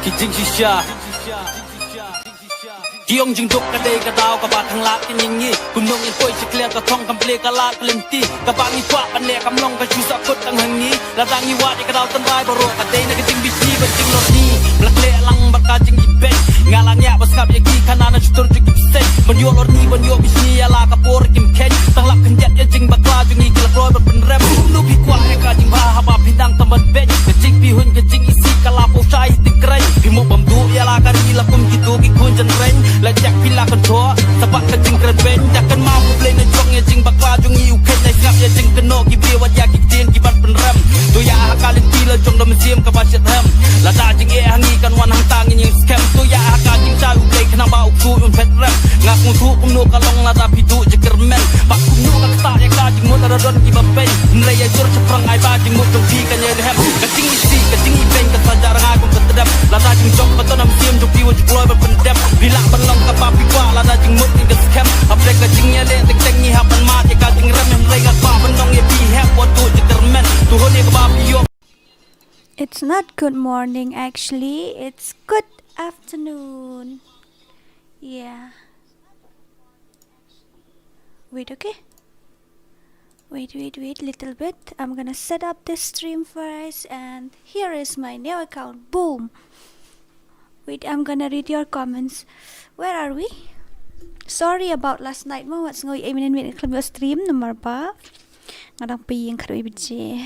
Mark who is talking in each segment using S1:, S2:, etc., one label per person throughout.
S1: kijing shisha Kiong jing duk kadai kadau kabat hang lak kiningi Gunung yang koi ceklian katong kample kalat kelenti Kabangi kuat panek kamlong ka chusa kot tang hangi Latangi wat di kadau tenrai baru kadai na kijing bisi kijing lorni Blakle lang bakajing ibet Ngalangnya baskap yaki kanana chutur jing ibsen Banyo lorni banyo bisni ala kapor kim ken Tanglap kenjat ya jing bakla jungi kelak loy berpenrem Lupi kuat ya kajing bahaba pindang tamban bet Kejing pihun kejing isi kalapo syai tikren Bimuk bamdu ya la kari lapum gitu kikun jen reng Lajak pila contoh sebab kejing keren Takkan mampu play na jong ya jing bakla jungi uken na ngap ya jing keno kibi wajak kitin kibat penrem Tu ya hakalin tila jong dom siam kabasyat hem Lada jing hangi kan wan hang tangin yang scam Tu ya hakal jing cai play kena bau ku un pet rem Ngak mutu kumnu kalong lada pidu je kermen Bak kumnu kak tak ya kajing mut aradon kibapen Nilai ya jur ceprang ai ba jing mut jong ti kan ya lehem Kejing isi kejing iben kesajar ngagung ketedap Lada jing jong beton am siam jong piwa jing loy berpendap Bila berlong ke papi kwa lada jing mut ing scam Haplek kejing ya le tek tek ni hapan mat ya kajing rem yang nilai ngat pa benong ya bihep watu je kermen Tuhun ya ke papi yo
S2: It's not good morning actually, it's good afternoon. Yeah. Wait, okay? Wait, little bit. I'm gonna set up this stream first and here is my new account. Boom! Wait, I'm gonna read your comments. Where are we? Sorry about last night mo. What's going on in the stream? Nomor ba? Ngadang piyeng karoy bije.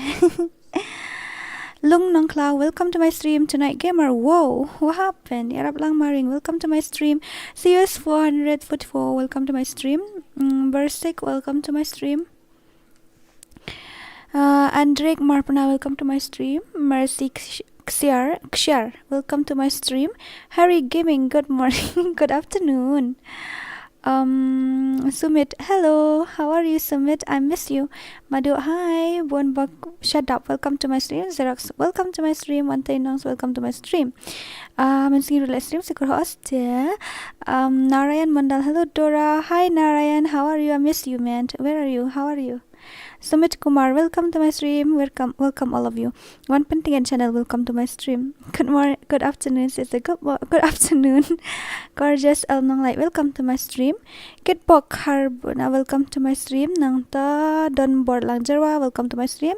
S2: Lung Nong Cloud, welcome to my stream tonight, gamer. Whoa, what happened? Yarab Lang Maring, welcome to my stream. CS 444, welcome to my stream. Bersik, welcome to my stream. Andrek Marpana, welcome to my stream. Mercy Xiar, welcome to my stream. Harry Gaming, good morning, good afternoon. Sumit, hello, how are you, Sumit? I miss you. Madhu, hi. Bonbak, shut up, welcome to my stream. Xerox, welcome to my stream. Wantainongs, welcome to my stream. Mensing relax stream, secret host. Narayan Mandal, hello, Dora. Hi, Narayan, how are you? I miss you, man. Where are you? How are you? Sumit Kumar, welcome to my stream. Welcome all of you. One Pentingan channel, welcome to my stream. Good morning, good afternoon, sister. Good afternoon. Gorgeous Elnong Light, welcome to my stream. Kitbok Harbuna, welcome to my stream. Nangta Don Bor Langjarwa, welcome to my stream.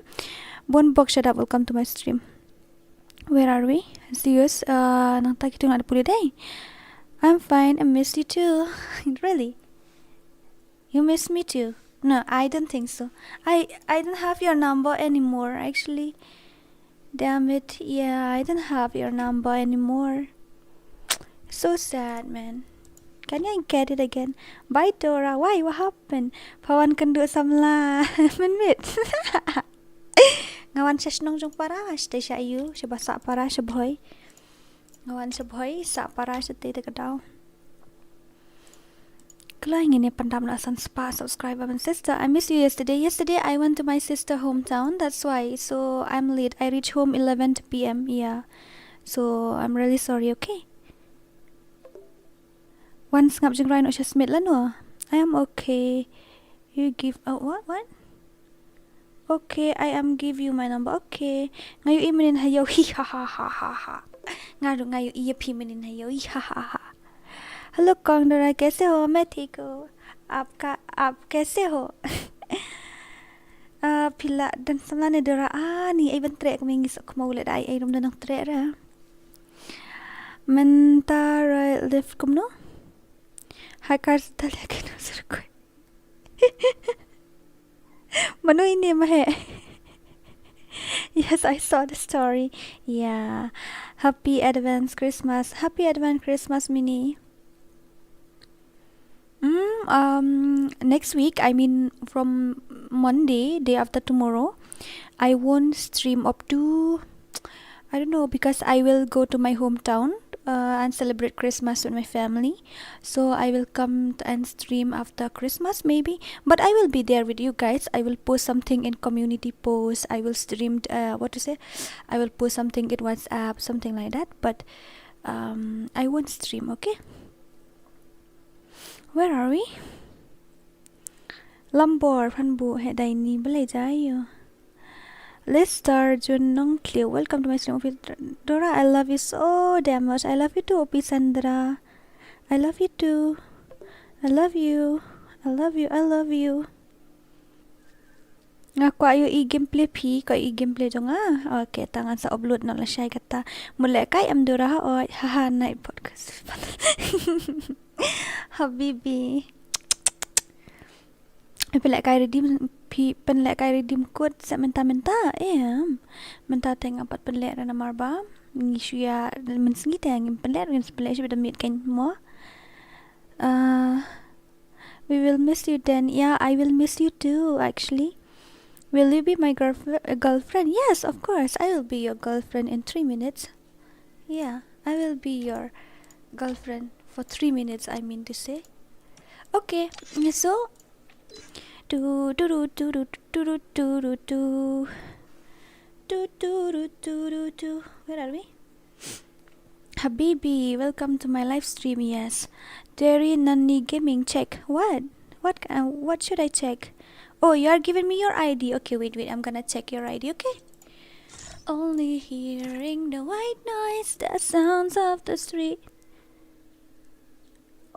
S2: Bonbok Shut Up, welcome to my stream. Where are we? Zeus, nangta kitung ada pulih day. I'm fine, I miss you too. Really? You miss me too? No, I don't think so. I don't have your number anymore, actually. Damn it. Yeah, I don't have your number anymore. So sad, man. Can I get it again? Bye, Dora. Why? What happened? Pawan kendu samla. Menmit. Ngawan sesnong jong para. Stay sya ayu. Siya basa para. Siya boy. Ngawan siya boy. Sa para siya tay tagadaw. Ingin pandam na san spa subscriber and sister. I miss you yesterday. Yesterday I went to my sister hometown. That's why. So I'm late. I reached home 11 p.m. Yeah. So I'm really sorry. Okay. Once ngap jeng Ryan siya smith lan no. I am okay. You give what? Okay, I am give you my number. Okay. Ngayo iminin hayo hi ha ha ha ha ha. Ngayo iya piminin hayo hi ha ha ha. Hello कौन डोरा कैसे हो मैं ठीक हूँ आप कैसे हो pila dan samlane dora ni ay bantre kami ngis ko maulit ay rum dan tre ra mentara lift kum no hakar talaga no sir ko mano ini mahe. Yes, I saw the story. Yeah, happy advance Christmas mini. Next week, I mean from Monday, day after tomorrow, I won't stream up to, I don't know, because I will go to my hometown and celebrate Christmas with my family. So I will come and stream after Christmas maybe, but I will be there with you guys. I will post something in community post. I will stream I will post something in WhatsApp, something like that, but I won't stream. Okay, where are we? Lambor Phanbu Hedai ni balai jayo. Let's start Junong Cleo. Welcome to my stream. Dora, I love you so damn much. I love you too, Opi Sandra. I love you too. I love you. I love you. I love you. Aku ayo i-gameplay pi, ko i-gameplay dong ah. Okay, tangan sa upload na lang siya kata. Mulai kay am Dora o haha na podcast. Habibi. Pelak kay redeem pi penlek kay redeem code sa menta menta teng apat penlek na marba ni suya men sengi teng penlek ngin penlek sudah meet kan mo. We will miss you then. Yeah, I will miss you too actually. Will you be my girlfriend? Yes, of course. I will be your girlfriend in 3 minutes. Yeah, I will be your girlfriend for 3 minutes, I mean to say. Okay, so do do do do do do do do do do do do. Where are we? Habibi, welcome to my live stream. Yes, Derry Nani Gaming. Check what? What should I check? Oh, you are giving me your ID. Okay, wait. I'm gonna check your ID. Okay. Only hearing the white noise, the sounds of the street.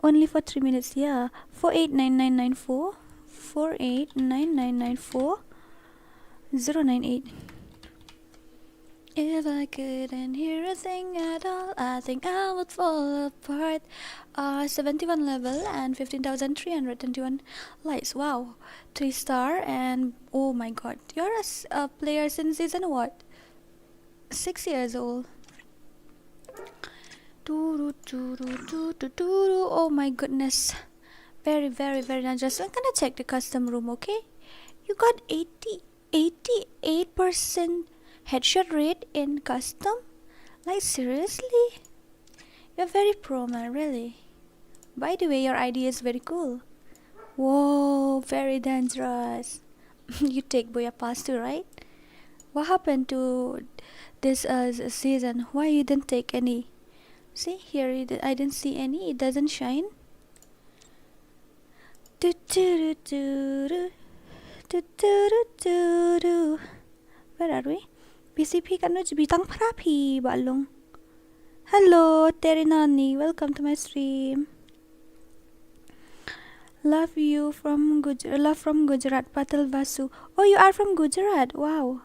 S2: Only for 3 minutes. Yeah. 489994. 489994. 098. If I couldn't hear a thing at all, I think I would fall apart. 71 level and 15,321 likes. Wow, 3-star and oh my god, you're a player since season what? 6 years old. Oh my goodness, very dangerous. I'm gonna check the custom room. Okay, you got 88% headshot rate in custom. Like seriously, you're very pro man, really. By the way, your ID is very cool. Whoa, very dangerous. You take Boya Pass too, right? What happened to this season? Why you didn't take any? See here, I didn't see any. It doesn't shine. Do do do do do do do do. Where are we? PCP kan bitang prapi balong. Hello, Terinani. Welcome to my stream. Love you from Gujarat, Patal Vasu. Oh, you are from Gujarat. Wow,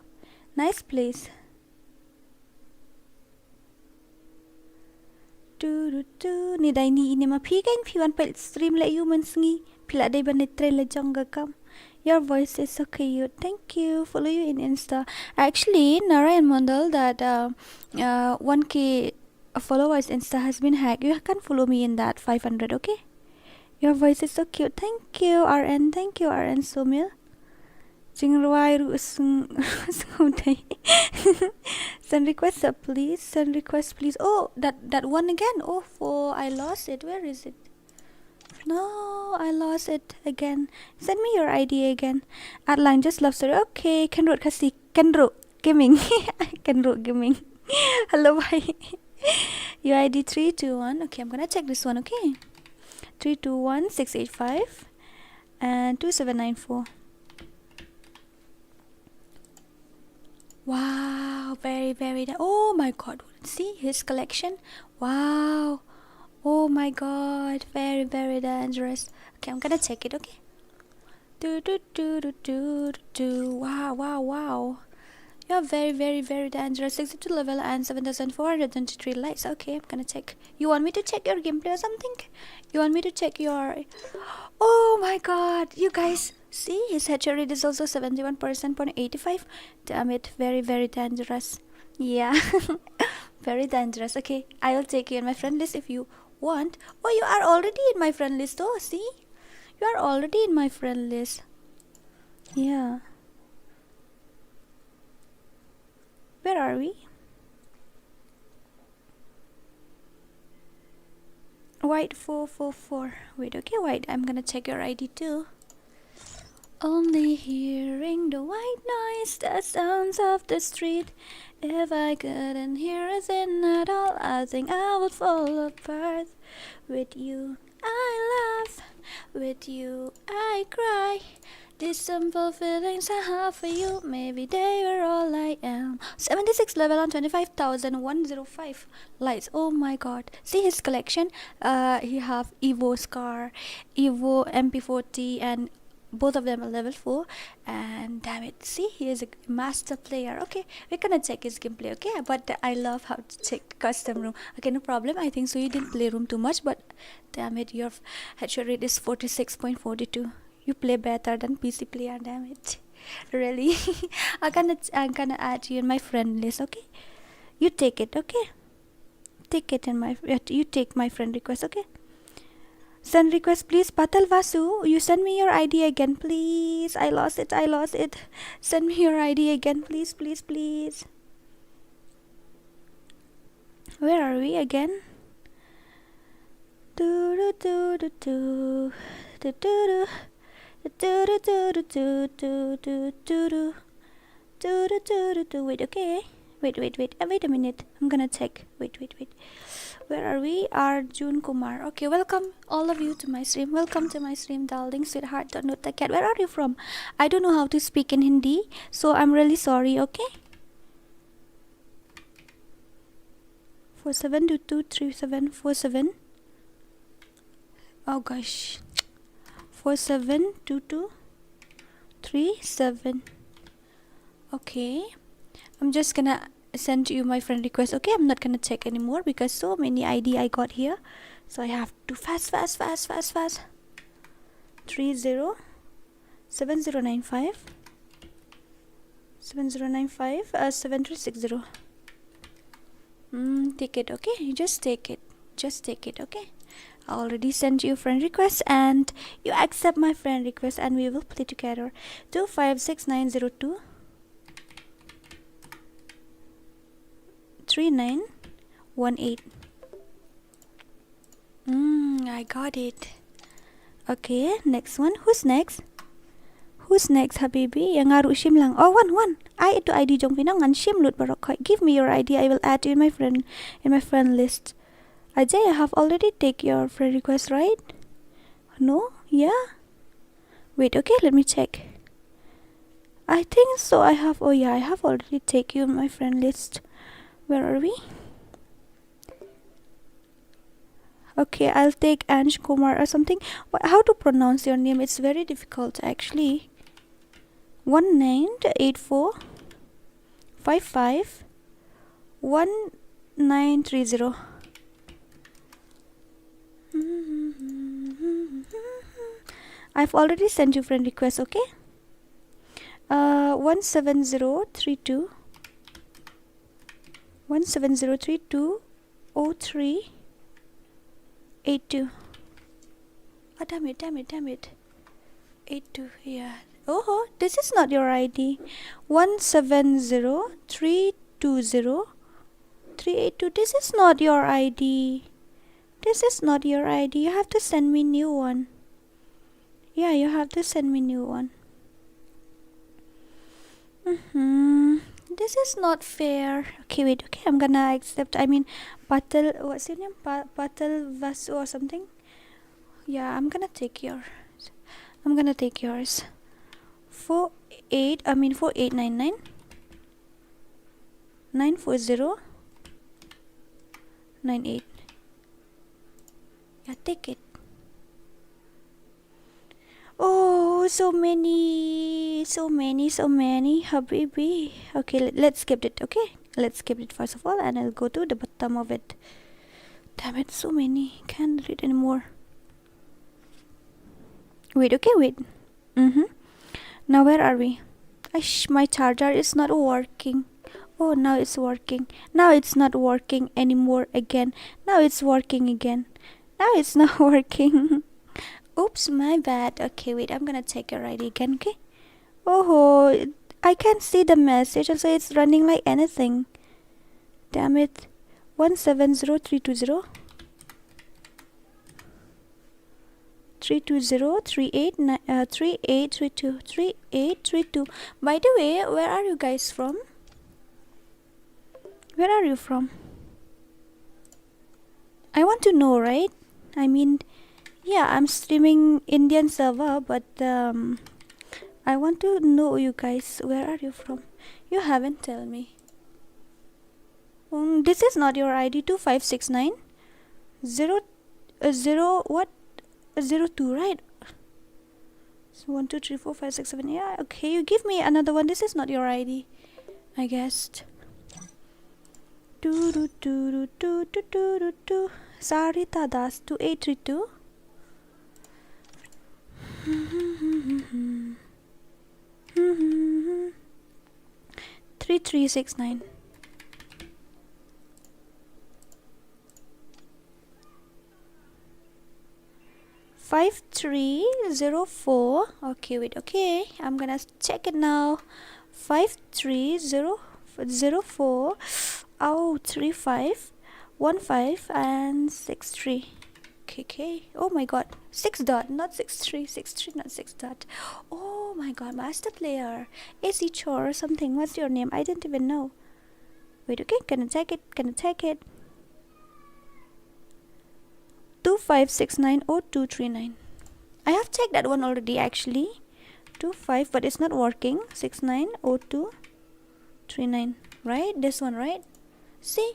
S2: nice place. Ni dai ni ini ma phi kain phi wan pel stream le you mensengi pila dai ban tre le jangga kam. Your voice is so cute. Thank you. Follow you in Insta. Actually, Narayan Mandal that 1K followers Insta has been hacked. You can follow me in that 500. Okay. Your voice is so cute. Thank you, RN. Thank you, RN Somil. Send request up, please. Send request, please. Oh, that one again. Oh, I lost it. Where is it? No, I lost it again. Send me your ID again. Outline just love story. Okay, KHASI. Kenro Gaming. Kenro Gaming. Hello, bye. Your ID 321. Okay, I'm gonna check this one. Okay. 321685 and 2794. Wow, very oh my god, see his collection. Wow, oh my god, very dangerous. Okay, I'm gonna check it. Okay. Wow. You're very dangerous. 62 level and 7,423 likes. Okay, I'm gonna check. You want me to check your gameplay or something? You want me to check your... Oh my god, you guys see his headshot rate is also 71%.85. Damn it, very dangerous. Yeah. Very dangerous. Okay, I will take you in my friend list if you want. Oh, you are already in my friend list. Oh, see, you are already in my friend list. Yeah. Where are we? White 444. Wait, okay, White. I'm gonna check your ID too. Only hearing the white noise, the sounds of the street. If I couldn't hear a thing at all, I think I would fall apart. With you, I laugh. With you, I cry. These simple feelings I have for you, maybe they are all I am. 76 level on 25,105 likes. Oh my god. See his collection. He have Evo Scar, Evo MP40, and both of them are level 4. And damn it, see, he is a master player. Okay, we're gonna check his gameplay, okay? But I love how to check custom room. Okay, no problem. I think so you didn't play room too much, but damn it, your headshot rate is 46.42. You play better than PC player, damn it. Really? I'm gonna add you in my friend list, okay? You take it, okay? Take it in my you take my friend request, okay? Send request, please. Patal Vasu, you send me your ID again, please. I lost it. Send me your ID again, please, please, please. Where are we again? Do do do do do do do. Wait, okay. Wait a minute. I'm gonna check. Wait. Where are we? Arjun Kumar. Okay, welcome all of you to my stream. Welcome to my stream, darling, sweetheart, Danuta cat. Where are you from? I don't know how to speak in Hindi, so I'm really sorry, okay? 47223747. Oh gosh. 472237. Okay, I'm just gonna send you my friend request, okay? I'm not gonna check anymore because so many ID I got here, so I have to fast. 307095 7360. Take it, okay? You just take it, okay? I already sent you friend request and you accept my friend request and we will play together. 256902 3918. I got it. Okay, next one. Who's next, habibi? Yang ngaru shim lang. Oh, one. I itu ID jong pinangan shim lut barok. Give me your ID. I will add you in my friend list. Ajay, I have already take your friend request, right? No? Yeah? Wait, okay, let me check. I think so. I have already take you in my friend list. Where are we? Okay, I'll take Ansh Kumar or something. How to pronounce your name? It's very difficult actually. 1984551930. I've already sent you friend request, okay? 17032 0382. Oh, damn it. 82, yeah. Oh, this is not your ID. 170320382. This is not your ID. You have to send me new one. Yeah, you have to send me new one. This is not fair. Okay, wait. Okay, I'm gonna accept. I mean, Patel. What's your name? Patel Vasu or something. Yeah, I'm gonna take yours. 4899 94098. Yeah, take it. Oh, so many, habibi. Okay, let's skip it, okay? Let's skip it first of all, and I'll go to the bottom of it. Damn it, so many. Can't read anymore. Wait. Now where are we? My charger is not working. Oh, now it's working. Now it's not working anymore again. Now it's working again. Now it's not working. Oops, my bad. Okay, wait, I'm gonna check your ID again, okay? Oh, I can't see the message, also it's running like anything. Damn it. 170320 3832. By the way, where are you guys from? I want to know, right? I mean, yeah, I'm streaming Indian server, but I want to know you guys. Where are you from? You haven't tell me. This is not your ID. 2569 0 0 what 02, right? So 1 2 3 4 5 6 7. Yeah, okay. You give me another one. This is not your ID, I guessed. Do do do do do do do do. Sarita Das 2832. 3369. 5304. Okay, wait. Okay, I'm gonna check it now. 53004. Oh, 3515 and 63. Okay. Oh my god, 6 dot, not 63. 63, not 6 dot. Oh my god, master player. AC Chor or something. What's your name? I didn't even know. Wait. Okay, gonna check it. 25690239. I have checked that one already actually. 25, but it's not working. 690239. Right? This one, right? See,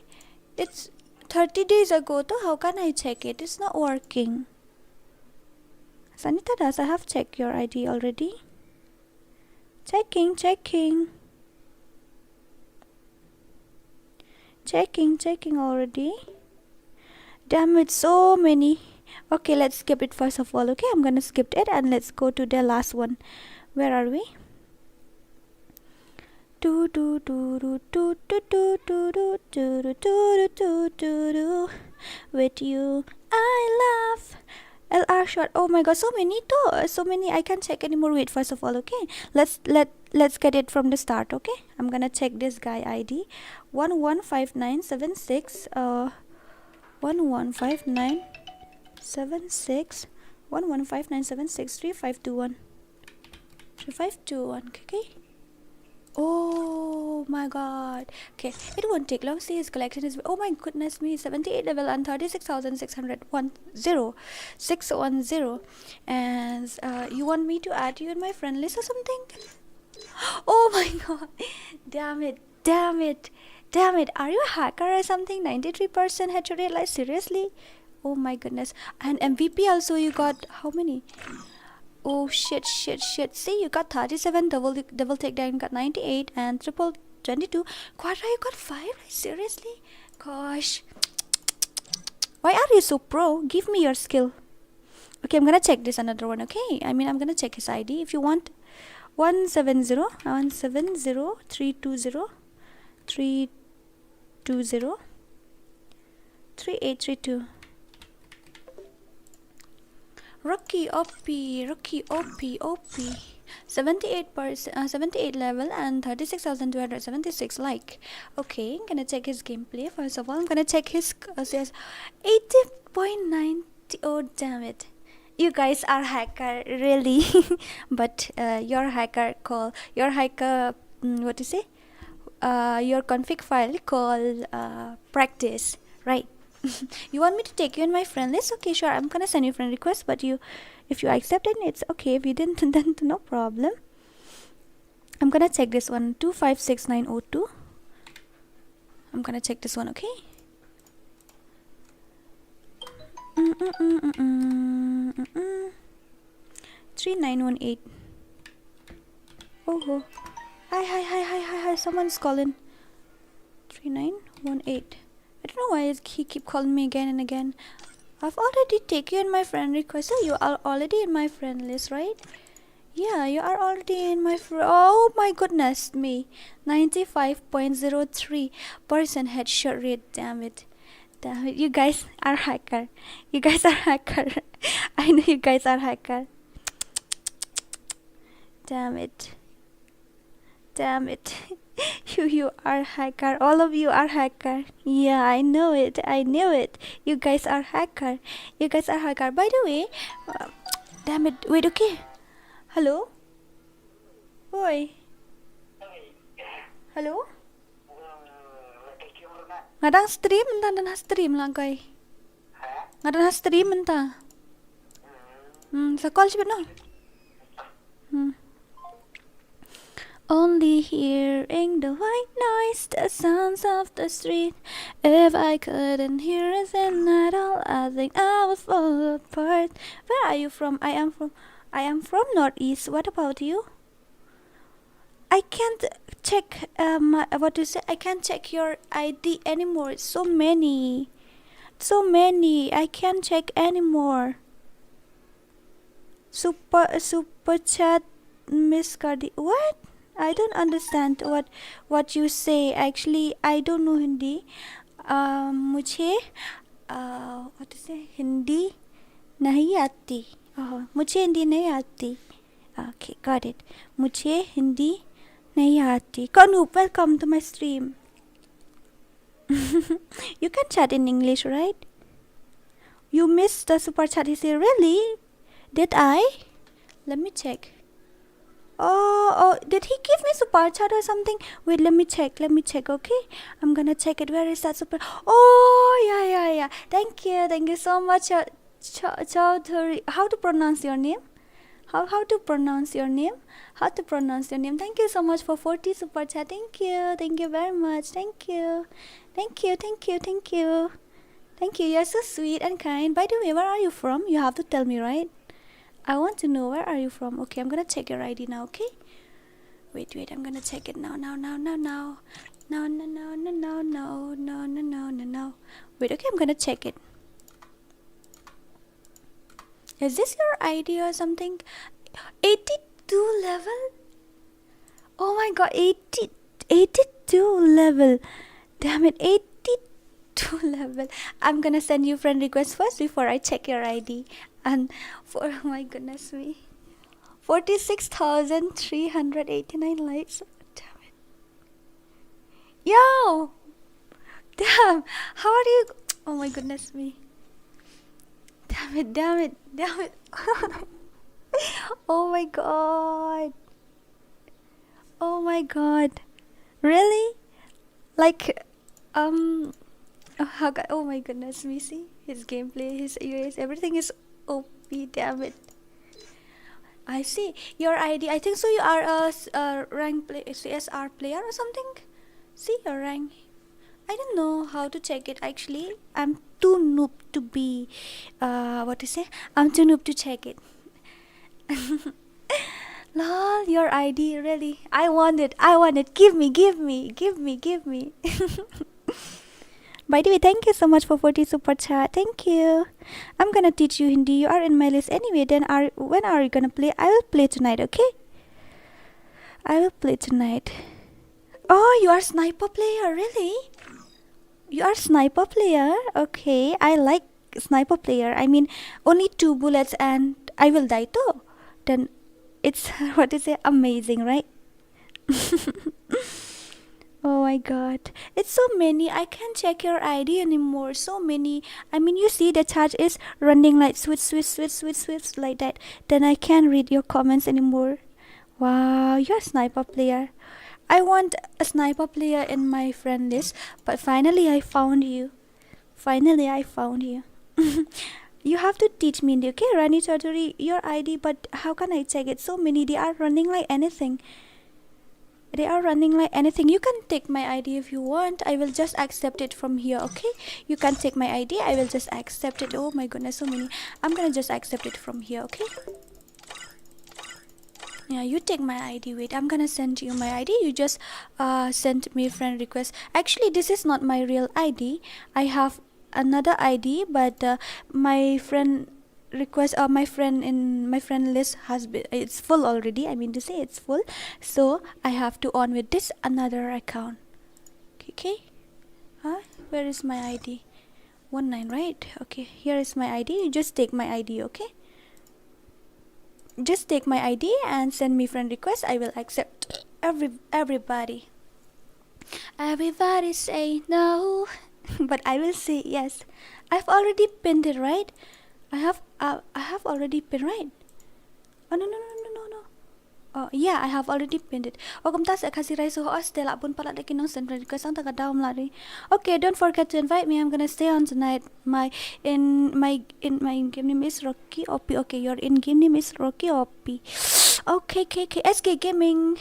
S2: it's 30 days ago. So how can I check it? It's not working. Sanita Das, I have checked your ID already. Checking already. Damn it, so many. Okay, let's skip it first of all. Okay, I'm gonna skip it and let's go to the last one. Where are we? Do do do do do do do do do do do do do do. With you, I love. LR shot. Oh my god, so many too. So many. I can't check anymore. Wait, first of all, okay. Let's get it from the start. Okay, I'm gonna check this guy ID. 115976. 115976 115976 3521 3521. Okay. Oh my god. Okay, it won't take long. See, his collection is, oh my goodness me, 78 level and 36,610 610. And you want me to add you in my friend list or something? Oh my god. Damn it. Are you a hacker or something? 93% headshot rate, like seriously? Oh my goodness. And MVP also you got how many? Oh shit. See, you got 37, double takedown, you got 98, and triple 22. Quadra, you got 5? Like, seriously? Gosh. Why are you so pro? Give me your skill. Okay, I'm gonna check this another one, okay? I'm gonna check his ID. If you want 170 320 3832. Rocky OP 78 level and 36,276 like. Okay, I'm gonna check his gameplay. First of all, I'm gonna check his says 80.90. Oh damn it, you guys are hacker really. But your hacker what to say, your config file called practice, right? You want me to take you in my friend list? Okay, sure, I'm gonna send you friend request, but if you accept it, it's okay. If you didn't, then no problem. I'm gonna check this one, 256902. I'm gonna check this one, okay? 3918. Oh, hi, someone's calling. 3918. I don't know why he keep calling me again and again. I've already taken you in my friend request. So you are already in my friend list, right? Yeah, you are already in my oh my goodness me. 95.03% headshot rate. Damn it. You guys are hacker. I know you guys are hacker. Damn it. You are hacker. All of you are hacker. Yeah, I know it. You guys are hacker. By the way, damn it. Wait, okay. Hello? Oi. Hello? Ngadang stream lang kay. Ngadang stream entah. Sa call siya no? Only hearing the white noise, the sounds of the street. If I couldn't hear it then at all, I think I would fall apart. Where are you from? I am from Northeast. What about you? I can't check what to say. I can't check your ID anymore. It's so many. So many. I can't check anymore. Super chat Miss Cardi. What? I don't understand what you say. Actually, I don't know Hindi. मुझे what to say Hindi नहीं आती. मुझे हिंदी नहीं आती. Okay, got it. मुझे हिंदी नहीं आती. Kanup, welcome to my stream. You can chat in English, right? You missed the super chat. He said, really? Did I? Let me check. Oh, did he give me super chat or something? Wait, let me check, okay? I'm gonna check it. Where is that super? Oh, yeah. Thank you so much, Chaudhary. How to pronounce your name? How to pronounce your name? Thank you so much for 40 super chat. Thank you very much. Thank you. You're so sweet and kind. By the way, where are you from? You have to tell me, right? I want to know, where are you from? Okay, I'm gonna check your ID now, okay? Wait, I'm gonna check it now. No. Wait, okay, I'm gonna check it. Is this your ID or something? 82 level? Oh my god, 82 level. Damn it, 82 level. I'm gonna send you friend request first before I check your ID. And oh my goodness me, 46,389 likes. Damn it. Yo, damn, how are you? Oh my goodness me. Damn it. Oh my god, really? Like oh my goodness me. See his gameplay, his ears, everything is OP. Damn it. I see your ID. I think so you are a rank CSR player or something. See your rank. I don't know how to check it actually. I'm too noob to be I'm too noob to check it. Lol, your ID, really? I want it. Give me. By the way, thank you so much for 40 super chat. Thank you. I'm gonna teach you Hindi. You are in my list anyway. Then when are you gonna play? I will play tonight, okay? I will play tonight. Oh, you are sniper player, really? You are sniper player? Okay, I like sniper player. I mean, only 2 bullets and I will die too. Then it's amazing, right? Oh my god, it's so many. I can't check your ID anymore. So many. I mean, you see the chat is running like switch like that. Then I can't read your comments anymore. Wow, you're a sniper player. I want a sniper player in my friend list, but finally I found you. You have to teach me, okay? Rani Chaudhary, your ID, but how can I check it? So many, they are running like anything. You can take my ID if you want. I will just accept it from here, okay? You can take my ID. I will just accept it. Oh my goodness, so many. I'm gonna just accept it from here, okay? Yeah, you take my ID. Wait, I'm gonna send you my ID. You just send me friend request. Actually, this is not my real ID. I have another ID, but my friend request my friend in my friend list it's full already. I mean to say it's full, so I have to on with this another account. Okay. Where is my ID? 19, right? Okay, here is my ID. You just take my ID, okay? Just take my ID and send me friend request. I will accept everybody. Everybody say no, but I will say yes. I've already pinned it, right? I have already pinned, right? Oh no. Oh yeah, I have already pinned it. Welcome to KHASI Rai Suho Stella pun pala lagi nong send friend request ang taga daom lari. Okay, don't forget to invite me. I'm gonna stay on tonight. My game name is Rocky OP. Okay, your in game name is Rocky OP. Okay, SK Gaming.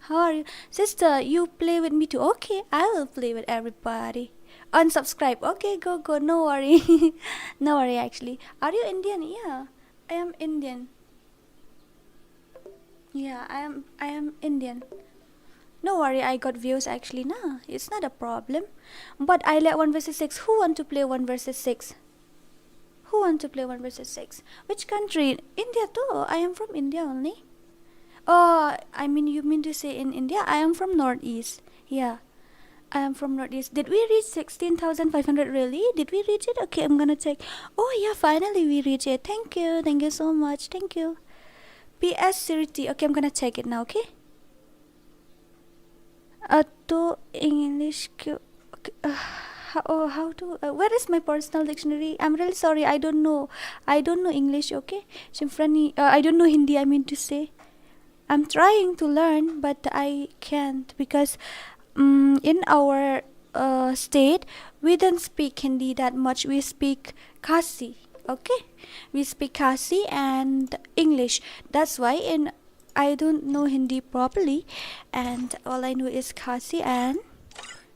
S2: How are you? Sister, you play with me too. Okay, I will play with everybody. Unsubscribe. Okay, go. No worry. No worry, actually. Are you Indian? Yeah, I am Indian. Yeah, I am Indian. No worry, I got views actually. Nah, it's not a problem. But I like 1 versus 6. Who want to play 1 versus 6? Who want to play 1 versus 6? Which country? India too. I am from India only. Oh, I mean, you mean to say in India? I am from Northeast. Yeah, I am from Northeast. Did we reach 16,500 really? Did we reach it? Okay, I'm gonna check. Oh yeah, finally we reached it. Thank you. Thank you so much. Thank you. PS Siriti. Okay, I'm gonna check it now, okay? To English. Okay, how to? Where is my personal dictionary? I'm really sorry. I don't know. I don't know English. Okay, Shimfrani. I don't know Hindi. I mean to say. I'm trying to learn, but I can't because in our state we don't speak Hindi that much. We speak KHASI. Okay, we speak KHASI and English. That's why I don't know Hindi properly, and all I know is KHASI and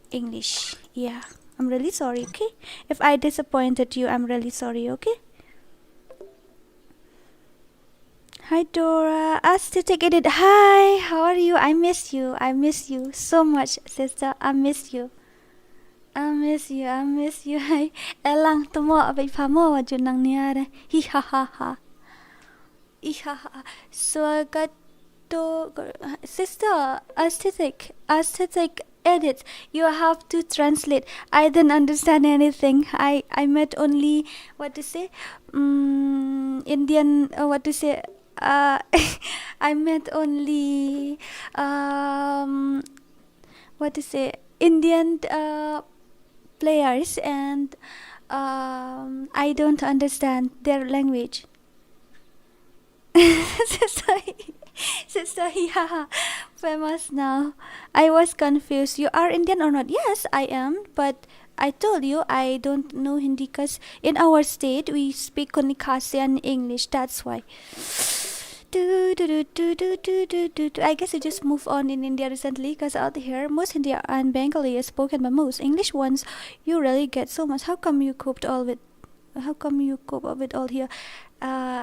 S2: English. Yeah, I'm really sorry. Okay, if I disappointed you, I'm really sorry. Okay. Hi Dora, aesthetic edit. Hi, how are you? I miss you. I miss you so much, sister. I miss you. I miss you. I miss you. Hi, elang tomo abay pamo wajun nang niara. Hi ha ha ha. Hi ha ha. Swagat to sister. Aesthetic edit. You have to translate. I didn't understand anything. I met only what to say. Indian. What to say. I meant only what to say Indian players, and I don't understand their language. Sister, yeah, famous now. I was confused. You are Indian or not? Yes, I am, but I told you I don't know Hindi because in our state we speak only Khasi and English. That's why. I guess I just moved on in India recently because out here most Hindi and Bengali is spoken by most. English ones you really get so much. How come you coped all with? How come you cope up with all here?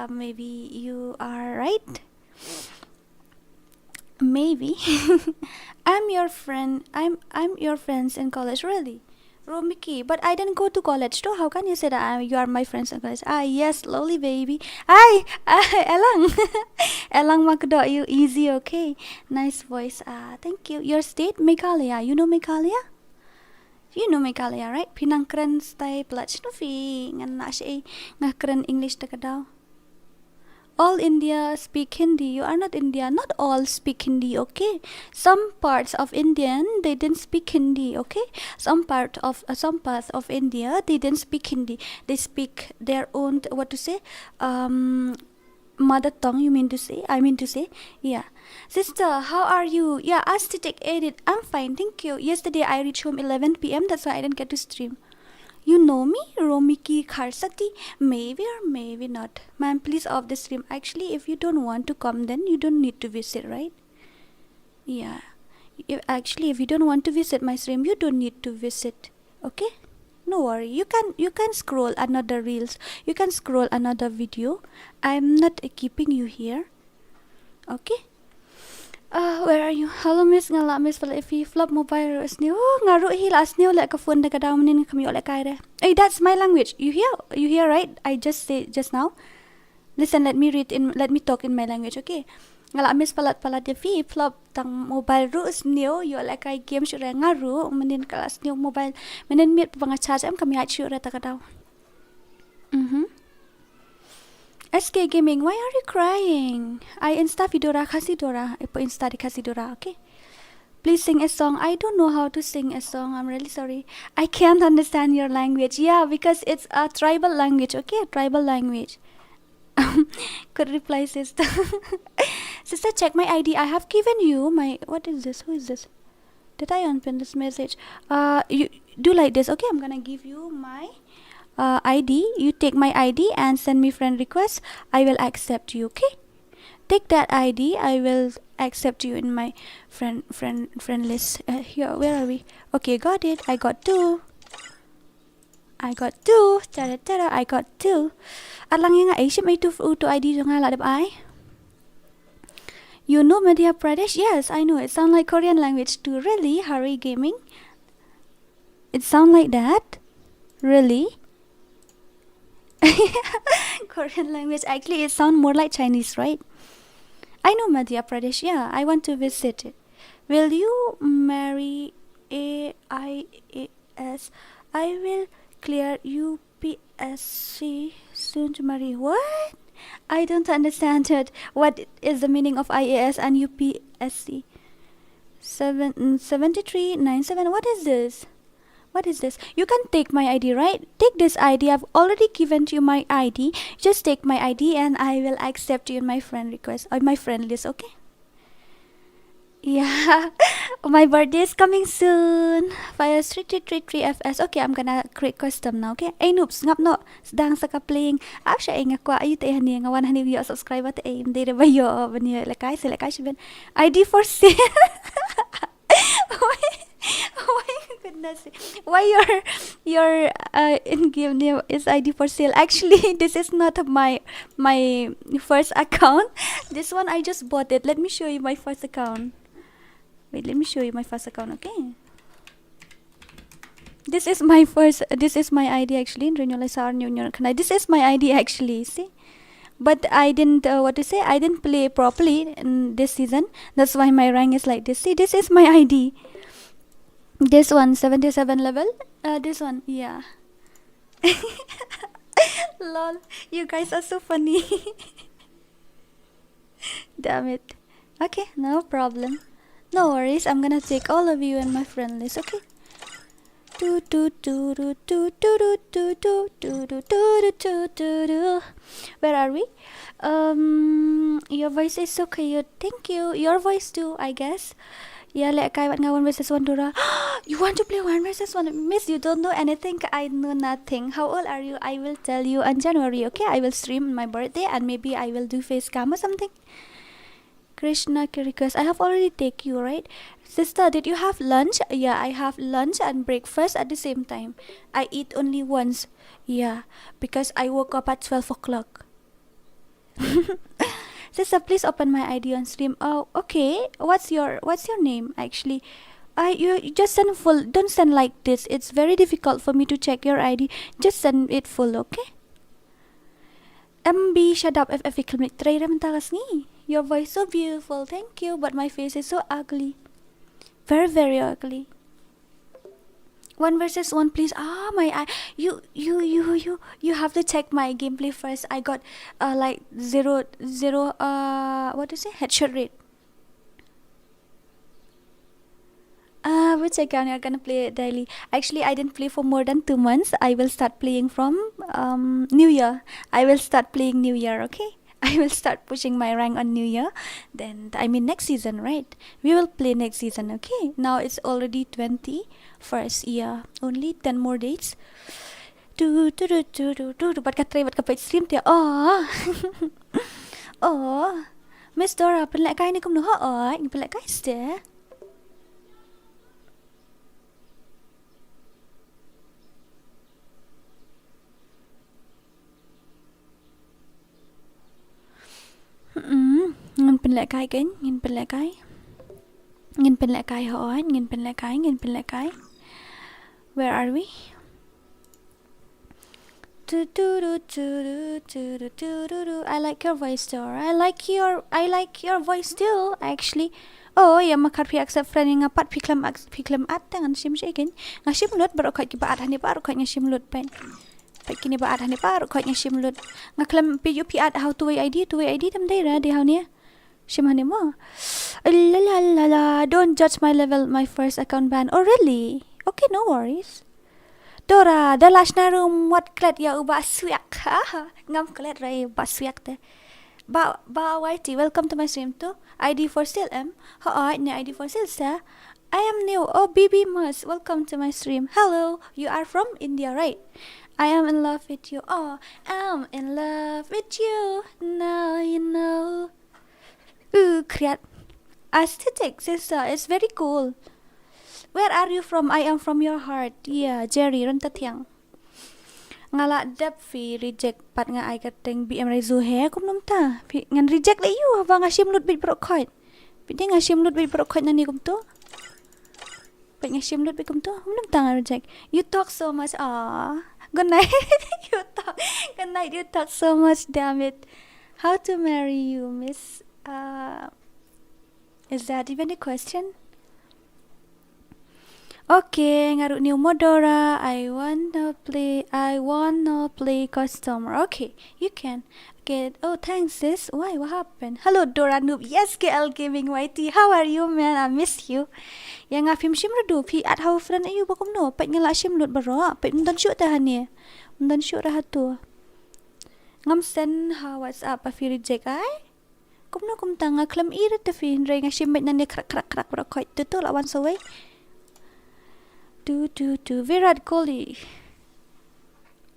S2: Maybe you are right. Maybe. I'm your friend. I'm your friends in college, really. Romiki, but I didn't go to college too. How can you say that you are my friends in college? Yes, slowly, baby. Elang. Elang Makdo, you easy, okay? Nice voice. Thank you. Your state, Meghalaya. You know Meghalaya? You know Meghalaya, right? Pinangkren stay plach no fi ngan na siya ngakren English ta kadaw. All India speak Hindi. You are not India. Not all speak Hindi, okay? Some parts of Indian they didn't speak Hindi, okay? Some parts of India they didn't speak Hindi. They speak their own what to say mother tongue. You mean to say? I mean to say, yeah. Sister, how are you? Yeah, aesthetic edit. I'm fine, thank you. Yesterday I reached home 11 p.m. That's why I didn't get to stream. You know me, Romiki Kharsati? Maybe or maybe not. Ma'am, please off the stream. Actually, if you don't want to come, then you don't need to visit, right? Yeah. If you don't want to visit my stream, you don't need to visit. Okay? No worry. You can scroll another reels. You can scroll another video. I'm not keeping you here. Okay? Where are you? Hello Miss ngala Miss pala if you flop mobile snew ngaru hi last new like a phone daga down in kami like kaire. Hey, that's my language. You hear right? I just say just now. Listen, let me talk in my language, okay? Ngala Miss pala if you flop tang mobile ru snew you like I game sure ngaru menin kelas new mobile menin mit panga charge am kami sure daga down. SK Gaming, why are you crying? I Insta Vidora KHASI DORA. I put Insta di KHASI DORA, okay? Please sing a song. I don't know how to sing a song. I'm really sorry. I can't understand your language. Yeah, because it's a tribal language, okay? A tribal language. Could reply sister. Sister, check my ID. I have given you my... What is this? Who is this? Did I open this message? You do like this, okay? I'm gonna give you my... ID, you take my ID and send me friend request. I will accept you, okay? take that ID. I will accept you in my friend list. Here, where are we? Okay, got it. I got two. I got two. I got two. At lang nga ay siya may two ID jo nga la dab I. You know Madhya Pradesh? Yes, I know. It sounds like Korean language too. Really? Harry Gaming? It sounds like that? Really? Korean language. Actually, it sounds more like Chinese, right? I know Madhya Pradesh. Yeah, I want to visit it. Will you marry AIAS? I will clear UPSC soon to marry. What? I don't understand it. What is the meaning of IAS and UPSC? 7397. What is this? What is this? You can take my ID, right? Take this ID. I've already given you my ID. Just take my ID and I will accept you in my friend request or my friend list, okay? Yeah. My birthday is coming soon. Fire 3333FS. Okay, I'm gonna create custom now, okay? Ay noobs, ngap no. Sedang saka playing. Siya ay ngakwa ayu te hani ngawan hani yo subscriber te ay hindi ba yo bani lekay sila kay siben. ID for sale. Oh my goodness. Why your in-game name is ID for sale? Actually, this is not my first account. This one I just bought it. Let me show you my first account. Wait, let me show you my first account, okay? This is my ID actually. This is my ID actually, see? But I didn't, I didn't play properly in this season. That's why my rank is like this. See, this is my ID. This one, 77 level. This one, yeah. Lol, you guys are so funny. Damn it. Okay, no problem. No worries, I'm gonna take all of you in my friend list, okay? Where are we? Your voice is so cute. Thank you. Your voice too, I guess. Yeah, like I want 1 versus 1 Dora. You want to play 1 versus 1? Miss, you don't know anything. I know nothing. How old are you? I will tell you in January, okay? I will stream on my birthday and maybe I will do face cam or something. Krishna request. I have already take you, right? Sister, did you have lunch? Yeah, I have lunch and breakfast at the same time. I eat only once. Yeah, because I woke up at 12 o'clock. Sister, please open my ID on stream. Oh, okay. What's your name actually? You just send full. Don't send like this. It's very difficult for me to check your ID. Just send it full, okay? MB, shut up. Your voice so beautiful. Thank you. But my face is so ugly. Very, very ugly. 1 versus 1, please. My eye. You have to check my gameplay first. I got like zero headshot rate. Which account you're gonna play it daily? Actually, I didn't play for more than 2 months. I will start playing from New Year. I will start playing New Year, okay? I will start pushing my rank on New Year. Then, I mean next season, right? We will play next season, okay? Now it's already 21st. Yeah, only 10 more days. Ba't ka try, ba't ka pa stream tiya? Oh, oh, Miss Dora, pala kayo ni kumnuha, oh, pala kayo ste. Ngin pin lại cái kính, ngin pin lại cái hỏi, ngin pin lại cái. Where are we? I like your voice, Dora. I like your voice too, actually. Oh, ya makar pi accept friend ngapat piklam at tangan sim again. Ngasim lut baru kait kiba adhani baru kait ngasim lut pen. Kini ba adhani baru kait ngasim lut. Ngaklam pi you pi ad how to ID tam day ra de how ni. Shimhani mo. La. Don't judge my level, my first account ban. Oh really? Okay, no worries. Dora, dalas na room what klet ya uba swiak. Ngam klet ray ba swiak te. Ba YT, welcome to my stream too. ID for sale M. Ni ID for sale sa. I am new. Oh BB Mus, welcome to my stream. Hello, you are from India, right? I am in love with you. Oh, I'm in love with you. Now you know. Kreat. Aesthetic, sister. It's very cool. Where are you from? I am from your heart. Yeah, Jerry, rentat yang. Ngala dep fi reject pat nga ai kateng BM rezu he kum nom ta. Fi ngan reject le you hava nga shim lut bit brokhoit. Pidi nga shim lut bit brokhoit nani kum tu. Pit nga shim lut bit kum tu. Kum nom ta nga reject. You talk so much. Ah. Good night. Good night. You talk so much. Damn it. How to marry you, miss? Is that even a question? Okay, ngaru new Modora. I wanna play customer. Okay, you can. Okay. Oh, thanks, sis. Why? What happened? Hello, Dora noob. Yes, KL Gaming YT. How are you, man? I miss you. Yang ngafim shim redu. Pi at how friend ayu bakum no. Pet ngala shim lut baro. Pet mundan shoot tahan ni. Mundan shoot rahat tu. Ngam send ha WhatsApp afi reject ay. Kum no kum tanga klam ira ta fi ndre nga shim bet nan krak baro khoi tu tu la once away. Virat Kohli.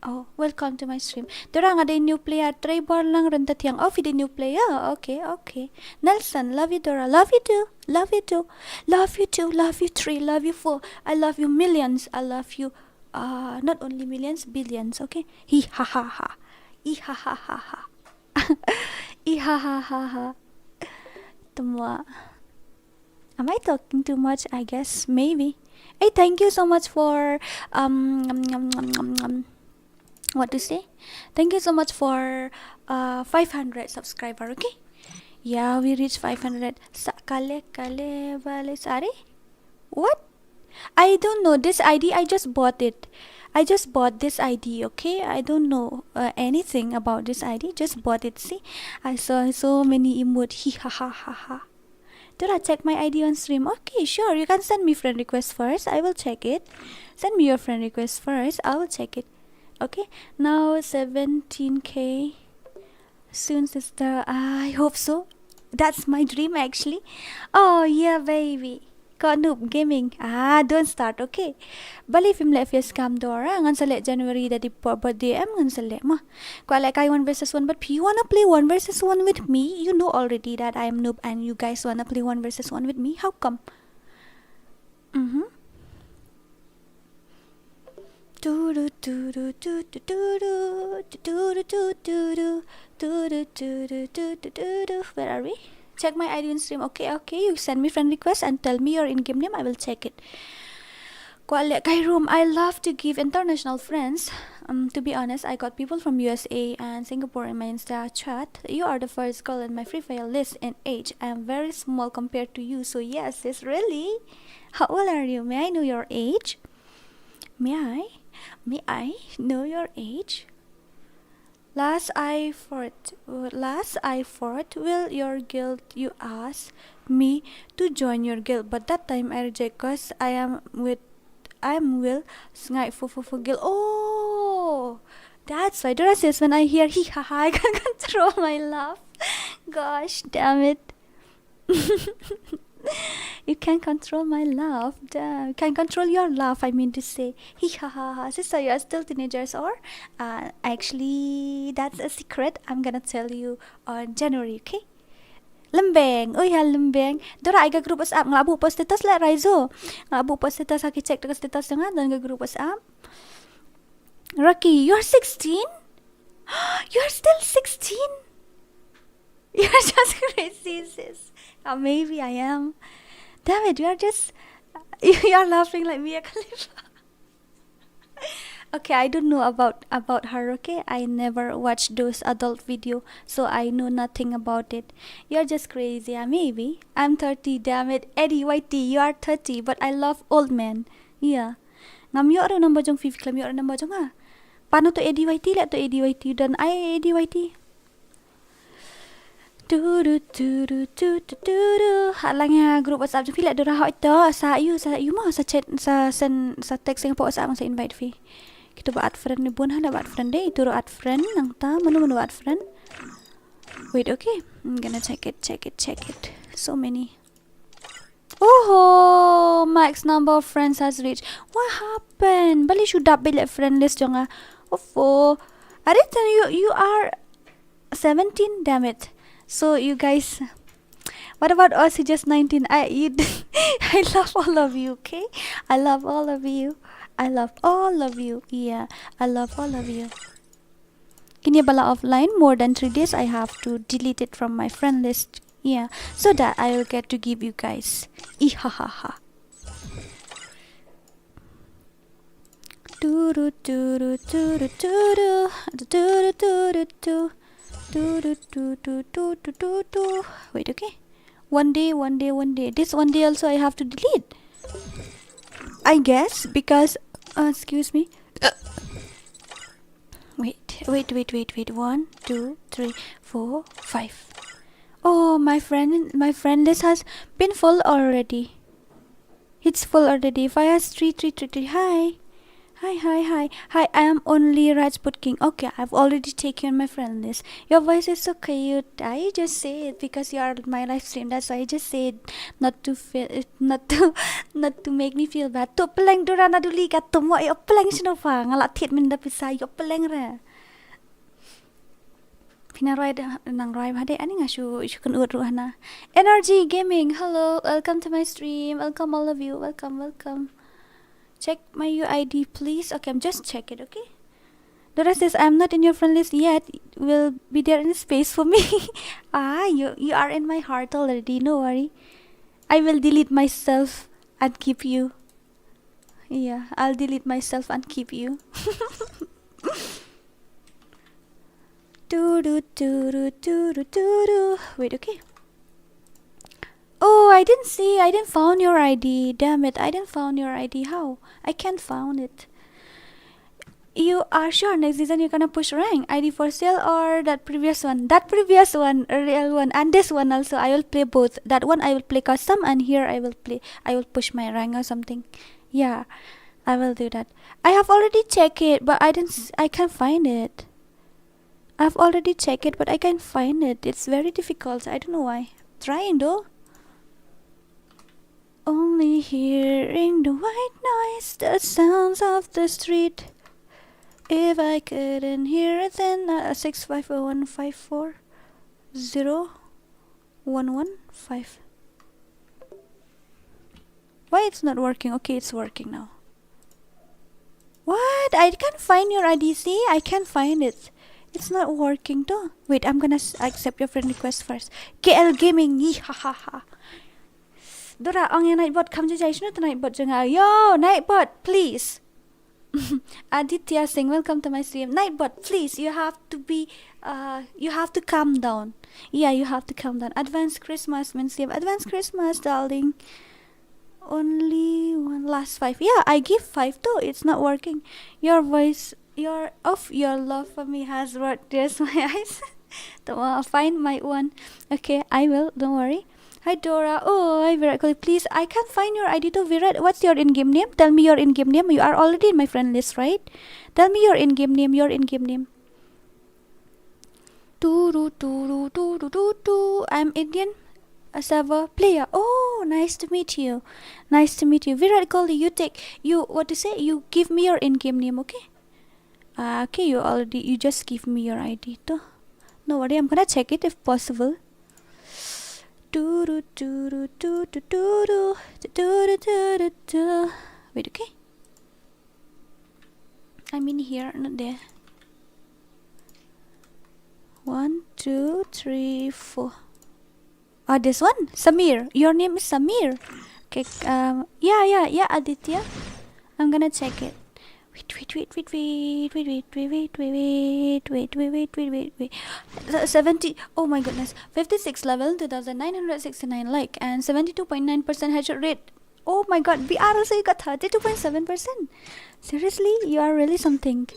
S2: Oh, welcome to my stream. Dorang ada new player. Try bar lang rentat yang. Oh, video new player. Okay. Nelson, love you Dora. Love you too. Love you 3. Love you 4. I love you millions. I love you. Not only millions, billions. Okay. Hi ha ha ha. I ha ha ha ha. I ha ha ha ha. Tumwa. Am I talking too much? I guess maybe. Hey, thank you so much for what to say? Thank you so much for 500 subscriber. Okay. Yeah, we reached 500. Kale bale sari. What? I don't know this ID. I just bought it. I just bought this ID. Okay. I don't know anything about this ID. Just bought it. See, I saw so many emote. Hi ha ha ha ha. Did I check my ID on stream? Okay, sure. You can send me friend request first. I will check it. Send me your friend request first. I will check it. Okay. Now 17k. Soon, sister. I hope so. That's my dream actually. Oh yeah, baby. Got noob gaming. Don't start. Okay. Bali film let face scam Dora. Ngan select January dari birthday ngan select mah. Kau like I 1 versus 1, but you wanna play 1 versus 1 with me? You know already that I am noob and you guys wanna play 1 versus 1 with me. How come? Where are we? Check my ID on stream. Okay. You send me friend request and tell me your in-game name. I will check it. Room. I love to give international friends. To be honest, I got people from USA and Singapore in my Insta chat. You are the first girl in my FreeFire list in age. I am very small compared to you. So yes, sis, really? How old are you? May I know your age? May I know your age? Last I fought, will your guild you ask me to join your guild, but that time I reject cause I'm will sngai for guild. Oh, that's why Dora says when I hear hi ha ha I can control my laugh. Gosh damn it. You can control my laugh. You can control your laugh. I mean to say, hi ha ha ha. Sister, you are still teenagers, or actually, that's a secret. I'm gonna tell you on January. Okay? Lembeng. Oh ya lembeng. Dora aga group WhatsApp ngabu post status lah Raizo. Ngabu post status aku cek dekat status dengan dan ke group WhatsApp. Rocky, you're 16? You're still 16? You're just crazy, sis. Maybe I am. Damn it, you are laughing like Mia Khalifa. Okay, I don't know about her, okay? I never watched those adult video, so I know nothing about it. You're just crazy, yeah, maybe. I'm 30, damn it. Eddie YT, you are 30, but I love old men. Yeah. Ngam yo aro nang bajong 5 klam yo aro nang bajong ah. Paano to Eddie YT? Let to Eddie YT dan I Eddie YT. Halangnya grup WhatsApp jom filak Dora hot ito sa you mah sa chat sa send sa text yang WhatsApp sa invite fi. Kita buat friend ni pun ada buat friend deh itu add friend nang ta mana buat friend. Wait, okay. I'm gonna check it. So many. Oh, max number of friends has reached. What happened? Bali should up bilik friend list jonga. Oh, Arita, you are 17. Damn it. So you guys, What about us who just 19? I love all of you, okay? I love all of you. I love all of you. Yeah, I love all of you. Kinibala offline more than 3 days. I have to delete it from my friend list. Yeah, so that I will get to give you guys. Ihahaha. Doo doo doo doo doo doo doo doo doo doo. Wait, okay. One day. This one day also I have to delete. I guess because excuse me. Wait. 1, 2, 3, 4, 5. Oh, my friend list has been full already. It's full already. Fire 3. Hi. Hi. I am only Rajput King. Okay, I've already taken my friend list. Your voice is so cute. I just say it because you are my live stream. That's why I just say it, not to make me feel bad. Tu peleng dura na duli ka tumo ay peleng sino fa ngalak thiet min da pisa yo peleng ra. Pinaroi nang roi bade ani ngasu kan ut ruhana. Energy Gaming. Hello, welcome to my stream. Welcome all of you. Welcome. Check my UID, please. Okay, I'm just check it, okay? Dora says, I'm not in your friend list yet. Will be there in space for me. You are in my heart already. No worry. I will delete myself and keep you. Yeah, I'll delete myself and keep you. Wait, okay. Oh, I didn't found your ID. Damn it, I didn't found your ID. How? I can't found it. You are sure next season you're gonna push rank? ID for sale or that previous one? That previous one, a real one, and this one also. I will play both. That one I will play custom, and here I will push my rank or something. Yeah, I will do that. I have already checked it, but I can't find it. I've already checked it, but I can't find it. It's very difficult. I don't know why. Trying though. Only hearing the white noise, the sounds of the street. If I couldn't hear it, then 65015401115. Why it's not working? Okay, it's working now. What? I can't find your ID. See, I can't find it. It's not working though. Wait, I'm gonna accept your friend request first. KL Gaming. Yihahaha. Dora, ang yung Nightbot come to Jaish to Nightbot janga. Yo, Nightbot, please. Aditya Singh, welcome to my stream. Nightbot, please, you have to calm down. Yeah, you have to calm down. Advanced Christmas, Advanced Christmas, darling. Only one last 5. Yeah, I give 5 too. It's not working. Your voice, your love for me has brought tears to my eyes. I'll find my one. Okay, I will. Don't worry. Hi Dora. Oh, hi Virat Kohli. Please, I can't find your ID to Virat. What's your in-game name? Tell me your in-game name. You are already in my friend list, right? Tell me your in-game name. I'm Indian. A server player. Oh, nice to meet you. Virat Kohli, you give me your in-game name, okay? Okay, you just give me your ID too. No worry, I'm gonna check it if possible. Wait, okay? I'm in here, not there. 1, 2, 3, 4. This one, Samir. Your name is Samir. Okay. Yeah, Aditya. I'm gonna check it. Wait. 70. Oh my goodness. 56 level, 2,969 like, and 72.9% headshot rate. Oh my god. VR also you got 32.7%. Seriously, you are really something.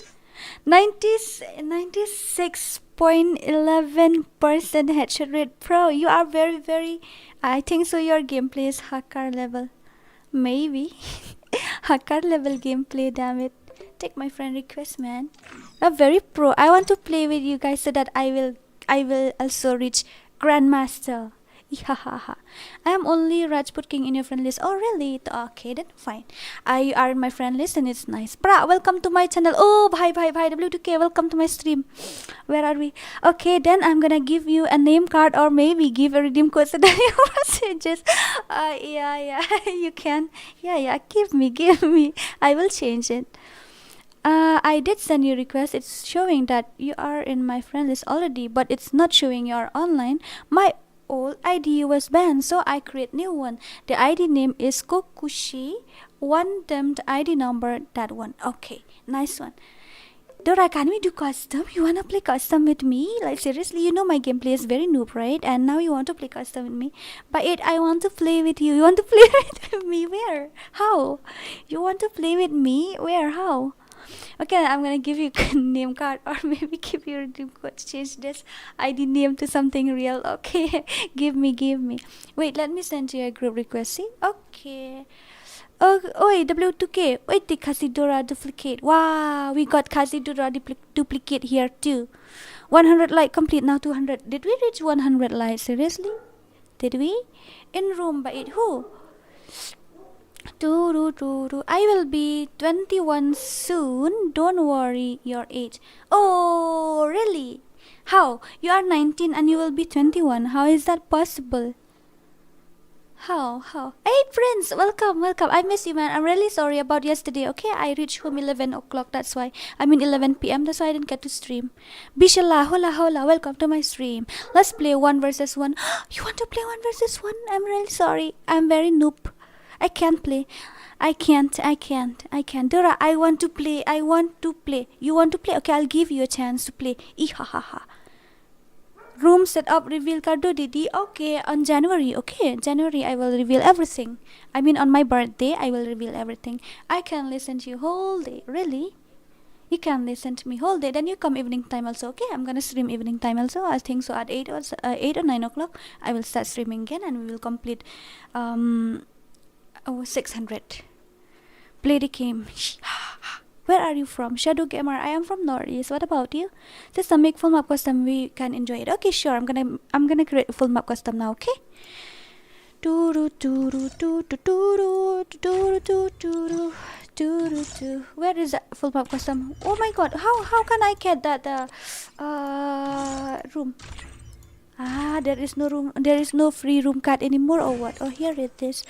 S2: 96.11% headshot rate. Pro, you are very, very. I think so. Your gameplay is hacker level. Maybe. Hacker level gameplay, damn it. Take my friend request, man. I'm very pro. I want to play with you guys so that I will also reach Grandmaster. Ihahaha. I am only Rajput King in your friend list. Oh really? Okay, then fine. You are in my friend list and it's nice. Pra, welcome to my channel. Oh, bye W2K. Welcome to my stream. Where are we? Okay, then I'm gonna give you a name card or maybe give a redeem code so that you messages. Yeah, you can. Yeah. Give me. I will change it. I did send you a request. It's showing that you are in my friend list already, but it's not showing you are online. My old ID was banned, so I create new one. The ID name is Kokushi. One them the ID number that one. Okay, nice one. Dora, can we do custom? You wanna play custom with me? Like seriously, you know my gameplay is very noob, right? And now you want to play custom with me. But I want to play with you. You want to play with me? Where? How? You want to play with me? Where? How? Okay, I'm gonna give you a name card or maybe give you a redeem code. Change this ID name to something real. Okay, give me. Wait, let me send you a group request. See? Okay. Oh, oi, W2K. Wait, the KHASI DORA duplicate. Wow, we got KHASI DORA duplicate here too. 100 like complete now. 200. Did we reach 100 likes? Seriously? Did we? In room by it. Who? I will be 21 soon. Don't worry your age. Oh, really? How? You are 19 and you will be 21. How is that possible? How? Hey, Prince, welcome. I miss you, man. I'm really sorry about yesterday, okay? I reached home 11 o'clock, that's why. 11 p.m., that's why I didn't get to stream. Bishallah, hola, welcome to my stream. Let's play 1 versus 1. You want to play 1 versus 1? I'm really sorry. I'm very noob. I can't play. I can't. Dora, I want to play. You want to play? Okay, I'll give you a chance to play. Ihahaha. Room set up, reveal Cardo Didi. Okay, on January. Okay, January I will reveal everything. I mean on my birthday I will reveal everything. I can listen to you whole day. Really? You can listen to me whole day. Then you come evening time also. Okay, I'm gonna stream evening time also. I think so at 8 or 9 o'clock I will start streaming again and we will complete 600. Play the game. Where are you from? Shadow Gamer. I am from Northeast. What about you? Just to make full map custom, we can enjoy it. Okay, sure. I'm gonna create a full map custom now. Okay. Where is that full map custom? Oh my God! How can I get that room? There is no room. There is no free room card anymore, or what? Oh, here it is.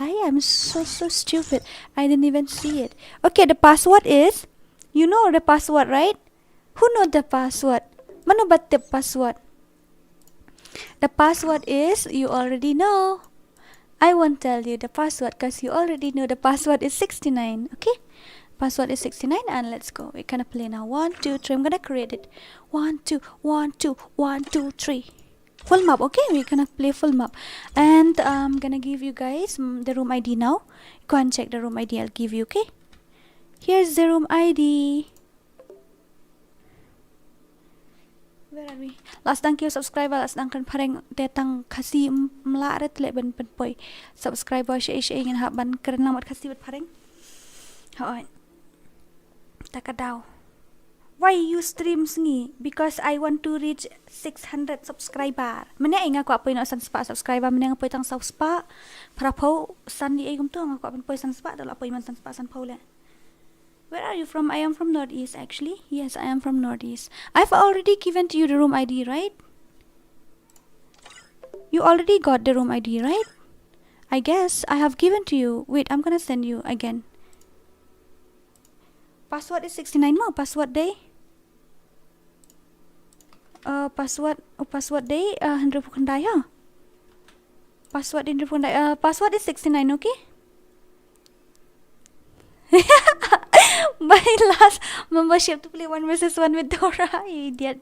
S2: I am so stupid. I didn't even see it. Okay, the password is. You know the password, right? Who know the password? Mano ba the password? The password is. You already know. I won't tell you the password because you already know the password is 69. Okay, password is 69 and let's go. We're gonna play now. 1 2 3. I'm gonna create it. 1 2 1 2 1 2 3. Full map. Okay, we're gonna play full map and I'm gonna give you guys the room ID now. Go and check the room ID. I'll give you. Okay, here's the room ID. Where are we? Last thank you subscriber. Last thank kan pareng tetang kasi melaret le ben poi subscriber she ingin ha ban keren lamat kasi bet pareng. Hoan. Takadaw. Why you stream sengi? Because I want to reach 600 subscriber. Mana inga ko apoy no san spa subscriber mana apoy tang south spa para po san di agum to nga ko apoy san spa dala apoy man san spa san paula. Where are you from? I am from Northeast actually. Yes, I am from Northeast. I've already given to you the room ID, right? You already got the room ID, right? I guess I have given to you. Wait, I'm gonna send you again. Password is 69 mo. Password day. Password day 100 kandai ha. Password 100 kandai. Password is 69, okay? My last membership to play 1 versus 1 with Dora, you idiot.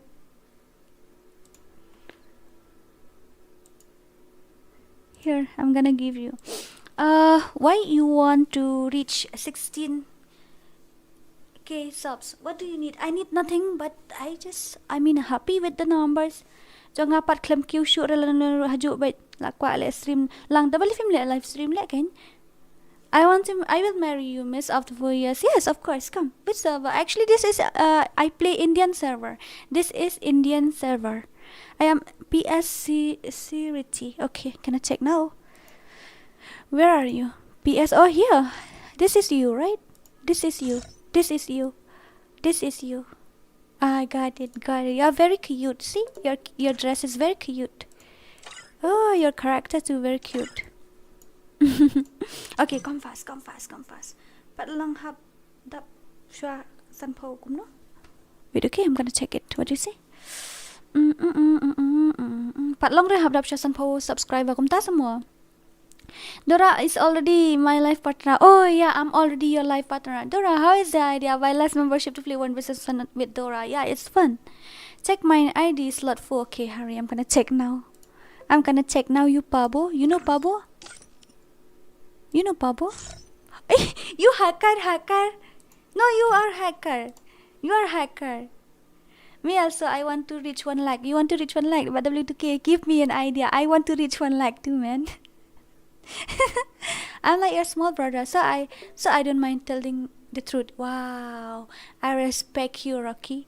S2: Here, I'm gonna give you. Why you want to reach 16k subs? What do you need? I need nothing, but I'm happy with the numbers. Jangan pat claim Q shoot haju bait lakwa le stream lang double film le live stream le kan. I will marry you, miss, after 4 years. Yes, of course. Come. Which server? Actually, this is I play Indian server. This is Indian server. I am PSC Siriti. Okay, can I check now? Where are you? PS. Oh, here. This is you, right? This is you. This is you. This is you. I got it. Got it. You're very cute. See, your dress is very cute. Oh, your character too very cute. Okay, come fast. But long hab dap shwa san po kum no. Wait, okay, I'm gonna check it. What do you say? Pat long re hab dap shwa san po subscriber kum ta semua. Dora is already my life partner. Oh yeah, I'm already your life partner. Dora, how is the idea of wireless membership to play 1 vs 1 with Dora? Yeah, it's fun. Check my ID slot 4. Okay, hurry. I'm gonna check now. You Pabo. You know Pabo? You know Pabo? You hacker. No, you are hacker. You are hacker. Me also, I want to reach 1 lakh. You want to reach 1 lakh? But W2K, give me an idea. I want to reach 1 lakh too, man. I'm like your small brother, so I don't mind telling the truth. Wow, I respect you, Rocky.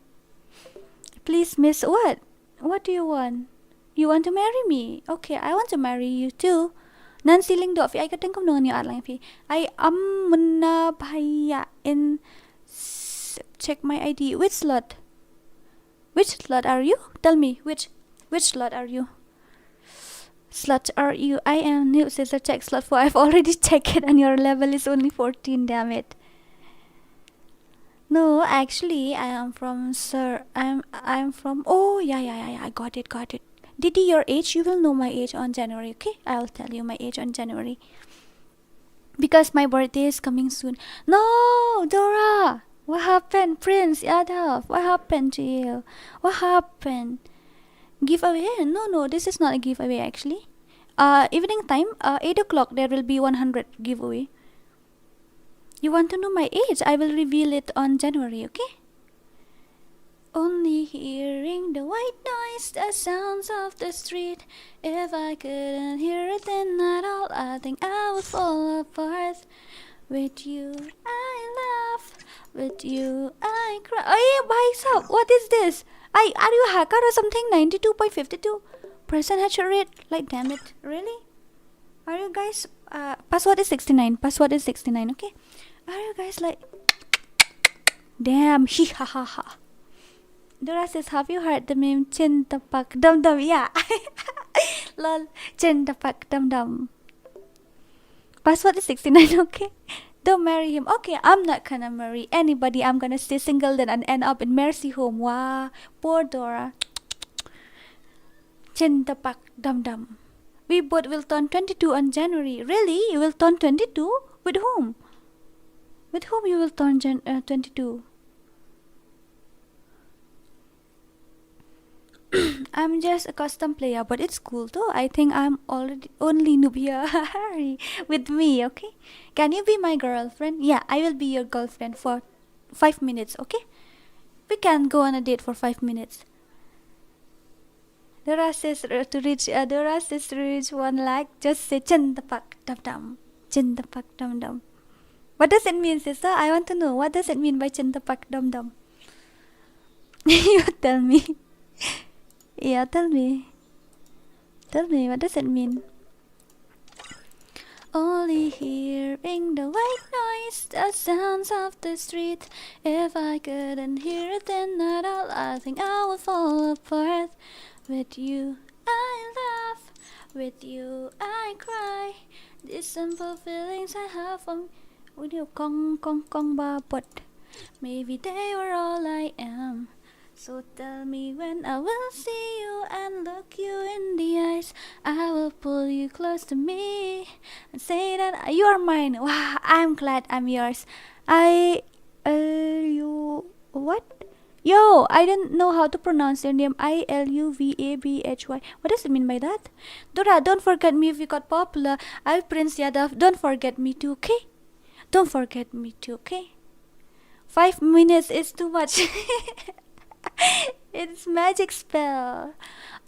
S2: Please, miss, what? What do you want? You want to marry me? Okay, I want to marry you too. Nan siling do fi I kateng kom dengan ya lang fi. I am muna bahaya in check my ID. Which slot? Which slot are you? Tell me which slot are you? Slot are you? I am new sister. Check slot 4. I've already checked it and your level is only 14. Damn it. No, actually I am from sir. I'm from. Oh yeah. I got it. Didi, your age? You will know my age on January. Okay, I'll tell you my age on January because my birthday is coming soon. No, Dora. What happened, Prince Yadav? What happened to you? What happened? Giveaway? No, this is not a giveaway actually. Evening time, 8 o'clock, there will be 100 giveaway. You want to know my age? I will reveal it on January, okay? Only hearing the white noise, the sounds of the street. If I couldn't hear it then at all, I think I would fall apart. With you, I laugh. With you, I cry. Hey, bikes up. What is this? Are you a hacker or something? 92.52% hash rate. Like, damn it. Really? Are you guys... password is 69. Okay? Are you guys like... Damn. Ha ha ha. Dora says, have you heard the meme? Chin tapak dum dum. Yeah. Lol. Chin tapak dum dum. Password is 69. Okay? Don't marry him. Okay, I'm not gonna marry anybody. I'm gonna stay single then and end up in mercy home. Wow, poor Dora. Chintapak dum dum. We both will turn 22 on January. Really? You will turn 22? With whom? With whom you will turn 22? I'm just a custom player, but it's cool though. I think I'm already only noob here. With me, okay? Can you be my girlfriend? Yeah, I will be your girlfriend for 5 minutes, okay? We can go on a date for 5 minutes. Dora says to reach 1 lakh, just say chintapak dum dum. Chintapak dum dum. What does it mean, sister? I want to know. What does it mean by chintapak dum dum? You tell me. Yeah, tell me. What does it mean? Only hearing the white noise, the sounds of the street. If I couldn't hear it then at all, I think I would fall apart. With you, I laugh. With you, I cry. These simple feelings I have from kong babot. Maybe they were all I am. So tell me when I will see you and look you in the eyes. I will pull you close to me and say that you are mine. Wow, I'm glad I'm yours. What? Yo, I don't know how to pronounce your name. ILUVABHY. What does it mean by that? Dora, don't forget me if you got popular. I'm Prince Yadav. Don't forget me too, okay? Don't forget me too, okay? 5 minutes is too much. It's magic spell.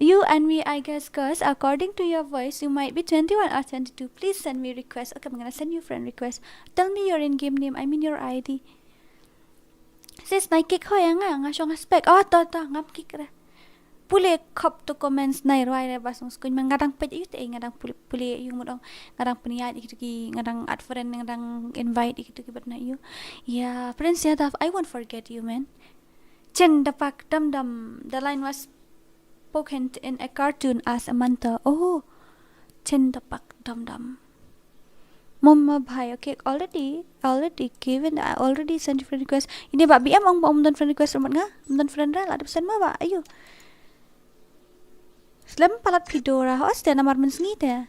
S2: You and me, I guess, cause according to your voice, you might be 21 or 22. Please send me request. Okay, I'm gonna send you friend request. Tell me your in-game name. I mean your ID. Sis, naikik ho ya nga siya nga spec. Oh, to ngam kik ra. pule kop to comments nai roi le basung skun ngadang page yu te ngadang pule yu modong ngadang peniat gitu ki ngadang add friend ngadang invite gitu ki bat na yu ya friends ya I won't forget you man chen dapak dum dum the line was spoken in a cartoon as a mantra oh chen dapak dum dum Mama bhai okay already given I already sent friend request ini ba BM om dan friend request rumat nga dan friend ra la ada pesan ma ba ayo Slam palat pidora ho ste namar mensengi de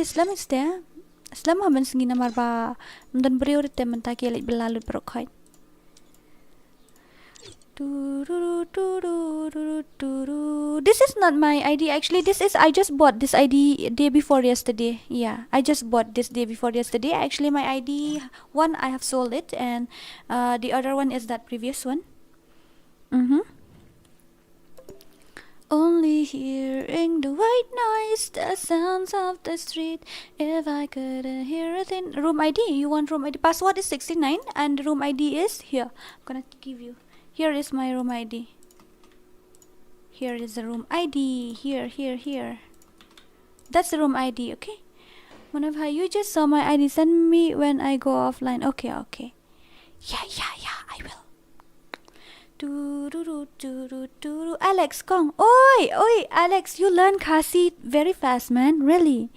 S2: slam ste slam ha mensengi namar ba dan priorite mentaki lek belalut brokhai This is not my ID actually this is I just bought this ID day before yesterday yeah I just bought this day before yesterday actually my ID one I have sold it and the other one is that previous one Only hearing the white noise, the sounds of the street. If I couldn't hear a thing. Room ID, you want room ID? Password is 69 and room ID is here. I'm gonna give you. Here is my room ID. Here is the room ID. Here. That's the room ID, okay? Whenever you just saw my ID, send me when I go offline. Okay. Yeah, I will. Alex Kong. Oi, Alex, you learn KHASI very fast, man. Really.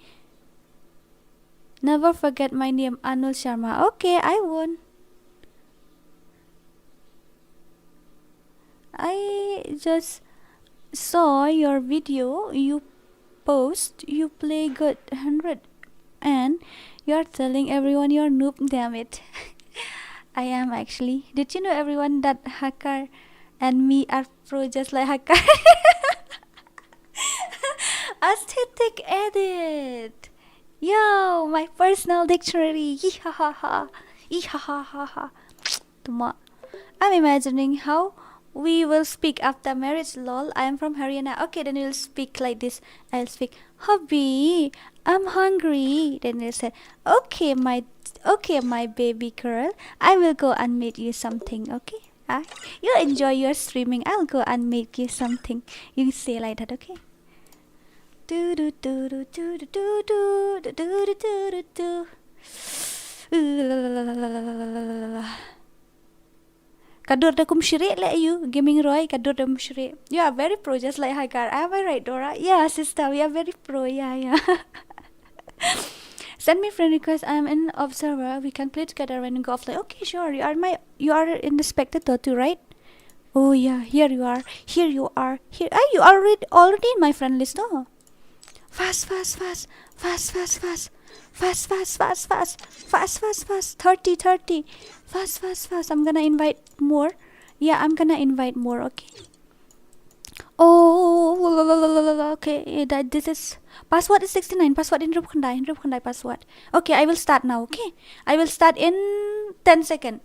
S2: Never forget my name, Anul Sharma. Okay, I won't. I just saw your video. You post. You play good 100, and you're telling everyone you're noob. Damn it. I am actually. Did you know everyone that Hacker and me are pro just like Hacker? Aesthetic edit. Yo, my personal dictionary. Yeehaha. I'm imagining how we will speak after marriage. Lol. I am from Haryana. Okay, then we'll speak like this. I'll speak. Hubby, I'm hungry. Then they'll say, okay, my baby girl, I will go and make you something, okay? You enjoy your streaming, I'll go and make you something. You say like that, okay? Kadur da kum shirik like you, gaming Roy, kadur da kum shirik. You are very pro, just like Hagar. Am I right, Dora? Yeah, sister, we are very pro, yeah. Send me friend request. I'm an observer. We can play together when you go offline. Okay, sure. You are in the spectator too, right? Oh yeah, here you are. Here. You are already in my friend list. Oh, fast. 30. Fast. I'm gonna invite more. Yeah, I'm gonna invite more. Okay. Oh, okay. This is password is 69. Password in Rupkhandai password. Okay, I will start now. Okay, I will start in 10 seconds.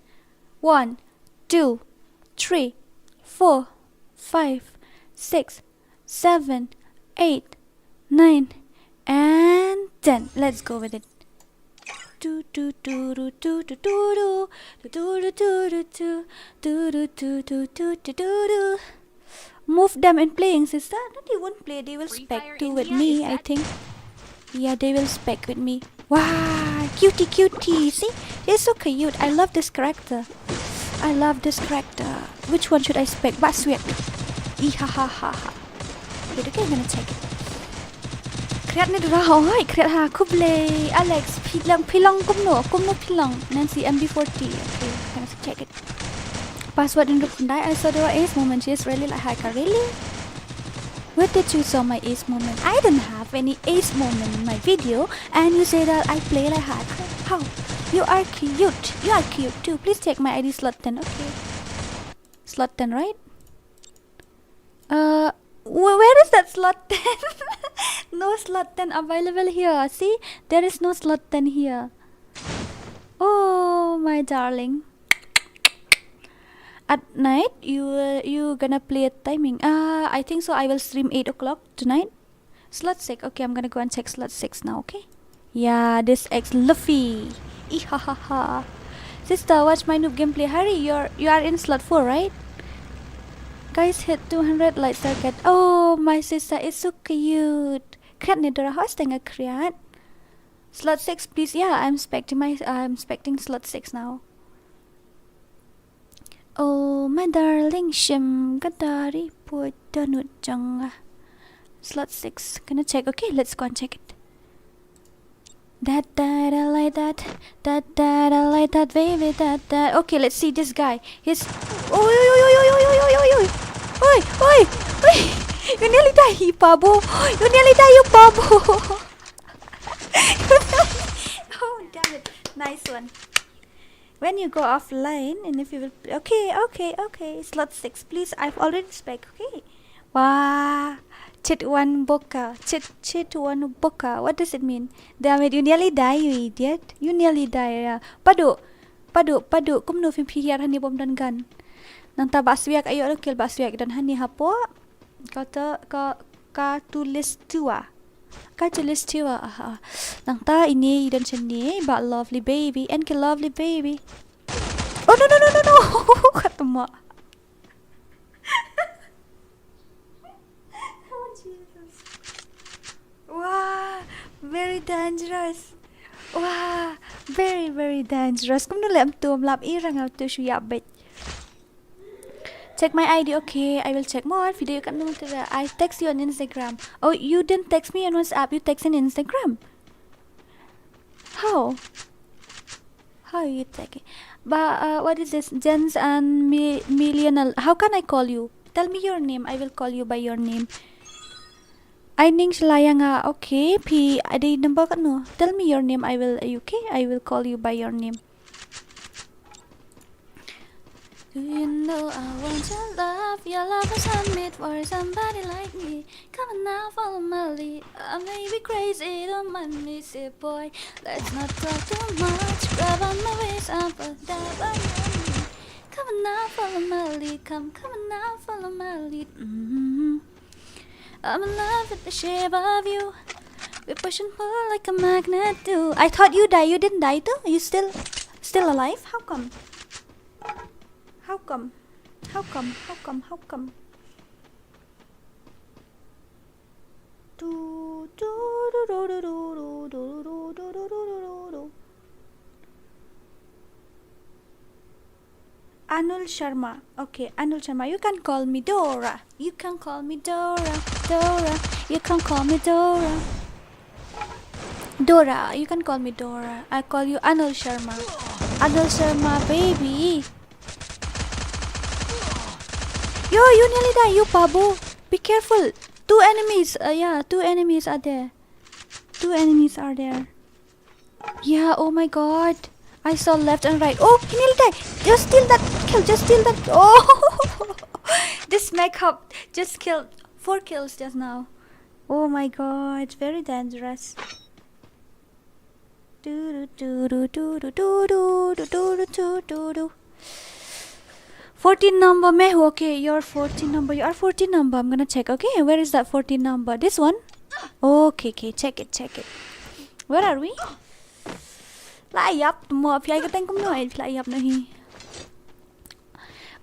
S2: 1, 2, 3, 4, 5, 6, 7, 8, 9, and 10. Let's go with it. Move them in playing, sister. No, they won't play. They will spec too with me, I think. Yeah, they will spec with me. Wow, cutie. See, they're so cute. I love this character. Which one should I spec? Baswek. Ihahaha. Wait, okay, I'm gonna check it. Create ni dura hoy. Create ha kuble. Alex, pilong kumno pilong. Nancy MB40. Okay, I'm gonna check it. Password in Rupkhandai. I saw the ace moment. She is really like Hacker. Really? Where did you saw my ace moment? I don't have any ace moment in my video, and you say that I play like Hacker. How? You are cute. You are cute too. Please check my ID slot 10. Okay. Slot 10, right? Where is that slot 10? No slot 10 available here. See, there is no slot 10 here. Oh, my darling. At night, you gonna play at timing? I think so. I will stream 8 o'clock tonight. Slot 6. Okay, I'm gonna go and check slot 6 now. Okay. Yeah, this X Luffy. Ihahaha. Sister, watch my noob gameplay. Hurry, you are in slot 4, right? Guys, hit 200 like circuit. Oh, my sister is so cute. Kret ni Dora host tengah kreat. Slot 6, please. Yeah, I'm expecting slot 6 now. Oh, my darling, shim gadari put danut janga. Slot 6. Gonna check. Okay, let's go and check it. That I like that. That I like that, baby. That. Okay, let's see this guy. He's. Oi, oi, oi, oi, oi, oi, oi, oi, oi, oi, oi, oi. You nearly die, Pabo. You nearly die, you Pabo. Oh, damn it. Nice one. When you go offline, and if you will. Okay. Slot 6, please. I've already spec. Okay. Wow. Chit one boka. Chit one boka. What does it mean? Damn it, you nearly die, you idiot. You nearly die. Padu. Kum no fimpihir hani bom dan gun. Nang ta baswiak ayo kill baswiak dan hani hapo. Kata ka tulis tua. Nang ta ini dan seni ba lovely baby and kill lovely baby. Oh no. Kata mak. Wow, very dangerous. Wow, very, very dangerous. Kung nulam to lap irang out to shuya bet. Check my ID. Okay, I will check more video. Kan I text you on Instagram. Oh, you didn't text me on WhatsApp. You text on Instagram. How you take it? But what is this? Jens and Millional. How can I call you? Tell me your name. I will call you by your name. I ning shalaya nga. Okay, P. Ada number kan no? Tell me your name. I will. Okay, I will call you by your name. Do you know I want your love? Your love is handmade for somebody like me. Come on now, follow my lead. I may be crazy, don't mind me, say boy. Let's not talk too much. Grab on my waist and put that by me. Come on now, follow my lead. Come on now, follow my lead. I'm in love with the shape of you. We push and pull like a magnet do. I thought you died. You didn't die too? You still alive? How come? Anul Sharma. Okay, Anul Sharma. You can call me Dora. You can call me Dora. You can call me Dora. You can call me Dora. I call you Anul Sharma. Anul Sharma, baby. Yo, you nearly die, you Pabo. Be careful. 2 enemies. 2 enemies are there. Yeah, oh my god. I saw left and right. Oh, he nearly died. Just steal that kill. Oh, this mech up just killed 4 kills just now. Oh my god, it's very dangerous. 14 number me. Okay, you're 14 number. You are 14 number. I'm gonna check. Okay, where is that 14 number? This one? Okay, check it. Where are we? Lại up more. If I get them no, lại up no he.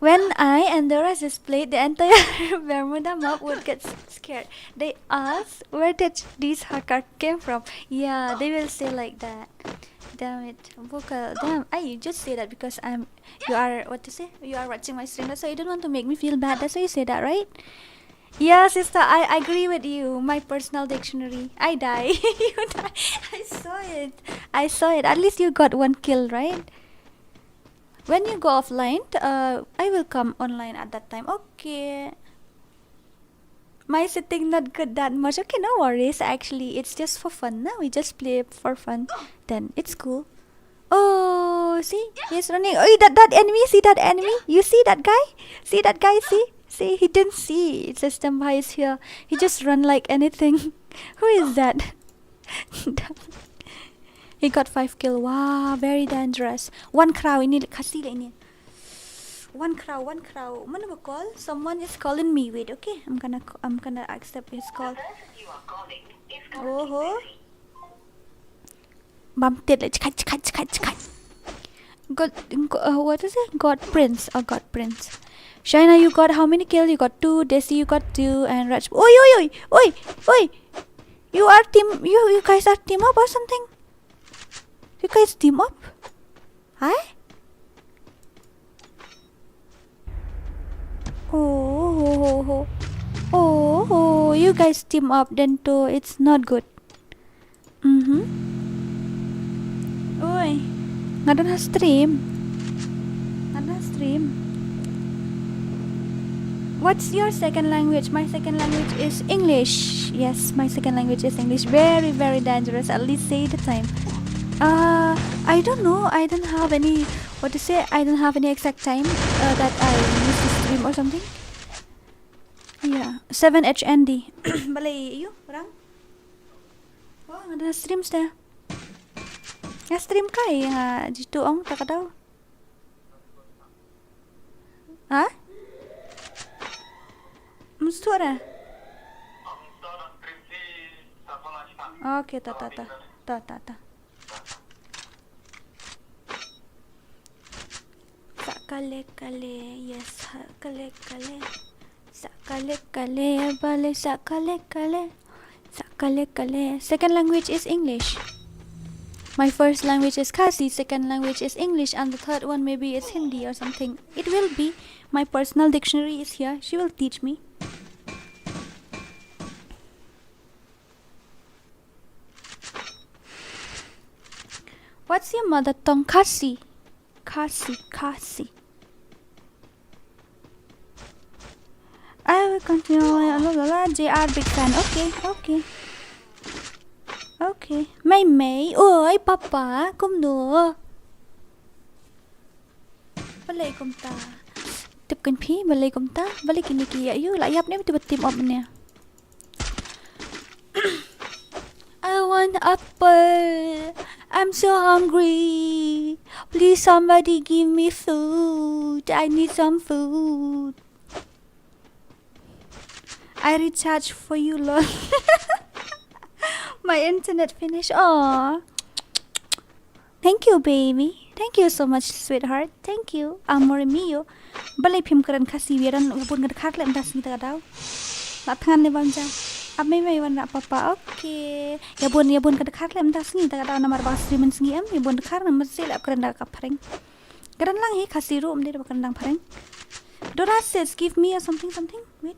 S2: When I and the rest is played, the entire Bermuda map would get scared. They ask where did this hacker came from. Yeah, they will say like that. Damn it, vocal. Damn, I just say that because you are watching my stream. That's why you don't want to make me feel bad. That's why you say that, right? Yeah, sister, I agree with you. My personal dictionary. I die. You die. I saw it. At least you got 1 kill, right? When you go offline, I will come online at that time. Okay. My setting not good that much. Okay, no worries. Actually, it's just for fun. Now we just play for fun. Then it's cool. Oh, see, he's running. Oh, that enemy. See that enemy? You see that guy? See that guy? See, he didn't see. It's just by is here. He just run like anything. Who is that? He got 5 kill. Wow, very dangerous. 1 crow. Ini KHASI ini. 1 crow. Mana ba call? Someone is calling me. Wait, okay. I'm gonna accept his call. Oh. Bam tiệt lại God, what is it? God Prince. Shaina, you got how many kills? You got 2. Desi, you got 2. And Raj. Oi. You are team. You guys are team up or something? You guys team up? Hi? Oh, you guys team up then too. It's not good. Oi, nggak ada stream. What's your second language? My second language is English. Yes, my second language is English. Very, very dangerous. At least say the time. I don't know. I don't have any. What to say? I don't have any exact time that I used to stream or something. Yeah, 7HND. Balay you, orang? Oh, ada stream dah. Ya stream kai nga jitu ong tak tahu. Hah? Mesti ada. Okay, ta. Sakale, yes, kale. Sakale, bale, sakale. Second language is English. My first language is KHASI, second language is English, and the third one maybe is Hindi or something. It will be. My personal dictionary is here. She will teach me. What's your mother tongue? KHASI. I will continue. JR big fan. Okay. May. Oi, papa, kom nữa. Balay kom ta. Tip kan phi balay kom ta. Balay kini ki ayu la yap ne betul tim op ne. I want apple. I'm so hungry. Please somebody give me food. I need some food. I recharge for you, lol. My internet finished. Aww. Thank you, baby. Thank you so much, sweetheart. Thank you. Amor mio. Balay phim karan KHASI biaran ngapun ngadakhat lem das ngita daw. Lathan le bang jam. Ab may wan na papa. Okay. Yabun kadakhat lem das ngita daw namar bang streamen sngi am. Yabun kadakhat na masil ab karan da kapreng. Karan lang he KHASI room de karan dang pareng. Dora says give me something. Wait.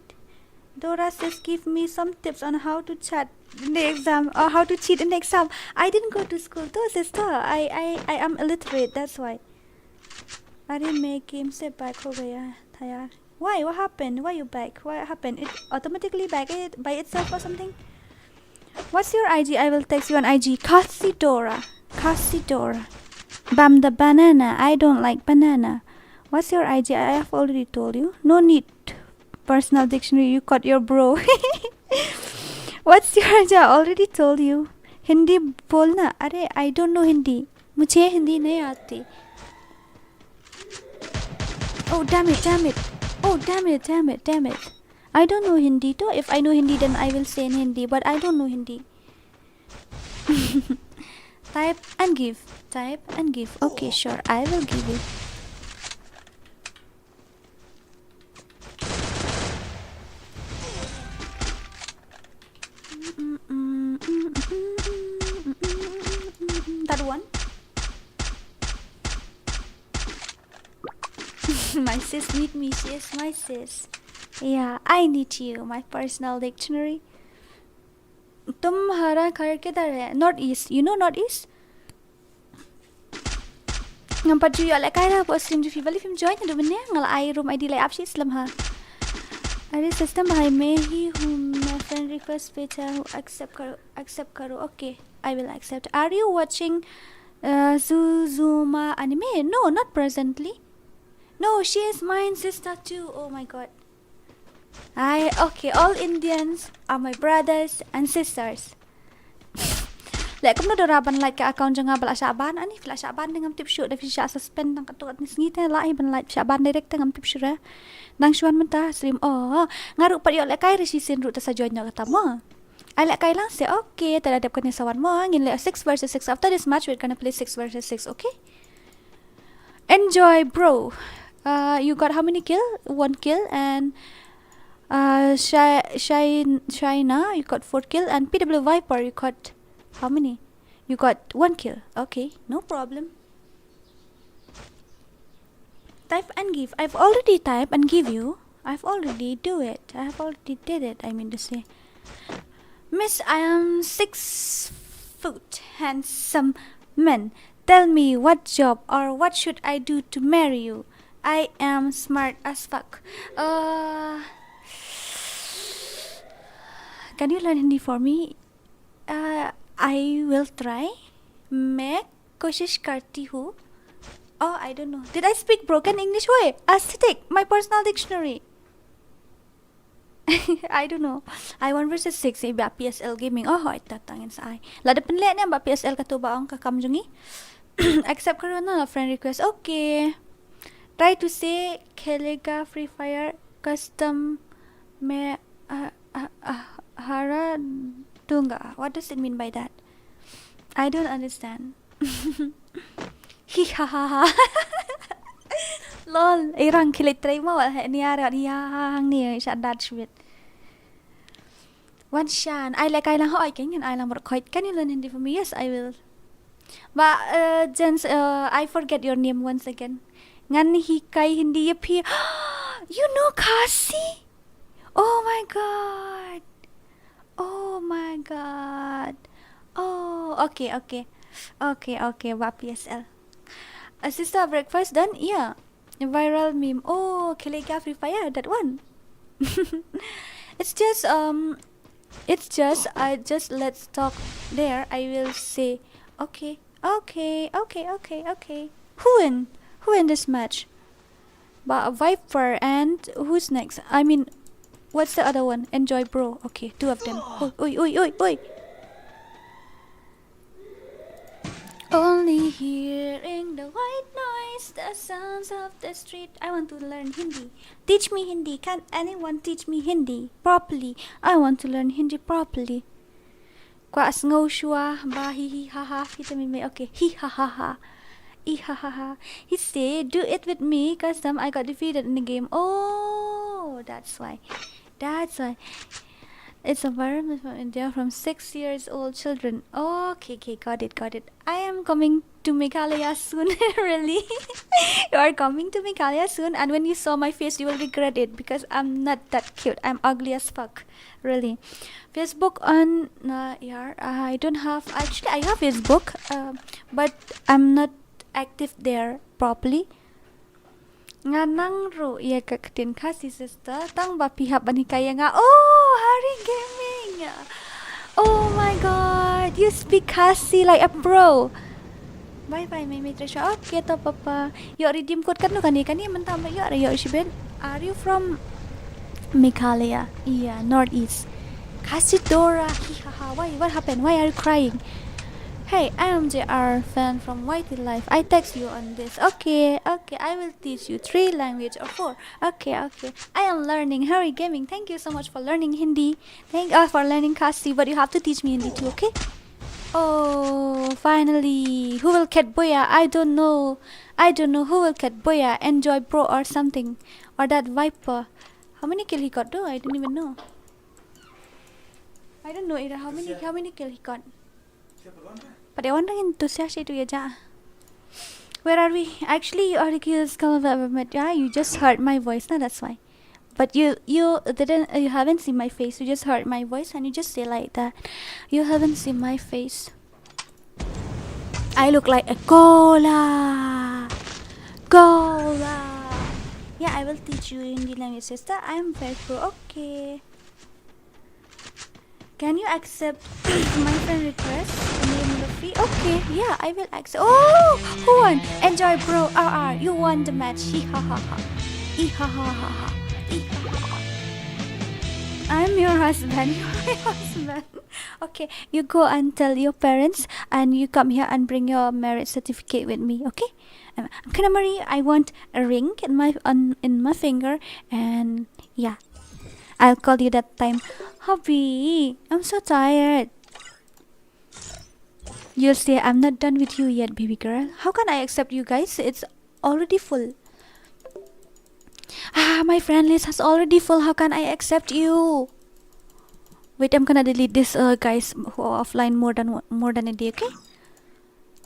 S2: Dora says give me some tips on how to chat in the exam or how to cheat in the exam. I didn't go to school though, sister. I am illiterate, that's why. I didn't make game se back ho gaya tha yaar. Why? What happened? Why you back? What happened? It automatically back it by itself or something? What's your IG? I will text you on IG. KHASI Dora. Bam the banana. I don't like banana. What's your IG? I have already told you. No need. Personal dictionary, you got your bro. What's your IG? I already told you. Hindi bolna. Arey, I don't know Hindi. मुझे हिंदी नहीं आती. Oh damn it. Oh damn it. I don't know Hindi too. If I know Hindi then I will say in Hindi, but I don't know Hindi. Type and give. Okay, sure. I will give you. That one. My sis need me. She is my sis. Yeah, I need you. My personal dictionary. तुम्हारा घर किधर है? North East. You know North East? Ngampat ju ya kay na po stream ju bali film join na duman ngal I room ID like apsi Islam ha. Are system bhai mein hi hu my friend request page hu accept karo. Okay, I will accept. Are you watching Zuzuma anime? No, not presently. No, she is my sister too. Oh my god. Okay, all Indians are my brothers and sisters. Like kung nadoraban like account nga bala Shaban ani fla Shaban dengan tip shoot da fisha suspend nang katuat ni ngita la ban like Shaban direct ngam tip shoot nang shuan menta stream ngaru pa yo like kay resisin ru ta sa join nga katamo. I like kay lang say okay tadadap ka ni sawan mo ngin like 6 versus 6 after this match we're gonna play 6 versus 6, okay? Enjoy, bro. You got how many kill? 1 kill. And China, you got 4 kill. And PW Viper, you got how many? You got 1 kill. Okay, no problem. Type and give. I've already typed and give you. I've already do it. I've already did it. I mean to say, Miss, I am 6 foot handsome man. Tell me what job or what should I do to marry you? I am smart as fuck. Can you learn Hindi for me? I will try. मैं कोशिश करती हूँ. Oh, I don't know. Did I speak broken English? Wait, aesthetic, my personal dictionary. I don't know. I 1 versus 6 iba PSL gaming. Oh, hoy tatangin sa ay. Lada penle niya ba PSL katuba ang kakamjungi? Accept karon na friend request. Okay. Try to say खेलेगा FreeFire custom में hara dunga. What does it mean by that? I don't understand. Hihaha. Lol, irang kilit try mo wala niya hihahang niya siya Dutch with. One shan. I like I lang ho I can lang quite. Can you learn Hindi for me? Yes, I will. But gents, I forget your name once again. Ngan hikay hindi appear. You know KHASI? Oh my god. Oh my god. Oh, okay. Wa PSL. Sister, breakfast done? Yeah. Viral meme. Oh, Kilega FreeFire, that one. It's just let's talk there. I will say okay. Who in this match? But Viper and who's next? I mean, what's the other one? Enjoy bro. Okay, 2 of them. Oi. Only hearing the white noise, the sounds of the street. I want to learn Hindi. Teach me Hindi. Can anyone teach me Hindi properly? I want to learn Hindi properly. Kwa asngo shua ba hi ha ha. Okay, hi ha ha. He said, do it with me, cause I got defeated in the game. Oh, that's why. It's a environment from India from 6 years old children. Okay, got it. I am coming to Meghalaya soon. Really? You are coming to Meghalaya soon, and when you saw my face, you will regret it because I'm not that cute. I'm ugly as fuck. Really. Facebook on I don't have. Actually, I have Facebook, but I'm not active there properly. Nga nang ro iya kakatin KHASI sister tang ba pihap bani kaya nga. Oh, Hari Gaming. Oh my god, you speak KHASI like a pro. Bye Mimi Trisha. Okay to papa. Yo redeem code kan no kani mentama yo Shiben. Are you from Meghalaya? Yeah, northeast. KHASI DORA. Why? What happened? Why are you crying? Hey, I am JR fan from Whitey Life. I text you on this. Okay, I will teach you 3 language or 4. Okay. I am learning Hari Gaming. Thank you so much for learning Hindi. Thank you for learning KHASI, but you have to teach me Hindi too, okay? Oh, finally. Who will get Boya? I don't know who will get Boya. Enjoy Bro or something. Or that Viper. How many kill he got though? I don't even know. I don't know either. How many kill he got? But I wonder into Sashi to Yaja. Where are we? Actually, you are the cutest girl I've ever met. Yeah, you just heard my voice. No, that's why. But you haven't seen my face. You just heard my voice and you just say like that. You haven't seen my face. I look like a cola. Yeah, I will teach you Hindi language, sister. I am very pro. Okay. Can you accept my friend request? Name the fee? Okay, yeah, I will accept. Oh, who won? Enjoy, bro. You won the match. I'm your husband. You're my husband. Okay, you go and tell your parents, and you come here and bring your marriage certificate with me. Okay? I'm gonna marry. I want a ring in my finger, and yeah. I'll call you that time. Hubby, I'm so tired. You'll say I'm not done with you yet, baby girl. How can I accept you guys? It's already full. My friend list has already full. How can I accept you? Wait, I'm gonna delete this guys who are offline more than a day, okay?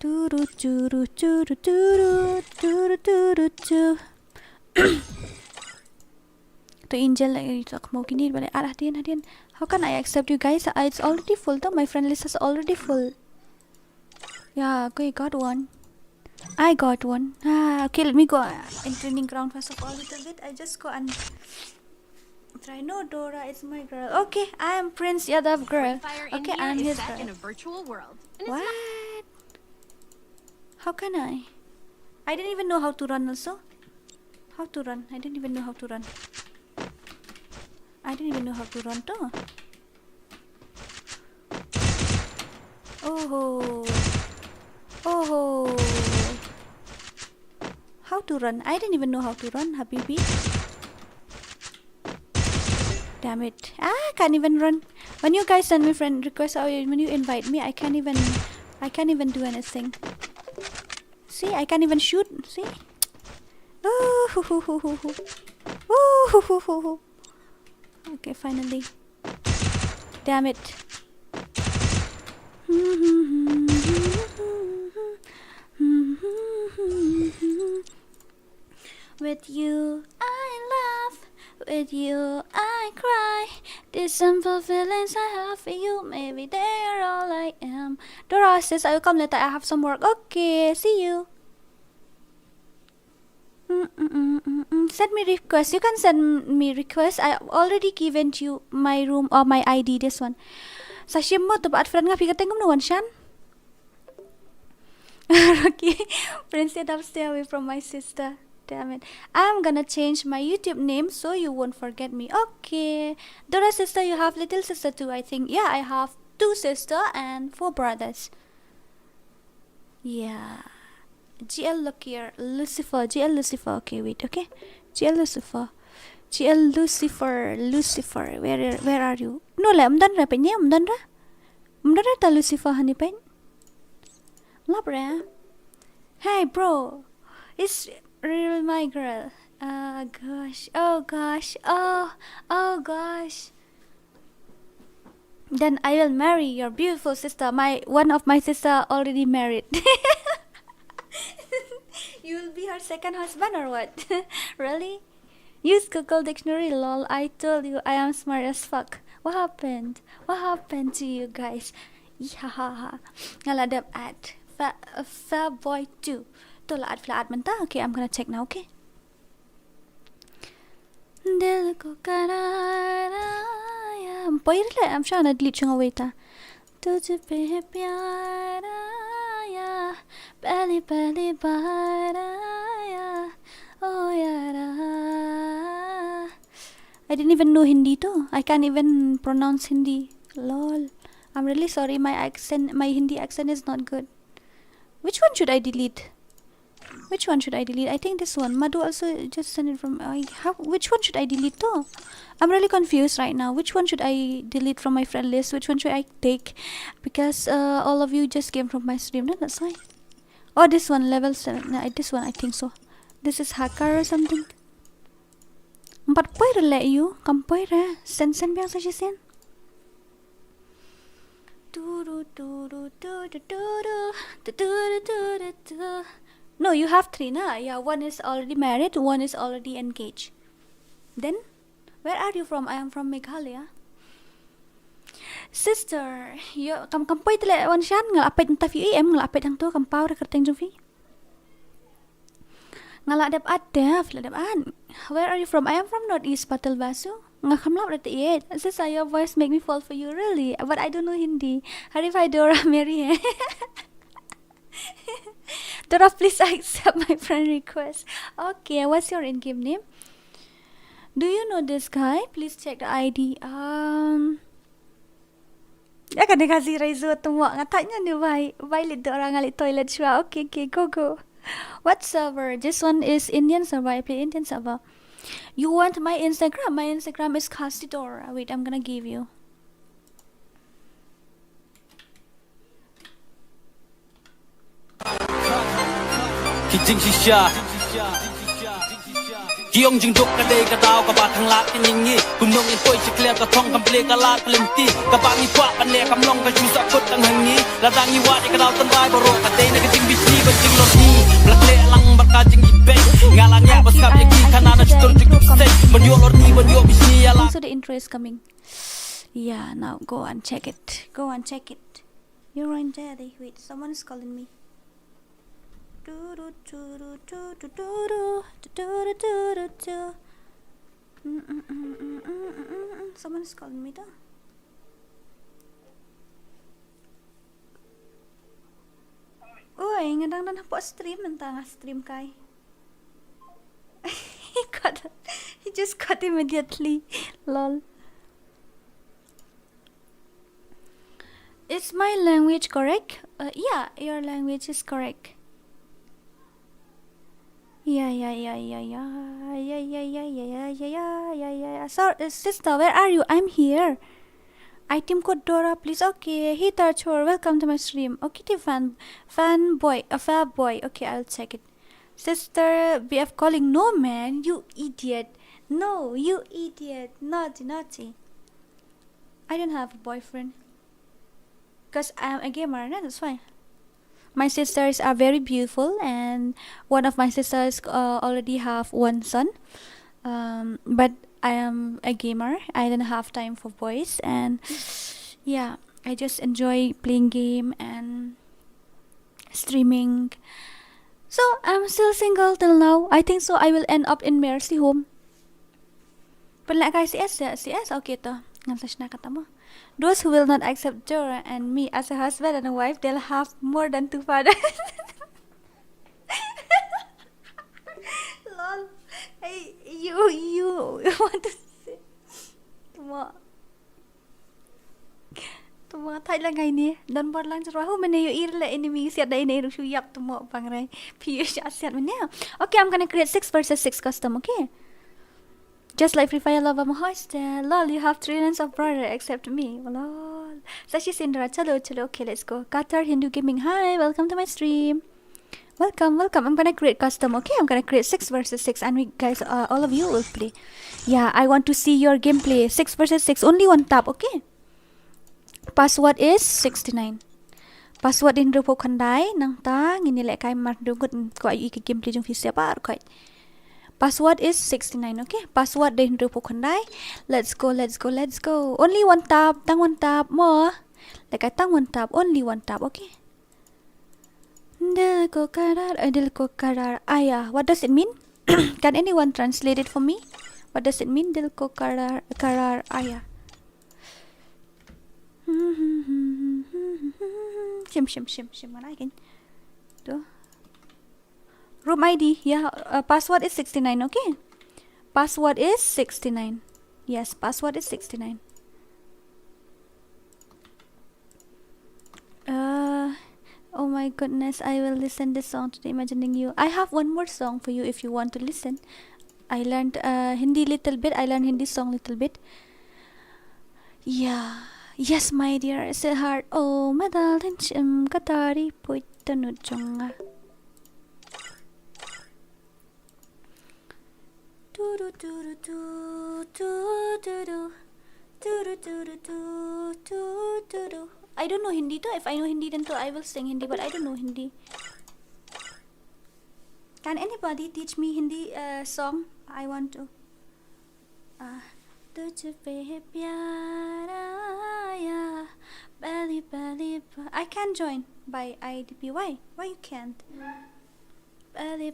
S2: To Angel mau gini balik hadian. How can I accept you guys? It's already full though. My friend list is already full. Yeah, okay, got one. I got one. Okay, let me go in training ground first of all a little bit. I just go and try. No, Dora, it's my girl. Okay, I am Prince Yadav girl. Okay, I'm his girl.
S3: In a virtual world.
S2: What? How can I? I didn't even know how to run also. How to run? I didn't even know how to run. Too. Oh. How to run? I didn't even know how to run, Habibi. Damn it. Can't even run. When you guys send me friend requests or when you invite me, I can't even do anything. See, I can't even shoot. See? Okay, finally. Damn it. With you, I laugh. With you, I cry. These simple feelings I have for you, maybe they are all I am. Dora says, I will come later. I have some work. Okay, see you. Send me request. You can send me request. I already given you my room or my ID. This one. Sashim mo to baat friend nga pika tengum no one shan. Rocky, Prince said I'll stay away from my sister. Damn it. I'm gonna change my YouTube name so you won't forget me. Okay. Dora sister, you have little sister too, I think. Yeah, I have 2 sisters and 4 brothers. Yeah. GL Lucifer. Okay, wait, okay. GL Lucifer. Where are you? No, umdan ra penya, umdan ra ta Lucifer honey pen. Labre. Hey, bro. It's real my girl. Oh gosh. Then I will marry your beautiful sister. One of my sister already married. You will be her second husband or what? Really? Use Google Dictionary, lol. I told you I am smart as fuck. What happened to you guys? Yahaha. Ngaladap ad. Fair boy 2. Tola ad flat menta. Okay, I'm gonna check now, okay? Dil ko karaya. I'm sure na delete yung away ta. Tujhe pe pyara ya. Pehli baraya. Oh yara. I didn't even know Hindi too. I can't even pronounce Hindi. Lol. I'm really sorry. My Hindi accent is not good. Which one should I delete? I think this one. Madhu also just sent it from. Which one should I delete though? I'm really confused right now. Which one should I delete from my friend list? Which one should I take? Because all of you just came from my stream. No, that's why. Oh, this one, level 7. No, this one, I think so. This is hacker or something. But why to let you? Come poire. Send biang sa siya. No, you have 3 na. Yeah, one is already married, one is already engaged. Then, where are you from? I am from Meghalaya. Sister, you kampoy tala wan siyan ngalapit ng tafi em ngalapit ang to kampaw ra kerteng jumfi. Ngaladap adaf ladap an. Where are you from? I am from Northeast Patalbasu. Ngakamlap ra tiet. Sis your voice make me fall for you really, but I don't know Hindi. Harifai Dora Mary. Dora, please accept my friend request. Okay, what's your in-game name? Do you know this guy? Please check the ID. Akan dikasih Raizu tumuak ngatanya ni Violet orang ngali toilet siya. Okay, go. What server? This one is Indian server. I play Indian server. You want my Instagram? My Instagram is KHASI DORA. Wait, I'm gonna give you.
S1: Kijing shisha Khi ông dừng đục cả đây cả đau cả bạn thằng lạ cái nhìn nhỉ cùng nông yên tôi chỉ clear cả thong cầm play cả lạ cả lên ti cả bạn đi qua bạn nè cầm long cả chú sa cốt tăng hàng nhỉ là đang như vậy cả đau tân vai bảo cả đây này cái tiếng bisi và tiếng lột nhỉ black lệ lăng bạc cả tiếng ibet ngalang ya bas kap yaki kana na chitor chitor set when you lord ni when you bisi ala
S2: So the intro is coming. Yeah, now go and check it. Go and check it. You're right there. Wait, someone is calling me. Someone is calling me though. Oi, ngadang dan apa stream mentang stream kai. He just cut immediately. Lol. Is my language correct? Yeah, your language is correct. Yeah. Sorry, sister, where are you? I'm here. Item code DORA, please. Okay, Hitar Chor, welcome to my stream. Okay, fan boy. Okay, I'll check it. Sister, BF calling. No, man, you idiot. No, you idiot. Naughty. I don't have a boyfriend. Because I'm a gamer, no, that's fine. My sisters are very beautiful, and one of my sisters already have one son. But I am a gamer. I don't have time for boys, and yeah, I just enjoy playing game and streaming. So I'm still single till now. I think so. I will end up in Mercy home. But like I CS okay to. Ngantas na kata mo. Those who will not accept Dora and me as a husband and a wife, they'll have more than 2 fathers. Lol. Hey, you want to say? Tumo thay là ngày nè, đơn bọt lang cho rồi hôm nay you irle enemy siat dai nei ru yap tumo bang rai. Piu siat man now. Okay, I'm gonna create 6 versus 6 custom, okay? Just like FreeFire love I'm a host. Lol, you have 3 lines of brother except me. Lol. Sashi Sindra, chalo. Okay, let's go. Qatar Hindu Gaming, hi, welcome to my stream. Welcome. I'm gonna create custom, okay? I'm gonna create 6 versus 6, and we guys, all of you will play. Yeah, I want to see your gameplay. 6 versus 6, only one tap, okay? Password is 69. Password in rupo khandai nang ta ngini lek kai mar dungut ko ayu ke gameplay jong fi siapa ar kai. Password is 69, okay? Password din rupo khandai. Let's go. Only one tap, tang one tap more. Like I tang one tap, only one tap, okay? Dil ko karar aya. What does it mean? Can anyone translate it for me? What does it mean? Dil ko karar aya. Shim mana again? Do. Room ID, yeah, password is 69, okay? Password is 69. Yes, password is 69. Oh my goodness, I will listen this song today, imagining you. I have one more song for you if you want to listen. I learned Hindi little bit. I learned Hindi song little bit. Yeah. Yes, my dear, it's a heart. Oh, madalin chim katari puitanu chunga. I don't know Hindi though. If I know Hindi, then I will sing Hindi, but I don't know Hindi. Can anybody teach me Hindi song? I want to. तुझ पे प्यारा आया belly I can join by IDP. Why you can't? Belly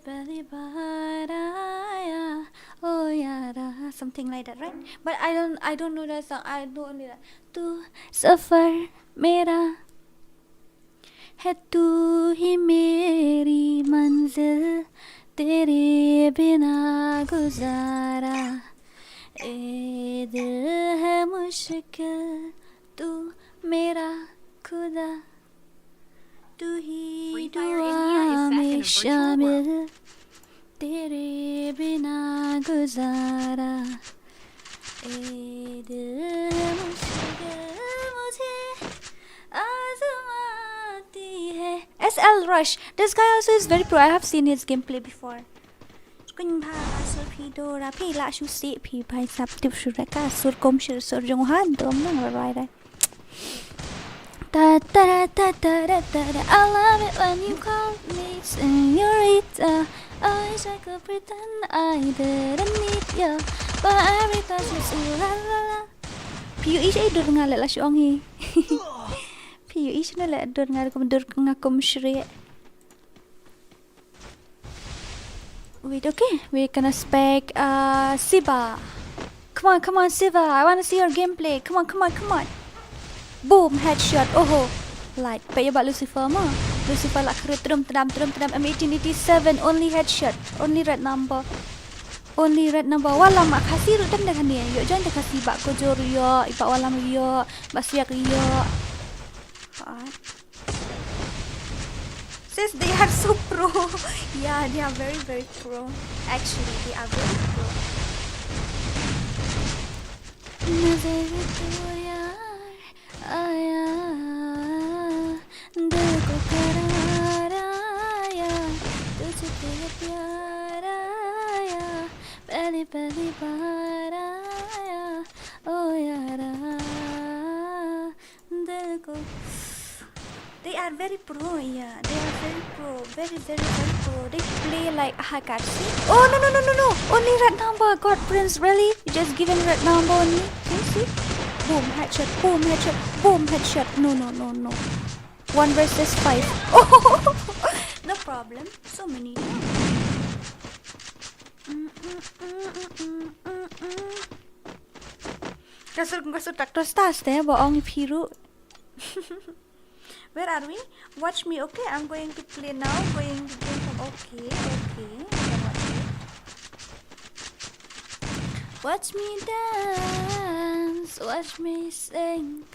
S2: baraya oh yara, something like that, right? But I don't know that song. I know only that. Tu safar mera है तू ही मेरी मंजिल तेरे बिना गुजारा ए दिल है मुश्किल तू मेरा खुदा तू ही दुआ में शामिल तेरे बिना गुजारा ए दिल है मुश्किल मुझे आजमाती है SL Rush. This guy also is very pro. I have seen his gameplay before. Quỳnh Pha Sur Pi Dora Pi La Shu Si Pi Pai Sap Tip Shureka Sur Kom Shur Sur Jong Han Dom Nang Rai Rai Da da da da da da da I love it when you call me señorita I wish I could pretend I didn't need you But every touch is ooh la la la Piu ish ay dur nga la shu ong hi Piu ish na la dur nga kom shri Wait, okay. We're gonna spec Siva. Come on, Siva. I wanna see your gameplay. Come on. Boom, headshot. Oh, light. Paya ba Lucifer mo? Lucifer lah kere trum M1887. Only headshot. Only red number. Wala mak kasih rutam dah kan ni. Yo jangan kasih bak kojor yo. Ipak wala mo yo. Basiak yo. Since they are so pro. Yeah, they are very, very pro. Actually, they are very pro. They are very pro, yeah. They are very pro. Very, very, very pro. They play like KHASI. Oh, no. Only red number. God, Prince, really? You just given red number only? See? Boom, headshot. Boom, headshot. No. 1 versus 5. Oh, no problem. So many. Kasur tractor stars there, but only Piru. Where are we? Watch me, okay? I'm going to play now. Okay. Watch me dance. Watch me sing.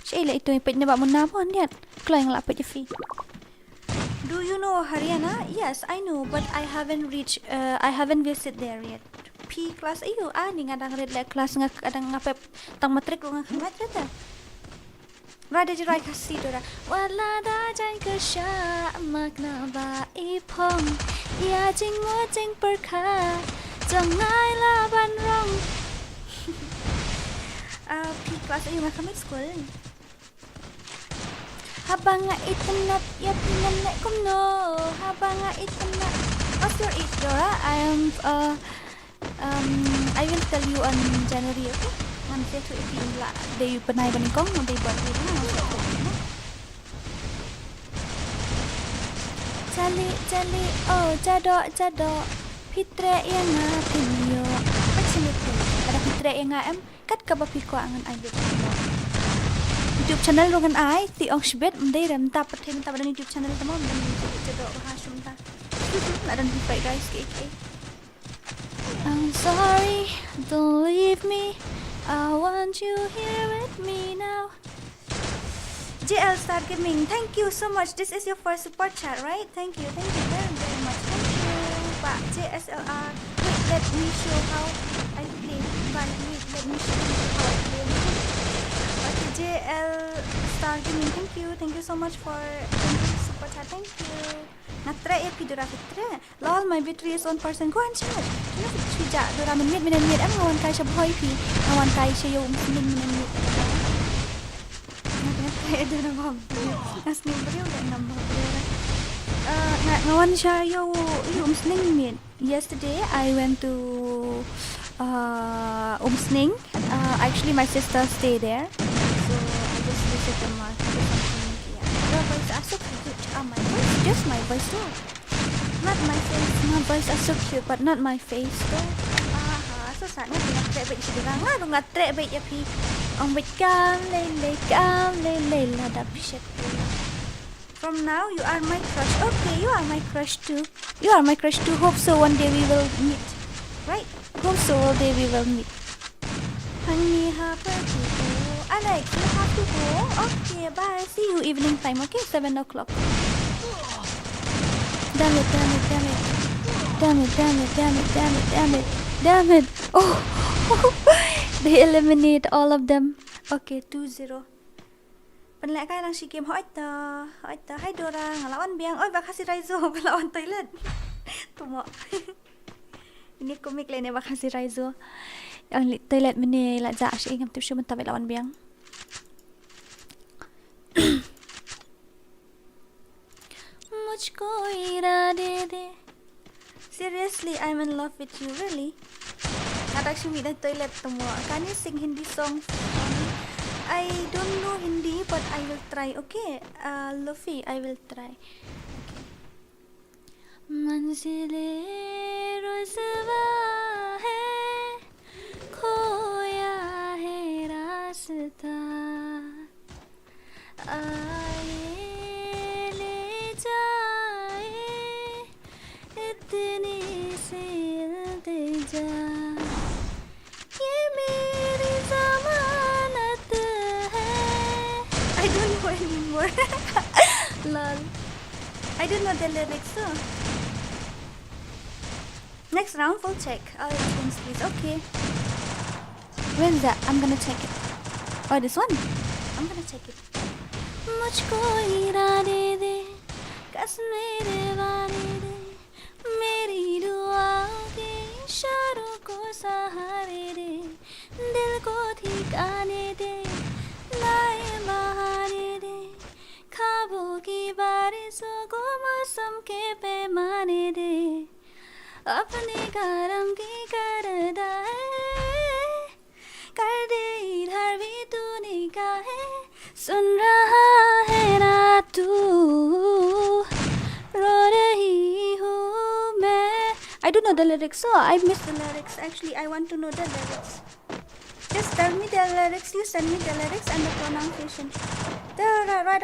S2: Sheila ito yung pwede na ba mo na mo? Yan. Kalo yung lapit yung fee. Do you know Haryana? Yes, I know. But I haven't visited there yet. P class ayo. Ni nga dang red light class nga kadang nga pep. Tang matrik nga kamat yata. Rada jirai kasi dora wala da jai ka sha magna ba ipong ya jing mo jing perka jang ngai la ban rong P class ayo nga kami school habang nga itanat ya pinanay ko no habang nga itanat what's your age Dora? I will tell you on January, okay? Nanti tu itu lah. Day penai banikong, day buat ni mana? Cali, oh jado. Fitre yang ngatin yo. Macam itu. Ada fitre yang ngam. Kat kabapiko angan ayo. YouTube channel rungan ai. Ti ong shbet. Day ram ta perteh minta pada YouTube channel temo. Jado bahasum ta. Ada ni fight guys. I'm sorry. Don't leave me. I want you here with me now. JL Star Gaming, thank you so much. This is your first support chat, right? Thank you very, very much. Thank you. Pak JSLR. Wait, let me show how I play. Let me show you how I play. Okay, JL Star Gaming, thank you so much for support chat. Thank you. Natra ya pidura fitra. Lol, my battery is 1%. Go and charge. Sejak Dora minit. Am ngawan kai siya boy pi. Ngawan kai siya yung minit. Nagkaya Dora bab. As ni beriu dan nambah Dora. Ngawan siya yung minit. Yesterday I went to Umsning. Actually my sister stay there. So I just visit the market or something. Your voice are so cute. My voice, just my voice too. Not my face. My voice are so cute, but not my face too. So sad nga pinag-trek ba siya dira nga nung nga-trek ba ya pi. Ang wait cam lay ladap shit. From now you are my crush. Okay, you are my crush too. Hope so one day we will meet. Right? Hope so one day we will meet. Honey, happy to go. Alex, you have to go. Okay, bye. See you evening time. Okay, 7 o'clock. Damn it. Oh. They eliminate all of them. Okay, 2-0. Panlak kaya lang si game. Hoita. Hi Dora. Ngalawan biang. Oy, baka si Raizo. Palawan toilet. Tumo. Ini komik lain ya bakasi Raizo. Yang toilet mene la za ash ingam tu shuman tabe lawan biang. Mujhko irade de. Seriously, I'm in love with you, really. Adak shumi dan toilet semua. Can you sing Hindi song for me? I don't know Hindi, but I will try. Okay, Luffy, I will try. मंजिले रुसवा है खोया है रास्ता आए ले जाए इतनी सी इल्तिजा ये मेरी ज़मानत है I don't know anymore lol I don't know the lyrics so next round full check all things please okay where is that I'm gonna check it oh this one I'm gonna check it मुझको इरादे दे कसमें वादे दे मेरी दुआओं के इशारों को सहारे दे दिल को ठिकाने दे लाए बहाने दे ख्वाबों की बारिशों को मौसम के पैमाने दे अपने करम की करदा है कर दे इधर भी तू निगाहें सुन रहा है ना तू रो रही हूँ मैं I don't know the lyrics so I missed the lyrics actually I want to know the lyrics just tell me the lyrics you send me the lyrics and the pronunciation the right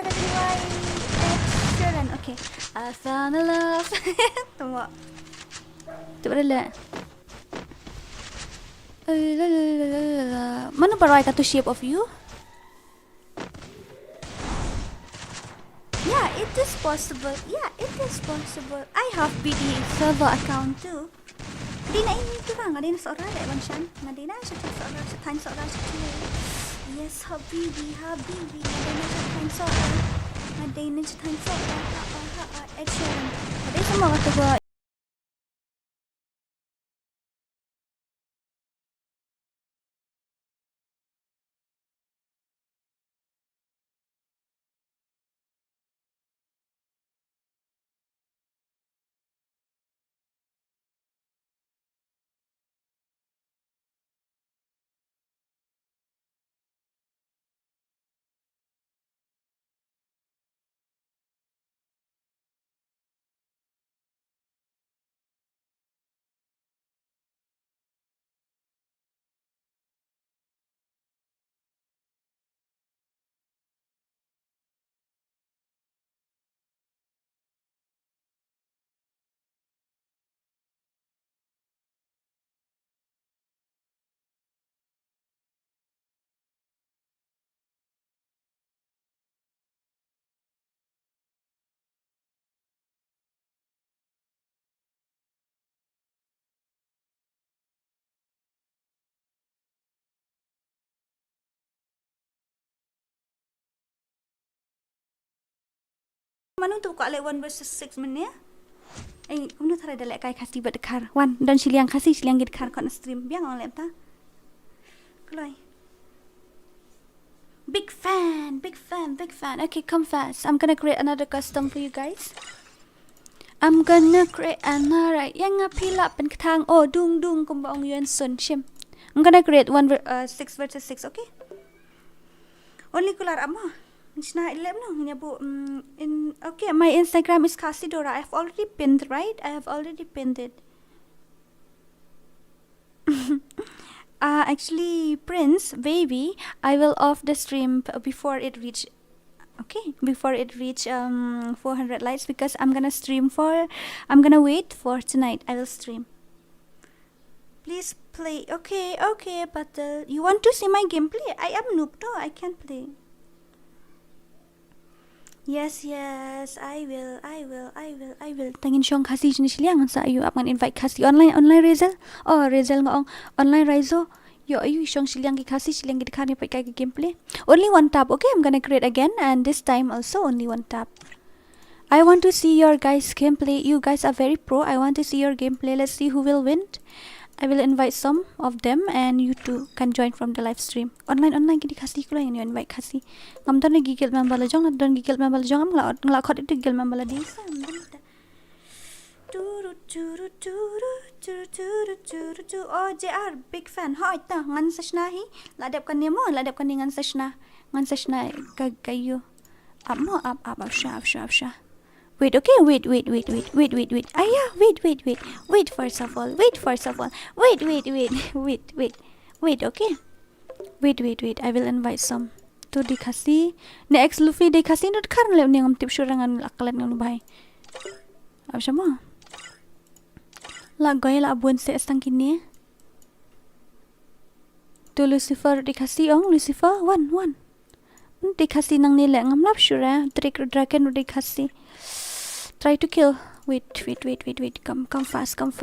S2: okay I found a love tunggu tu berapa mana parai kata shape of you yeah it is possible I have BD server account too Dina ini kurang ada yang seorang ada bang Shan Nadina seorang seorang yes habibi ada yang seorang Ed Sheeran ada semua kata gua Manu tu kau like 1 versus 6 mana ya? Kamu thara dah like KHASI buat dekar. Wan dan siliang KHASI siliang gid dekar kau nak stream biang orang lep ta. Kelai. Big fan. Okay, come fast. I'm gonna create another custom for you guys. I'm gonna create another yang ngapila pen ketang. Oh, dung kumba ong yuan sun shim. I'm gonna create 6 versus 6, okay? Only kular amma. Okay, my Instagram is KHASI DORA. I have already pinned, right? I have already pinned it. Actually, Prince, baby, I will off the stream before it reach 400 likes because I'm gonna wait for tonight. I will stream. Please play. Okay, but you want to see my gameplay? I am noob, no, I can't play. Yes, I will. Tangin siyang KHASI jenis liang sa ayu apan invite KHASI online Razel. Oh, Razel ngong online Raizo. Yo ayu siyang siliang ki KHASI siliang gid kan pa gameplay. Only one tap. Okay, I'm gonna create again and this time also only one tap. I want to see your guys gameplay. You guys are very pro. I want to see your gameplay. Let's see who will win. I will invite some of them and you too can join from the live stream. Online kini KHASI ko lang invite KHASI. Ngam don gigil member la jong na don gigil member la jong am la khot itu gigil member la di sa. Oh JR big fan. Hoi ta ngan sashna hi. Ladap kan ni mo, ladap kan ni ngan sashna. Ngan sashna kayu. Up mo up sha. Wait, okay, wait. Ayah, wait first of all. Wait, okay. Wait. I will invite some to di KHASI. Next Luffy di KHASI no kar le ni ngam tip surangan akalan ngam bai. Apa sama? La goy la abun se estang kini. To Lucifer di KHASI ong Lucifer one. Di KHASI nang nila ngam lap sura. Trick dragon di KHASI. Try to kill. Wait. Come fast. Oh,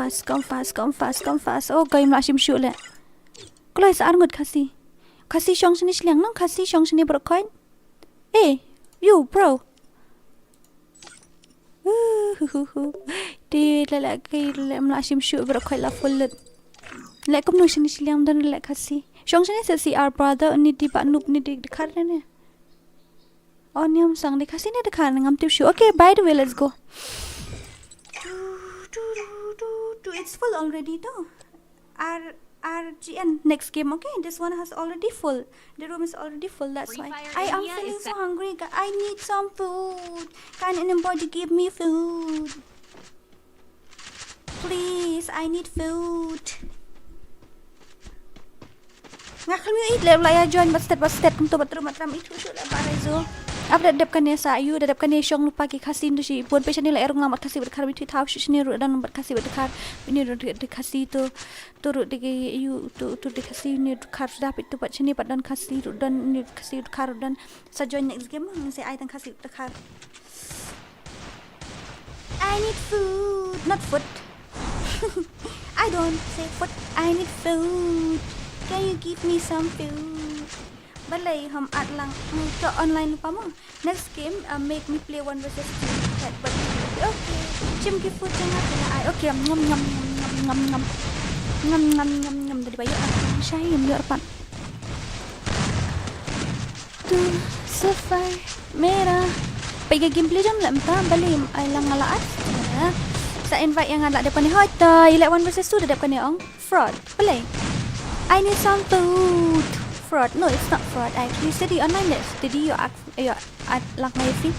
S2: goy mlasim shoot le. Kulai sa arngut KHASI. KHASI shong sini sliang nang KHASI shong sini brocoin. Hey, you bro. Di le mlasim shoot brocoin la full. Le kom no sini sliang dan le KHASI. Shong sini sa si our brother ni di ba noob ni di kar ne. Oh, niam sang di KHASI ni dekar ngam tip shoot. Okay, by the way, let's go. It's full already though. RGN next game. Okay, this one has already full. The room is already full. That's why I am feeling so hungry. I need some food. Can anybody give me food? Please, I need food. Ngakal mo eat le laya join bastet kung to batrum atram itu shoot le barazo. Apa dadap kan ya sa ayu dadap kan ya shong lupa ki KHASI tu si pun pesen ni la erong lamat KHASI berkar bitu tahu si ni ru dan nomor KHASI berkar ini ru di KHASI tu ru di ayu tu di KHASI ni kar dapat tu pat sini pat dan KHASI ru dan ni KHASI kar dan sa join next game saya ai dan KHASI berkar. I need food, not food. I don't say food. I need food. Can you give me some food? Balay hum at lang to online pa mo. Next game make me play 1 versus 2. But okay. Chim give food nga pala ay okay. Ngam dari bayo shay yung pan. Tu safar mera. Pag gameplay jam lam ta balay ay lang ngalaat. Sa invite yang ada depan ni hoy ta ilek 1 versus 2 depan ni ong fraud. Balay. I need some food. Fraud. No, it's not fraud. Actually, study online. Let's study your lang maybe.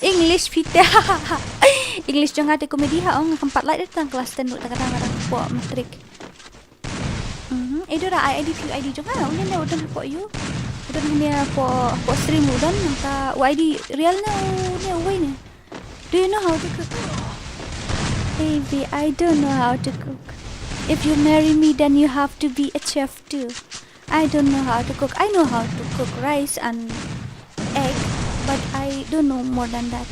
S2: English pita. English jangan ada komedi ha. Ong keempat like datang kelas 10 kadang-kadang po matrik. Dora ID jangan. Ong ni udah po you. Udah ni po stream udah nang ID real na ni away ni. Do you know how to cook? Baby, I don't know how to cook. If you marry me, then you have to be a chef too. I don't know how to cook. I know how to cook rice and egg, but I don't know more than that.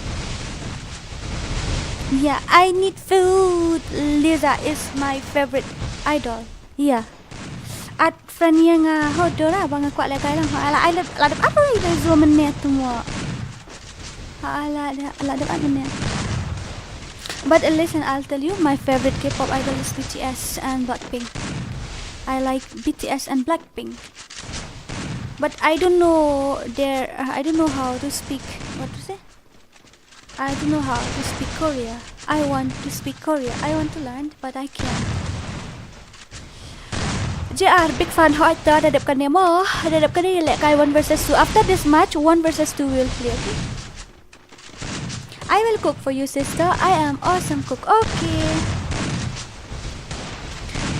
S2: Yeah, I need food. Lisa is my favorite idol. Yeah. At friend yang DORA bang kuat lah kailang. I love apa itu zaman ni tu mo. Love apa ni? But listen, I'll tell you, my favorite K-pop idol is BTS and Blackpink. I like BTS and Blackpink. But I don't know I don't know how to speak. What to say? I don't know how to speak Korea. I want to speak Korea. I want to learn, but I can't. JR, big fan. How I thought dadap kan mo. Dadap kan ni like 1 versus 2. After this match, 1 versus 2 will play. Okay? I will cook for you, sister. I am awesome cook. Okay.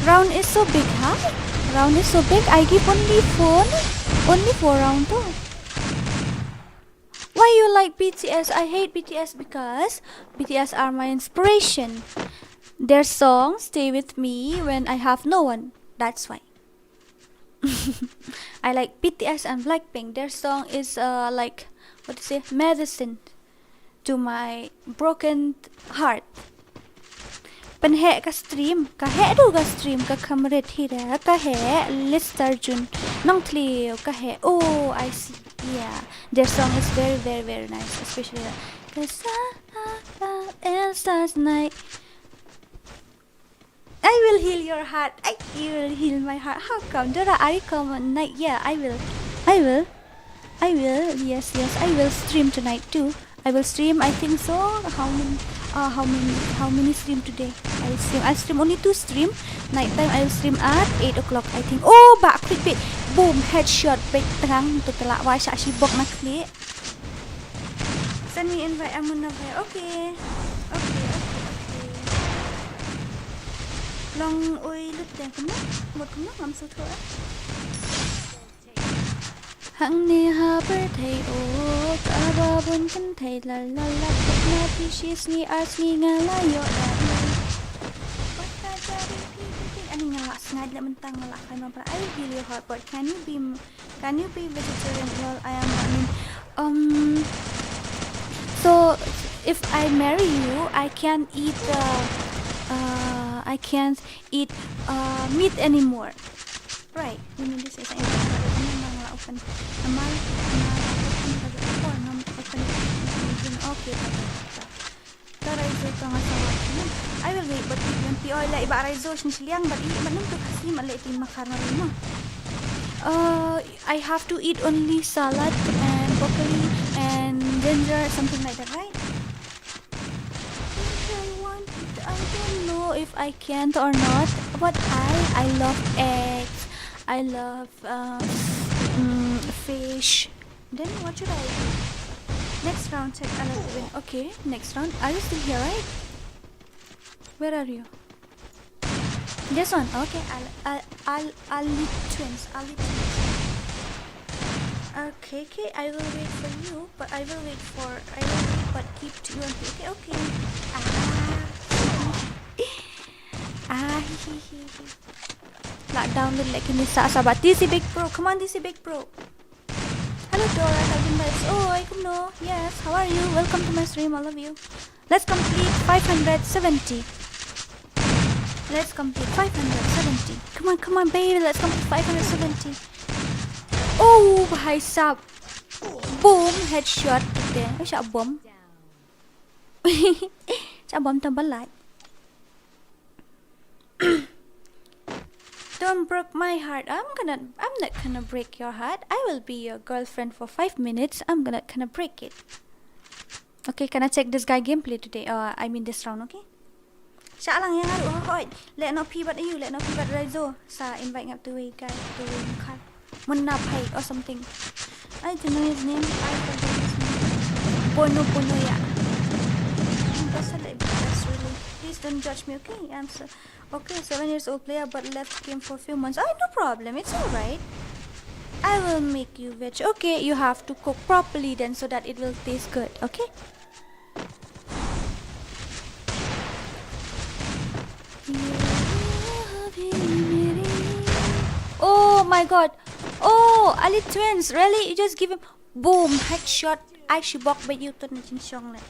S2: Round is so big, huh? Round is so big. I give only 4 round too. Why you like BTS? I hate BTS because BTS are my inspiration. Their songs stay with me when I have no one. That's why. I like BTS and Blackpink. Their song is like what to say, medicine to my broken heart. เป็นแหกสตรีมกะแหดูกะสตรีมกะคำเรดที่แล้วกะแหลิสตาร์จุนน้องทลีวกะแหI see yeah their song is very nice especially cause and stars night I will heal your heart you will heal my heart how come Dora are you come at night yeah I will yes I will stream tonight too I will stream I think so how many stream today I'll stream only 2 stream night time I will stream at 8 o'clock I think back quick bit boom headshot big terang tu telak wai syak sibuk nak klik send me invite I'm gonna play okay long oi lut den kuma một kuma ngam su thua hằng ni ha per thei ka ba bun kan thei la na pi shis ni as ni nga la yo da bata jari pi ani nga snad la mentang la kai ma I will heal your heart but can you be vegetarian well I mean so if I marry you I can't eat meat anymore right you mean this is open amal open okay Raizo tanga sawa I will wait but when PO la iba Raizo sinilang but manung to kasi malitin makarna mo I have to eat only salad and broccoli and ginger something like that right I don't know if I can or not but I love eggs I love fish then what should I do next round check I like to win okay next round are you still here right where are you this one okay I'll lead twins okay I will wait for you but I will wait but keep to you okay Lock down the like in sabat DC Big Pro come on DC Big Pro hello Dora I come no yes how are you welcome to my stream all of you let's complete 570 come on baby let's complete 570 bhai sab boom headshot today shot bomb tambah lại Don't break my heart. I'm not gonna break your heart. I will be your girlfriend for 5 minutes. I'm gonna break it. Okay, can I check this guy gameplay today? I mean this round, okay? Siya lang yang aru hoy. Let no pibat you, let no pibat Raizo. Sa invite ngap to way guy to card. Munapay or something. I don't know his name. I forgot his name. Bono ya. That's really. Please don't judge me, okay? Okay, 7 years old player but left game for a few months. No problem. It's alright. I will make you veg. Okay, you have to cook properly then so that it will taste good. Okay? Oh my god. Ali twins. Really? You just give him boom headshot. I should walk by you to na chong na.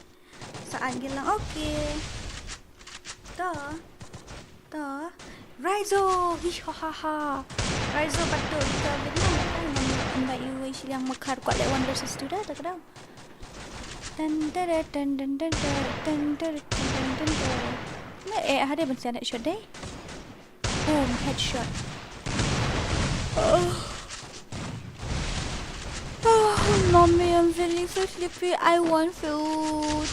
S2: Saan lang? Okay. Raizo! Hihahaha! Raizo betul kita betul invite you silang makar kuat like 1 versus 2 dah tak dah. Ada benci anak shot deh. Boom headshot. Mommy, I'm feeling so sleepy. I want food.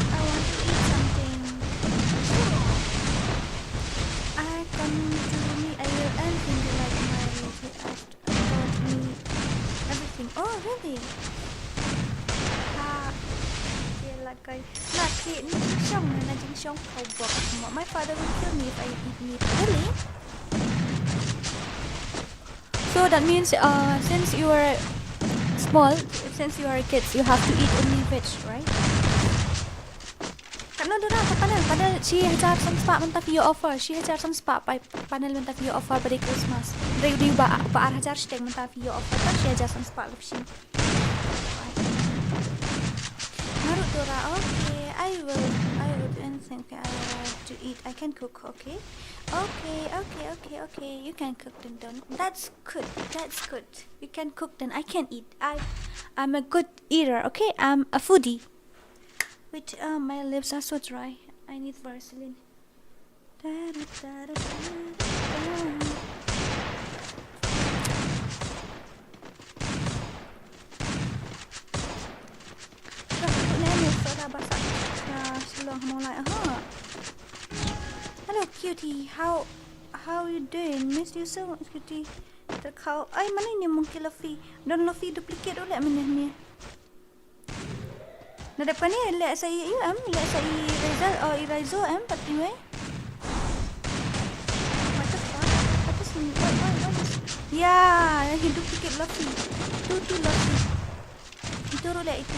S2: I want to eat something. Come to me, I will anything you like my he asked about me everything. Oh really? Like laki ni cincong na cincong kau buat. My father will kill me if I eat meat. Really? So that means since you are small, since you are kids, you have to eat only veg, right? Ano Dora padahal she hajar some spa mentah video offer. She hajar some spa panel mentah video offer pada Christmas. Dari ba hajar steng mentah video offer kan she hajar some spa option. Naruto Dora. Okay, I will anything. Okay, I want to eat. I can cook. Okay. Okay. You can cook then. That's good. You can cook then. I can eat. I'm a good eater. Okay. I'm a foodie. Wait. My lips are so dry. I need Vaseline. Hello cutie, how you doing? Miss you so much cutie. Terkau, ay mana ini mungkin Luffy? Don Luffy duplicate oleh mana ni? Nah depan ni lihat saya lihat saya Rizal Irizo pati weh. What the fuck? What is ini? What is? Yeah, he duplicate Luffy. Tu Luffy. Itu oleh itu.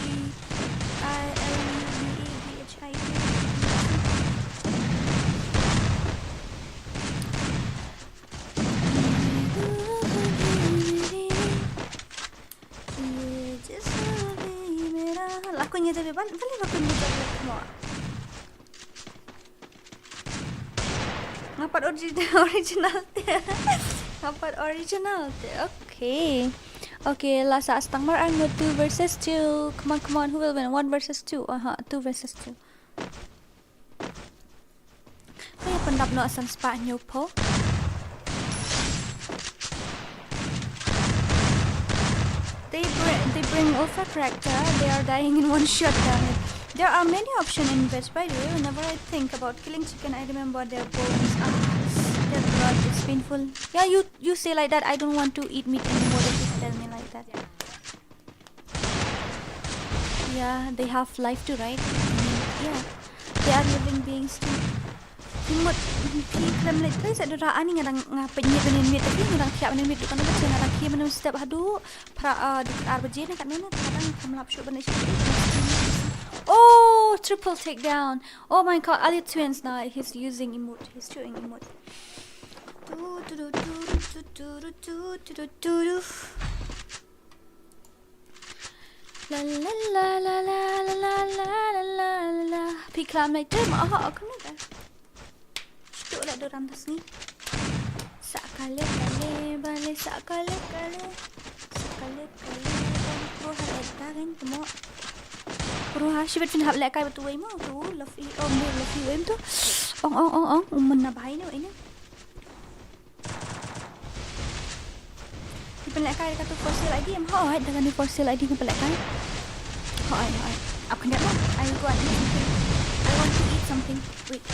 S2: Lakunya tapi balik lakunya jadi semua. Ngapat original dia. Ngapat original dia. Okay, last Astangmar and 2 versus 2. Come on, who will win? 1 versus 2. 2 versus 2. Kaya pendap no asam spa nyo po. They bring Alpha character. They are dying in one shot. Damn it. There are many options in veg. By the way, whenever I think about killing chicken, I remember their bones. Their blood is painful. Yeah, you say like that. I don't want to eat meat anymore. If you tell me like that. Yeah, they have life too, right? Yeah, they are living beings too. Imut film like this ada raan ni ngarang ngapenya dengan meat tapi ngarang kiap dengan meat tu kan ada ngarang kiap dengan step hadu pra dekat arbaje ni kat mana kadang kamlap shoot benda shit. Oh, triple takedown. Oh my god, Ali twins now. He's using emote. He's doing emote. La la la la la la la la la. Piklam like dem. Aku ni dah. Duduk lah dorang atas ni. Sakale-kale balik, sakale-kale balik. Peruha letak kan semua. Peruha syibet fin hap lekai betul wei mau tu. Luffy wei tu. Ong. Umman na bahay ni wei ni. Dipelekai dekat tu for sale ID. Hai dengan ni for sale ID dipelekai. Hai. Apa kena mau? I go and eat something. I want to eat something. Wait.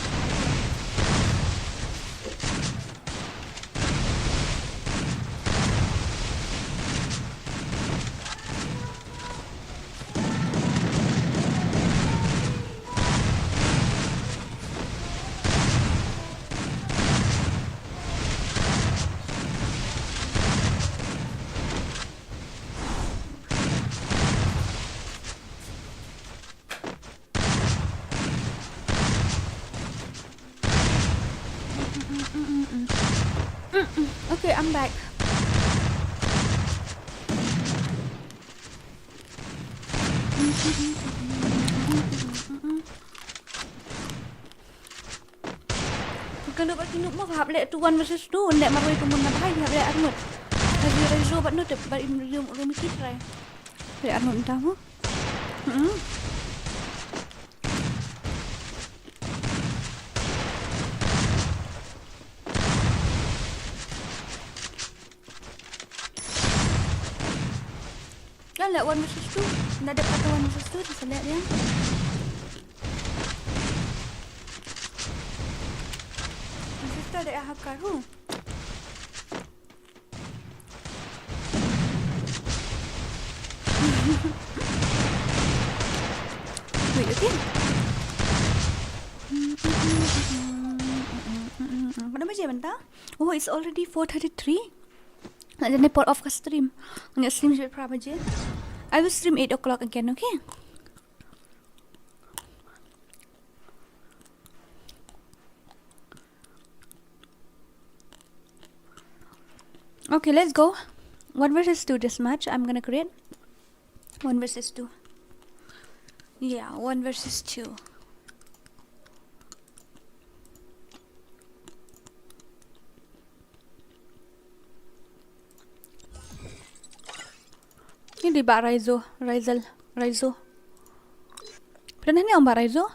S2: Okay, I'm back. Kalau bagi nuk mau hap lek tu 1 versus 2 nek maroi tu mun bahai hap lek arnut. Lagi rezo bat nut bat rum kitrai. Lek arnut entah mo. Lihat 1 versus 2. Dah dapat 1 versus 2. Kita lihat dia. Kita ada hakar. Wait, okay. Apa nama je bentar? Oh, it's already 4:33. Nak jadi port off ke stream. Nak stream berapa je? I will stream 8 o'clock again, okay? Okay, let's go. 1 versus 2 this match. I'm gonna create 1 versus 2. Yeah, 1 versus 2. Hindi ba Raizo? Raizo. Pernah ni Mbak Raizo?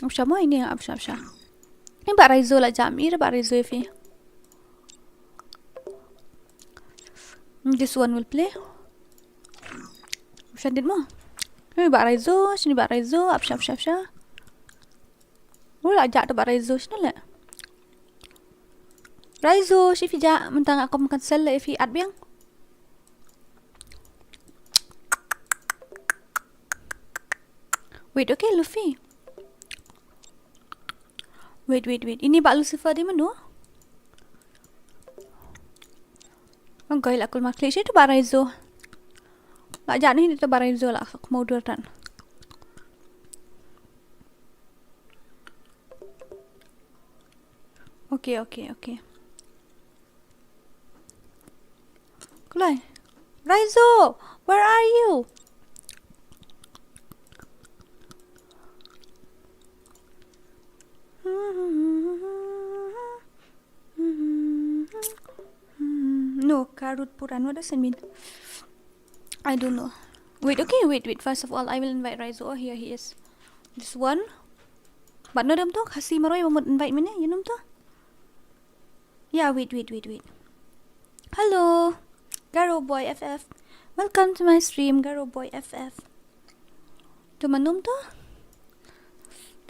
S2: Apa mo ini apa? Ini Mbak Raizo lah Jamir, Mbak Raizo fi. This one will play. Sandin mo. Ini Mbak Raizo, sini Mbak Raizo, apa. Wala ajak tu Mbak Raizo sini lah. Raizo, si fi ja mentang aku makan sel lah fi at biang. Wait, okay, Luffy. Wait. Ini Pak Lucifer di mana? Enggak lah, aku maklik itu Pak Raizo. Tak jadi ni itu Pak Raizo lah. Aku mau duran. Okay. Kulai. Raizo, where are you? No, Karut Puran. What does it mean? I don't know. Wait. First of all, I will invite Raizo. Oh, here he is. This one. But no, them to KHASI Maroy mau invite me ne. You know to? Yeah, wait. Hello, Garo Boy FF. Welcome to my stream, Garo Boy FF. Tumanum to?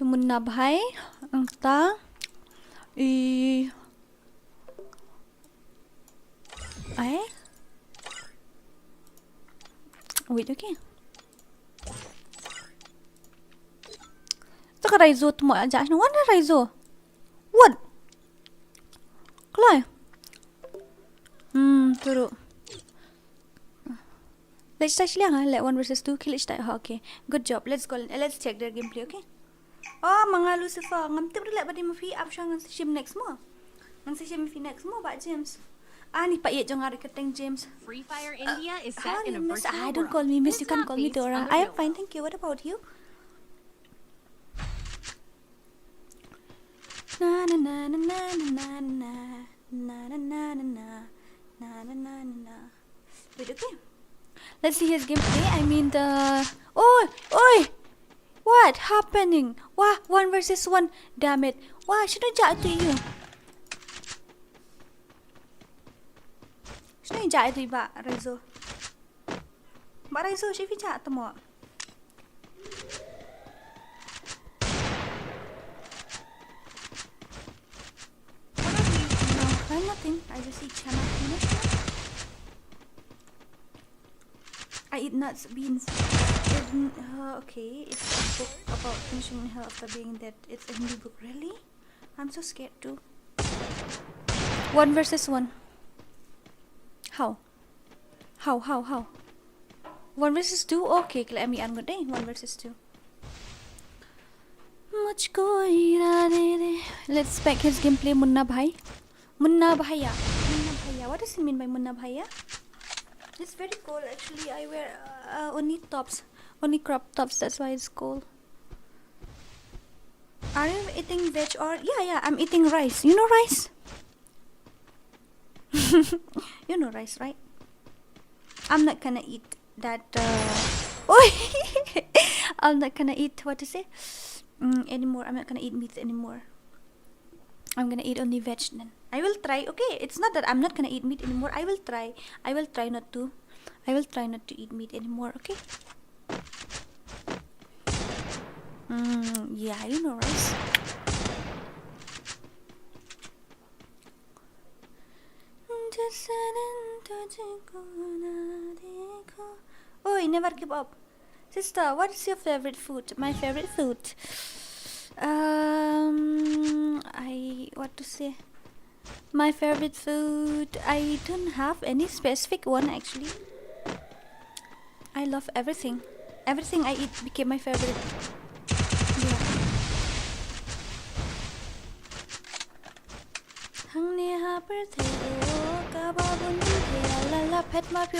S2: Tumun na bhai ang ta ay wait, okay. Taka Raizo tumo aja no one Raizo. What? Klay. Turo. Let's touch liang let 1 versus 2 kill each time. Okay, good job. Let's go. Let's check their gameplay. Okay. Oh, mga Lucifer, ngamtip rin ba di mafi up siya ng sim next mo? Ng sim fi next mo ba James? Ni pa iya jong ari keteng James.
S3: FreeFire India is set in a virtual world.
S2: Don't call me Miss. You can call me Dora. I am fine, thank you. What about you? Na na na na na na na na na na na na. Wait, okay. Let's see his gameplay. I mean the. Oi! What happening? Wah, 1 versus 1. Damn it. Wah, should I jat to you? Should I jat to you, Ba Raizo? Ba Raizo, should we jat to mo? No, I'm nothing. I just eat chana. I eat nuts, beans. Okay, it's a book about finishing her after being dead. It's a Hindi book, really? I'm so scared too. 1 versus 1. How? 1 versus 2? Okay, let me answer. 1 versus 2. Let's spec his gameplay. Munna Bhai. What does he mean by Munna Bhaiya? It's very cold actually. I wear only crop tops. That's why it's cold. Are you eating veg or yeah? I'm eating rice. You know rice? You know rice, right? I'm not gonna eat that. I'm not gonna eat anymore. I'm not gonna eat meat anymore. I'm gonna eat only veg then. I will try. Okay, it's not that I'm not gonna eat meat anymore. I will try not to eat meat anymore. Okay. Yeah, you know, right? Oh, you never give up. Sister, what is your favorite food? My favorite food. My favorite food, I don't have any specific one actually. I love everything. Everything I eat became my favorite.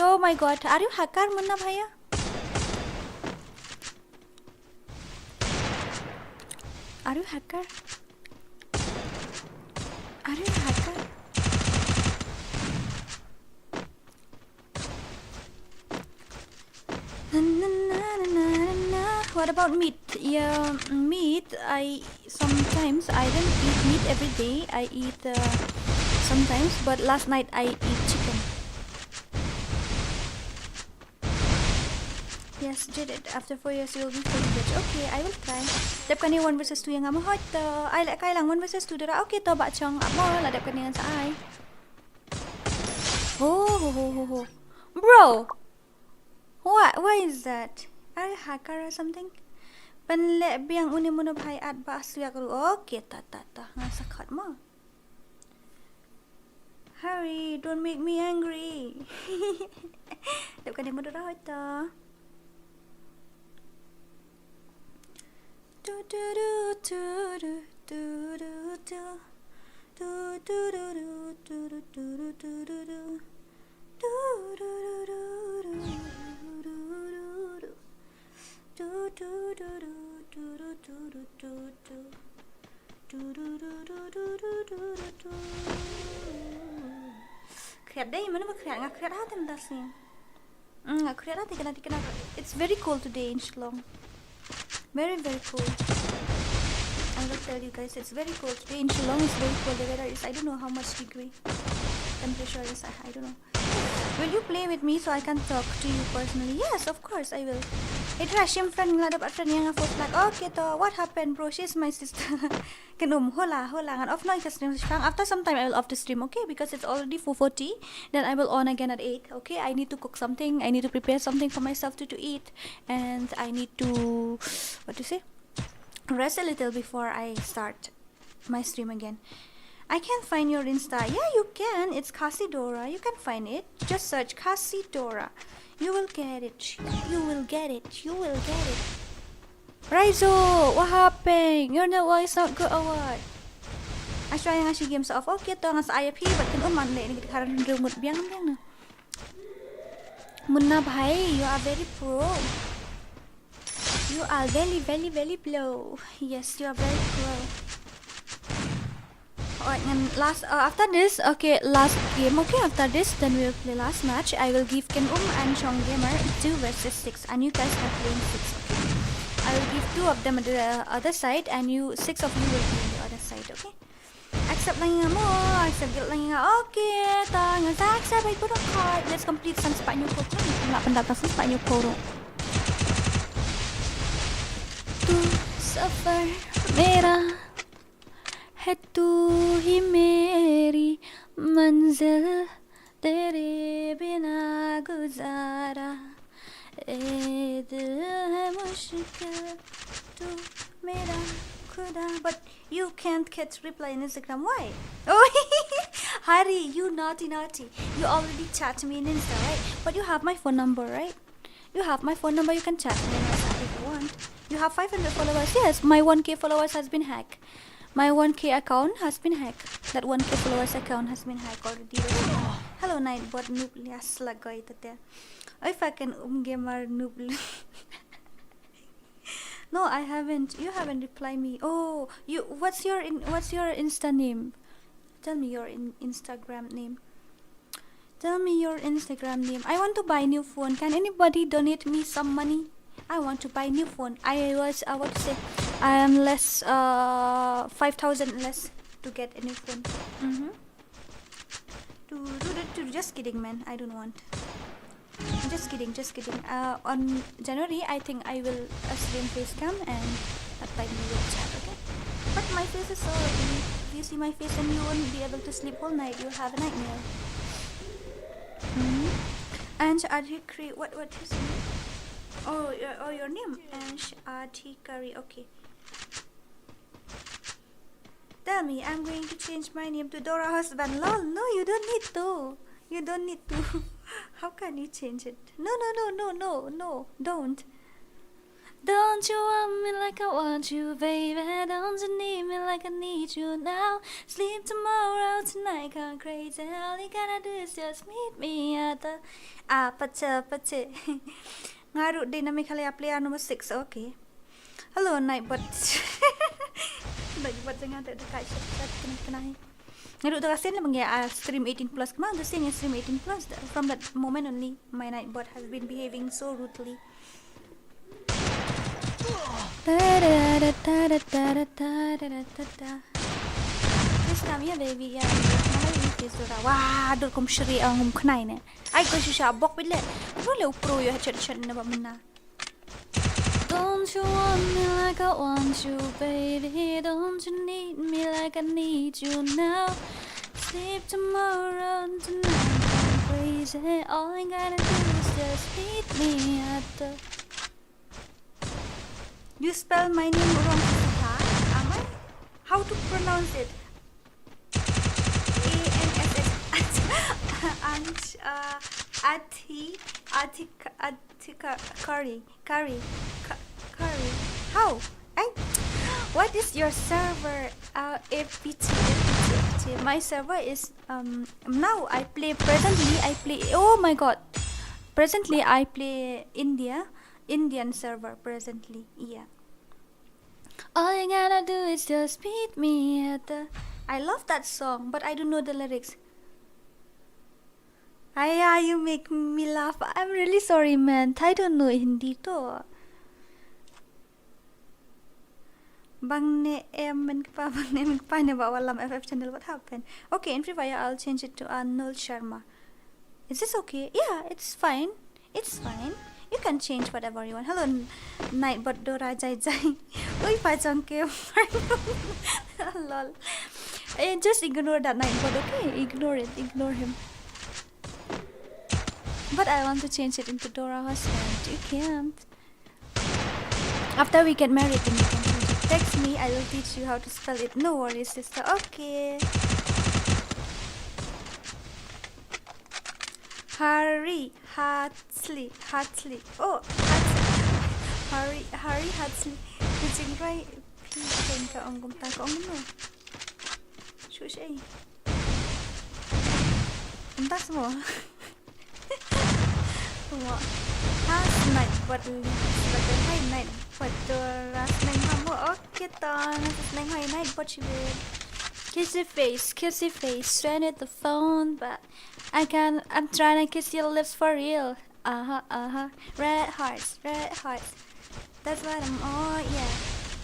S2: Oh my god, are you hacker, Munna Bhaiya? Are you hacker? What about meat? Yeah, meat. Sometimes I don't eat meat every day. I eat sometimes, but last night I eat chicken. Yes, did it. After 4 years, you will be fully rich. Okay, I will try. Dap kani 1 versus 2 yang amo hot. I like kailang 1 versus 2 dara. Okay to ba chong amo la dap kani sa I. Oh. Bro. What? Why is that? Are you a hacker or something? Panle biang uni mo na bhai at ba asli ako. Okay, ta. Nga sakat mo. Hurry, don't make me angry. Dap kani mo dara hot to. It's very cold today in Shillong. Very cold. I will tell you guys, it's very cold today in Shillong. It's very cold. The weather is, I don't know how much degree temperature is. I don't know. Will you play with me so I can talk to you personally? Yes, of course I will. Ito Hashim friend nga dapat friend nga first like okay to what happened bro, she's my sister. Kanum hola ngan off na stream after some time I will off the stream, okay, because it's already 4:40. Then I will on again at 8. Okay, I need to cook something, I need to prepare something for myself to eat, and I need to rest a little before I start my stream again. I can't find your Insta. Yeah, you can. It's KHASI DORA. You can find it. Just search KHASI DORA. You will get it. You will get it. Raizo, what happened? Your network is not good or what? I try nga si games off. Okay, to nga sa IFP. But kan man le ni karan remote biang na. Munna bhai, you are very pro. You are very pro. Yes, you are very pro. Alright, and after this, okay, last game, okay, after this, then we will play last match. I will give Ken and Chong Gamer 2 versus 6, and you guys are playing 6, okay? I will give 2 of them at the other side, and 6 of you will be on the other side, okay? Accept lang nga mo, accept lang nga, okay, nga sa accept, I put a card. Let's complete some spot new code. Wala pandatang sa spot new code. To suffer, mera. है तू ही मेरी मंजिल तेरे बिना गुजारा ए दिल है मुश्किल तू मेरा खुदा. But you can't get reply in Instagram. Why? Oh, Hari, you naughty. You already chat me in Insta, right? But you have my phone number, right? You have my phone number. You can chat me in Insta if you want. You have 500 followers. Yes, my 1K followers has been hacked. My 1K account has been hacked. That 1K followers account has been hacked already. Hello Nightbot noob lias lagay tate. If I can gamer noob. No, I haven't. You haven't replied me. Oh, you. What's your Insta name? Tell me your Instagram name. Tell me your Instagram name. I want to buy new phone. Can anybody donate me some money? I want to buy new phone. I am less 5,000 less to get a new phone. Just kidding, man. I don't want. Just kidding. On January, I think I will stream face cam and that time we will chat, okay? But my face is so ugly. If you see my face and you won't be able to sleep all night, you'll have a nightmare. And Adhikari, what is your name? Oh, your name? Ansh Adhikari, okay. Tell me, I'm going to change my name to Dora Husband. Lol, no, you don't need to. How can you change it? No, don't. Don't you want me like I want you, baby? Don't you need me like I need you now? Sleep tomorrow, tonight, gone crazy. All you gotta do is just meet me at the... Pache. Ngaru din na may kalaya player number 6, okay. Hello, Nightbot. Nightbot nga tayo, chat kanahi. Ngaduk terasin lah bangga stream 18 plus. Kemana tu sih yang stream 18 plus? From that moment only, my nightbot has been behaving so rudely. This time ya baby ya. Malah ini kisah. Wah, dur kom shri angum khnai ne. Ai ko shisha bok bile. Boleh upro yo chat na ba mena. Don't you want me like I want you, baby? Don't you need me like I need you now? Sleep tomorrow, tonight I'm crazy. All I gotta do is just meet me at the... You spell my name wrong, huh? Am I? How to pronounce it? Curry. How? What is your server? FPT. My server is now I play oh my god. Presently I play Indian server presently. Yeah. All you gotta do is just meet me at the... I love that song, but I don't know the lyrics. Aya, you make me laugh. I'm really sorry, man. I don't know Hindi to. Bang ne men pa ne ba walam FF channel. What happened? Okay, in FreeFire I'll change it to Anul Sharma. Is this okay? Yeah, it's fine. It's fine. You can change whatever you want. Hello, Nightbot Dora Jai Jai. Uy, pachang ke. Lol. Just ignore that Nightbot, okay? Ignore it. Ignore him. But I want to change it into Dora husband. You can't. After we get married, then you can change it. Text me. I will teach you how to spell it. No worries, sister. Okay. Harry Hatsley. Oh, Harry Hatsley. Kucing rai ping ka ongum ta ka ongum no. Shush eh. Entah semua. Semua. Has night buat sebagai high night buat doras neng kamu. Okay tan. Neng high night buat cibir. Kissy face. Strand at the phone, but I'm trying to kiss your lips for real. Red hearts. That's what I'm. Oh yeah.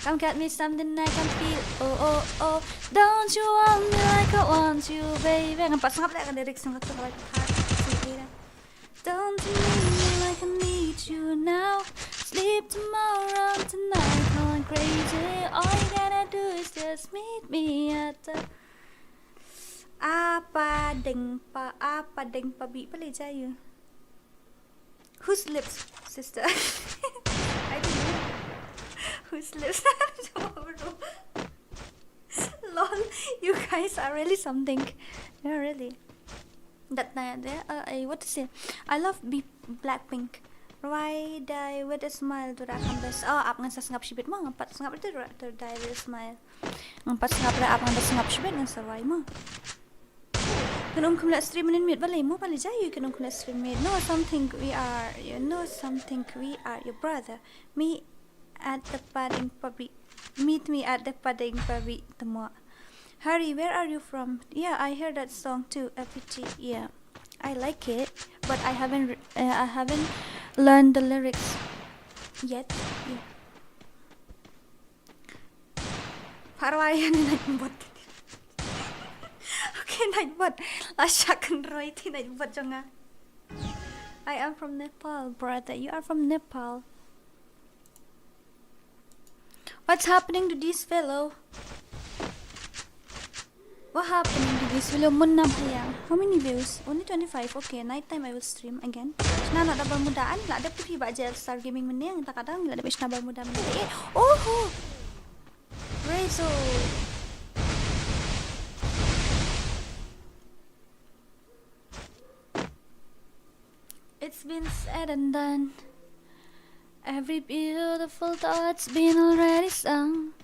S2: Come get me something I can feel. Oh. Don't you want me like I want you, baby? Ngapa sangap lek lirik sangap like Don't you need me like I need you now? Sleep tomorrow, tonight, going crazy. All you gotta do is just meet me at the... Apa deng pa bi boleh jaya. Whose lips, sister? I don't know. Whose lips? Lol, you guys are really something. Yeah, really. That what to say? I love Blackpink. Why die with a smile to rakam bes? Oh, ap ngan sangap shibit mo, ngapat sangap itu to die with a smile. Ngapat sangap ap ngan sangap shibit ngan sarway mo. Kanong kumla stream nin mit balay mo pala jayo kanong kumla stream mit. Know something we are, your brother. Me at the padding puppy. Meet me at the padding puppy tamo. Harry, where are you from? Yeah, I heard that song too. FPT. Yeah, I like it, but I haven't learned the lyrics yet. Yeah. Parawayan Nightbot. Okay, Nightbot. Asyakan Roy ti Nightbot jonga. I am from Nepal, brother. You are from Nepal. What's happening to this fellow? What happening to this video? How many views? Only 25. Okay, nighttime I will stream again. Nah, nak double mudaan. Lah ada TV baca Star Gaming mana yang tak kadang lah ada best double muda mana. Oh, Rezo. It's been said and done. Every beautiful thought's been already sung.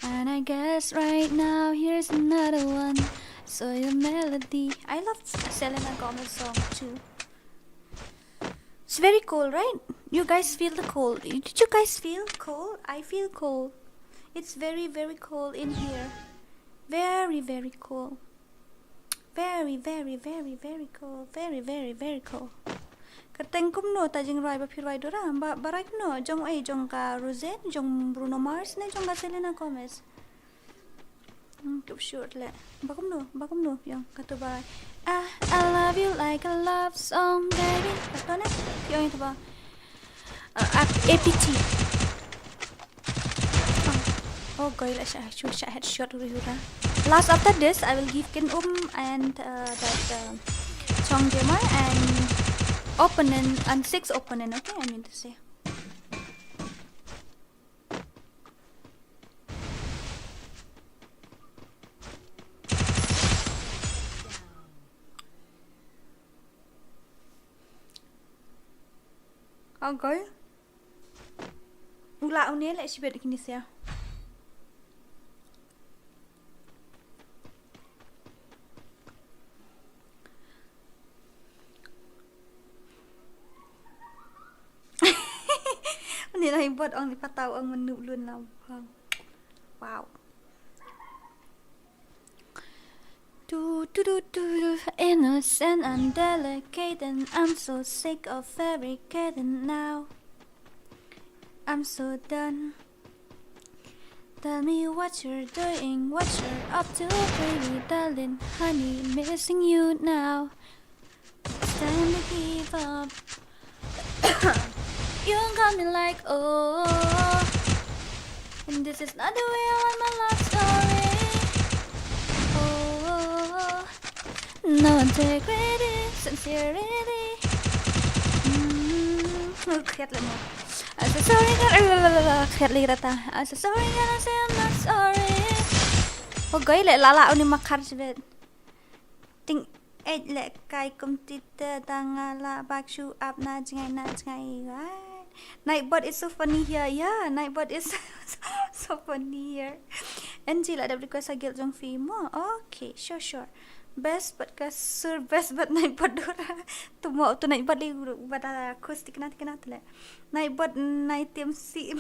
S2: And I guess right now here's another one. So your melody. I love Selena Gomez song too. It's very cold, right? You guys feel the cold. Did you guys feel cold? I feel cold. It's very, very cold in here. Very, very cold. very cool, very cool. Kateng kum no ta jing roi ba phir roi dora ba barai no jong ai jong ka Rosette jong Bruno Mars ne jong ka Selena Gomez. Too short le. Ba kum no yang kata barai. I love you like a love song baby. Kata ne yang itu ba. APT. Oh goy la sha headshot hura. Last after this I will give Ken and that Chong Jamar and opponent and 6 opponent, okay, I mean to say. Okay. Ula unia lại si bet kini sia. Ni lah buat orang ni patau orang menuk lun lah. Wow. Innocent and delicate and I'm so sick of fabricating now. I'm so done. Tell me what you're doing, what you're up to, baby darling, honey, missing you now. It's time to give up. You got me like, oh, and this is not the way I want my love story. Oh, no integrity, sincerity. Khét lại một. I'm so sorry, khét lại rata. I'm so sorry, I say I'm not sorry. Oh, gay lại lá lạo ni makhar sibet. Ting eight lại kai computer tang la back shoe up na jangai right. Nightbot is so funny here. Yeah, Nightbot is so funny here. NG lah ada request agil jong film. Okay, sure. Best but kasur best but Nightbot dora. Tu mau tu Nightbot li bada akustik nanti le. Nightbot night TMC.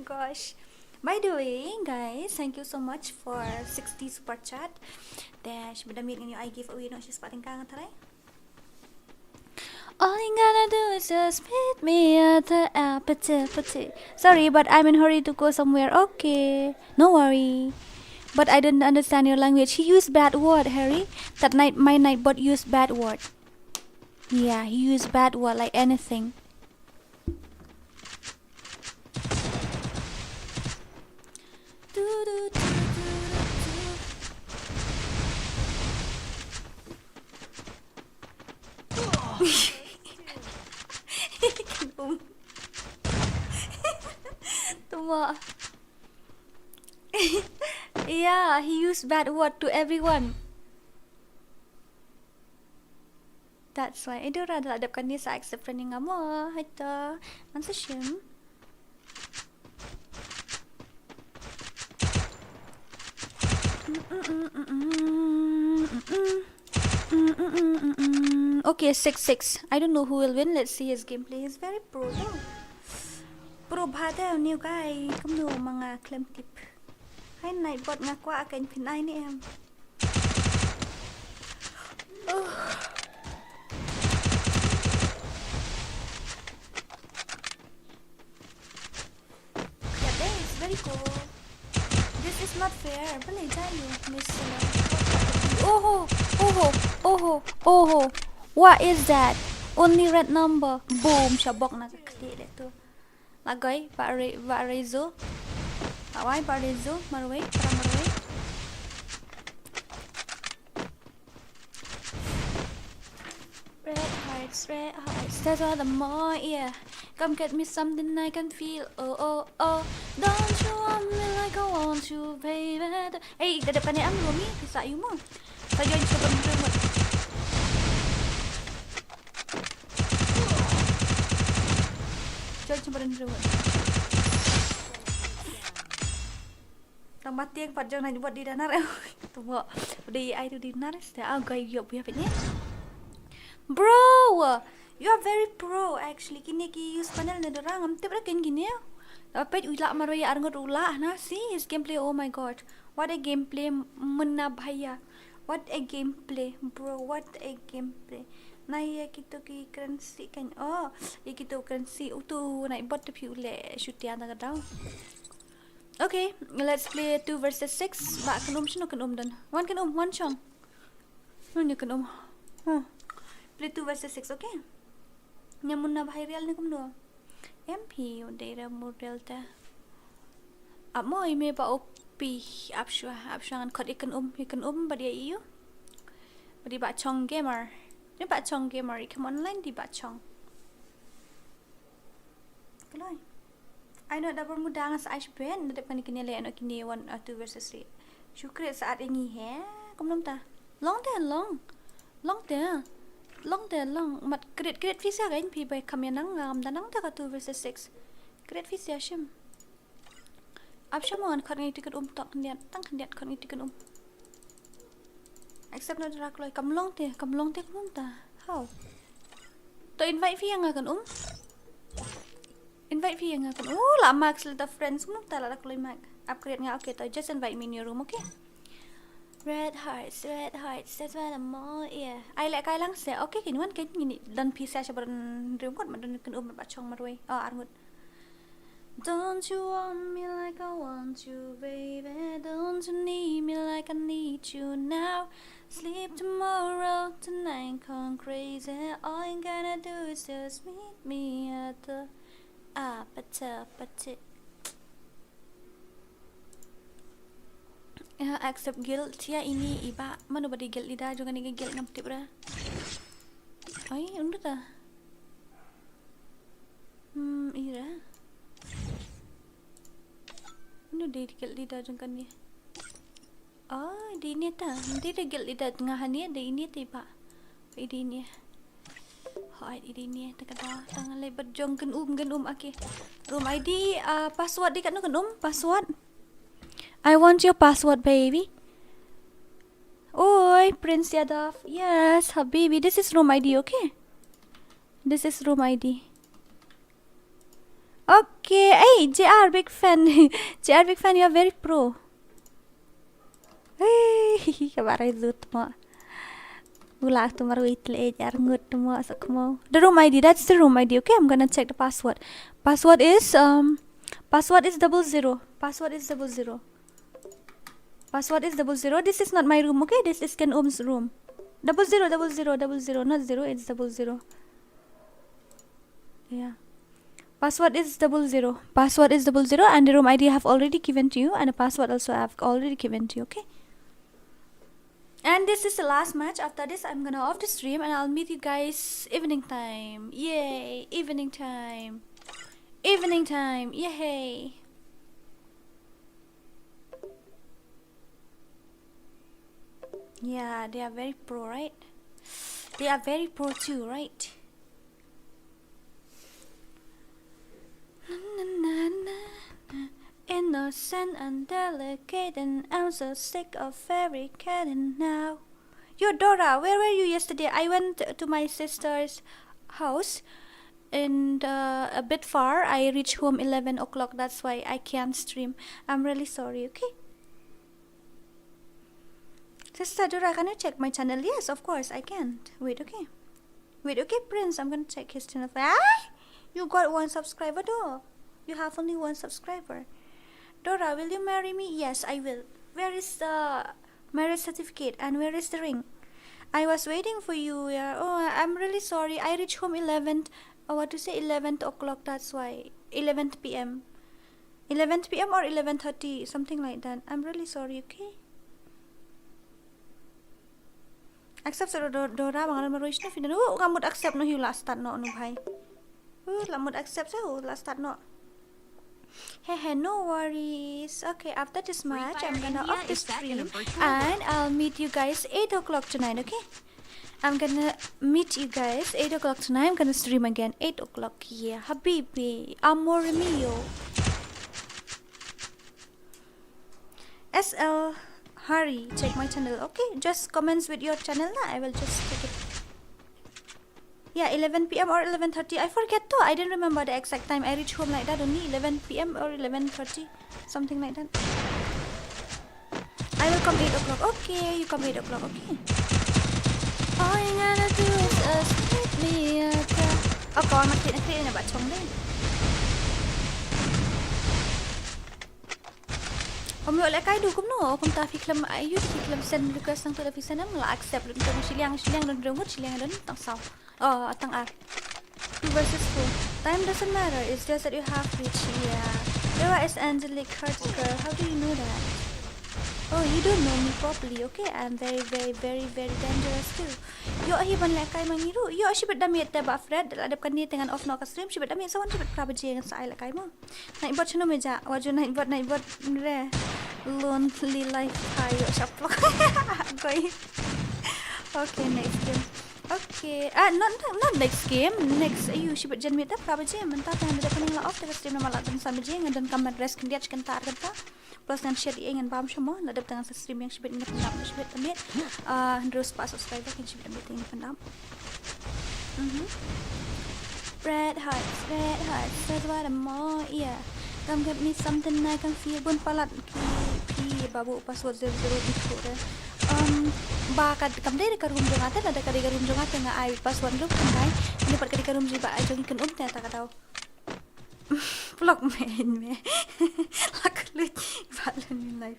S2: Gosh. By the way, guys, thank you so much for 60 super chat. Dash bada meet ni I give away no she's paling kangen tarai. All you gotta do is just meet me at the airport. Sorry, but I'm in a hurry to go somewhere. Okay, no worry. But I didn't understand your language. He used bad word, Harry. That night, my Nightbot used bad word. Yeah, he used bad word like anything. Yeah, he used bad word to everyone. That's why. Itu rada adapkan dia sa accept friending ngamo. Haita. Mansa shim. Okay, 6-6. I don't know who will win. Let's see his gameplay. He's very pro though. Pro bhada new guy. Kamu mga claim tip. Hay Nightbot nga kwa akan pinay ni em. Yeah, that is very cool. This is not fair. Balay tayo, Miss. Oh. What is that? Only red number. Boom, shabok na kakli dito. Lagay, ba rezo. Awai Bardezo, Marway, Marway. Red hearts, that's all the more, yeah. Come get me something I can feel, oh. Don't you want me like I want you, baby. Hey, dah depan ni ambil ni, bisa you mo. Saya join sebelum remote. Join sebelum remote. Tang mati yang pajang nak buat di danar. Tunggu. Di ai tu di danar. Dah agak yop ya petnya. Bro, you are very pro actually. Kini ki use panel na dorang. Am tip ra ken gini ya. Dapat ulak maroy arngot ulak na. See his gameplay. Oh my god. What a gameplay, munna bhaiya. What a gameplay, bro. What a gameplay. Nai kita ki currency kan. Oh, kita currency tu naik bot tapi ule shoot ya tak tahu. Okay, let's play 2 versus 6. Ba kan sino kan dan. One chong. Mana kan play 2 versus 6, okay? Nyamun na bhai real ni kumno. MP data model ta. Amo ime ba OP apshangan khot ikan ba dia iyo. Badi ba chong gamer. Ni ba chong gamer ikam online di ba chong. Kaloi. I know double muda ngas ice brand na depan kini le ano kini 1 or 2 versus 3. Syukri saat ini he. Kumnom ta. Long mat great visa gain pi by kamyanang danang ta ka 2 versus 6 great visa shim apshamon khat ngai tiket tok niat tang khandiat khat ngai tiket accept no drak loi kamlong te kumum ta how to invite fi yang kan invite fi yang kan la max the friends kumum ta la rak loi mag upgrade nga okay to just invite me in your room, okay? Red hearts, that's why I'm more, yeah. I like I lang say, okay, can one get me done piece as about dream what madon can open but chong my way. Oh, Armwood. Don't you want me like I want you, baby? Don't you need me like I need you now? Sleep tomorrow, tonight, gone crazy. All you gotta do is just meet me at the appetite. Accept guilt ya ini iba mana badi guilt ida jangan ni guilt ngam tip ra ai undu ta ira nu de guilt ida jangan ni di ni ta nanti de guilt ida tengah ni de ini tiba ini ni hai ini ni tak ada tangan lebat jong kan ake room ID password di kat nu kan password. I want your password, baby. Oi, Prince Yadav. Yes, Habibi. This is room ID, okay? This is room ID. Okay. Hey, JR, big fan. JR, big fan. You are very pro. Hey, kabaray zut mo. Ulak tumaru itle JR ngut mo asak mo. The room ID. That's the room ID. Okay, I'm gonna check the password. Password is 00. Password is 00. Password is 00. This is not my room, okay? This is Ken Om's room. 00, not 0. It's 00. Yeah. Password is 00. Password is 00, and the room ID I have already given to you, and the password also I have already given to you, okay? And this is the last match. After this, I'm gonna off the stream, and I'll meet you guys evening time. Yay! Evening time. Yay! Yeah, they are very pro, right? They are very pro too, right? Innocent and delicate, and I'm so sick of fairy cating now. Yo, Dora, where were you yesterday? I went to my sister's house, and a bit far. I reached home 11 o'clock. That's why I can't stream. I'm really sorry, okay? Sister Dora, can you check my channel? Yes, of course, I can. Wait, okay, Prince, I'm gonna check his channel. You got 1 subscriber, though. You have only 1 subscriber. Dora, will you marry me? Yes, I will. Where is the marriage certificate and where is the ring? I was waiting for you. Yeah. Oh, I'm really sorry. I reached home 11th o'clock. That's why 11th p.m. 11th p.m. or 11:30, something like that. I'm really sorry. Okay. Accept sa Dora mga marois na finan. Ngamud accept no hiu last start no bhai. Lamud accept sa last start no. Hey, no worries. Okay, after this match, I'm gonna off the stream and I'll meet you guys 8 o'clock tonight, okay? I'm gonna meet you guys 8 o'clock tonight. I'm gonna stream again 8 o'clock. Yeah, Habibi, amor mio. SL Hari, check my channel, okay? Just comments with your channel, I will just check it. Yeah, 11 p.m. or 11:30. I forget though. I didn't remember the exact time. I reached home like that only 11 p.m. or 11:30, something like that. I will come 8 o'clock. Okay, you come 8 o'clock. Okay. All you gotta do is just meet me at the. Còn mà thiện này bạn chống đây. Om yo lại cái đủ cũng nổ, công ta phi làm ai yêu phi làm send request sang tôi là phi send là accept luôn trong Chilean dan remote Chilean dan tang sao. Tang R. 2 versus 4. Time doesn't matter. It's just that you have reach. Yeah. Dora is angelic heart girl. How do you know that? Oh, you don't know me properly, okay? I'm very, very, very, very dangerous too. Yo hiban la kai mangiru. Yo shibet damit ta ba Fred ada kan ni dengan off no ka stream shibet damit sawan shibet pra baje dengan sai la kai mo. Nai bot chano meja. Waju nai bot re. Lonely life ayo shaplok. Koi. Okay, next game. Okay. Not next game. Next ayu shibet jan mit ta pra baje menta ta handa kan la off ta stream na mala dan sa baje ngan kam address kan dia kan tar kan ta. Plus dengan share ingin paham semua nadap dengan stream yang shibet ni pendam shibet damit terus pas subscriber kan shibet damit ini pendam red hearts that's what I'm more yeah come get me something I can feel bun palat ki babu password 00 itu deh bakat kam deh dekat room jongate ada dekat room jongate nggak ai password lu kan ai ini part dekat room jiba aja ngikan ternyata tak tahu vlog main me luckily balance in life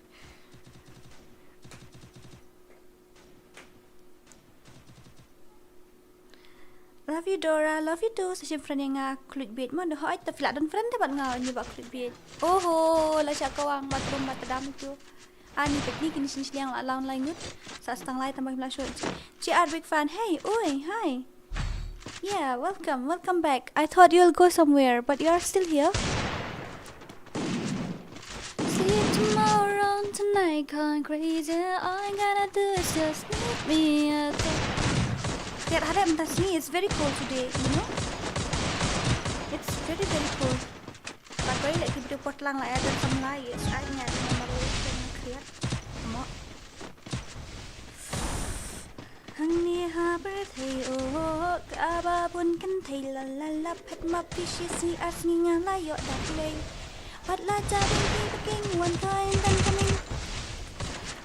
S2: love you Dora love you too session friend yang klik bait mo dah ai ta flat dan friend ta bat ngau ni ba klik bait oh la sya kawang batrum batadam tu ani teknik ini sini yang lawan lain gut sa stang lai tambah mla show ci are big fan hey oi hi. Yeah, welcome back. I thought you'll go somewhere, but you're still here. See you tomorrow, tonight, going crazy. All I gotta do is just meet me at the. Yeah, hadap tasni. It's very cold today, you know. It's very cold. Bagai like video pot lang like ada some lights. I nya malu kena kriat. Mo. Hang ni ha birthday oh aba bun kan thei la phat ma pishi si asni nga la yo da play pat la ja ding king one time dan coming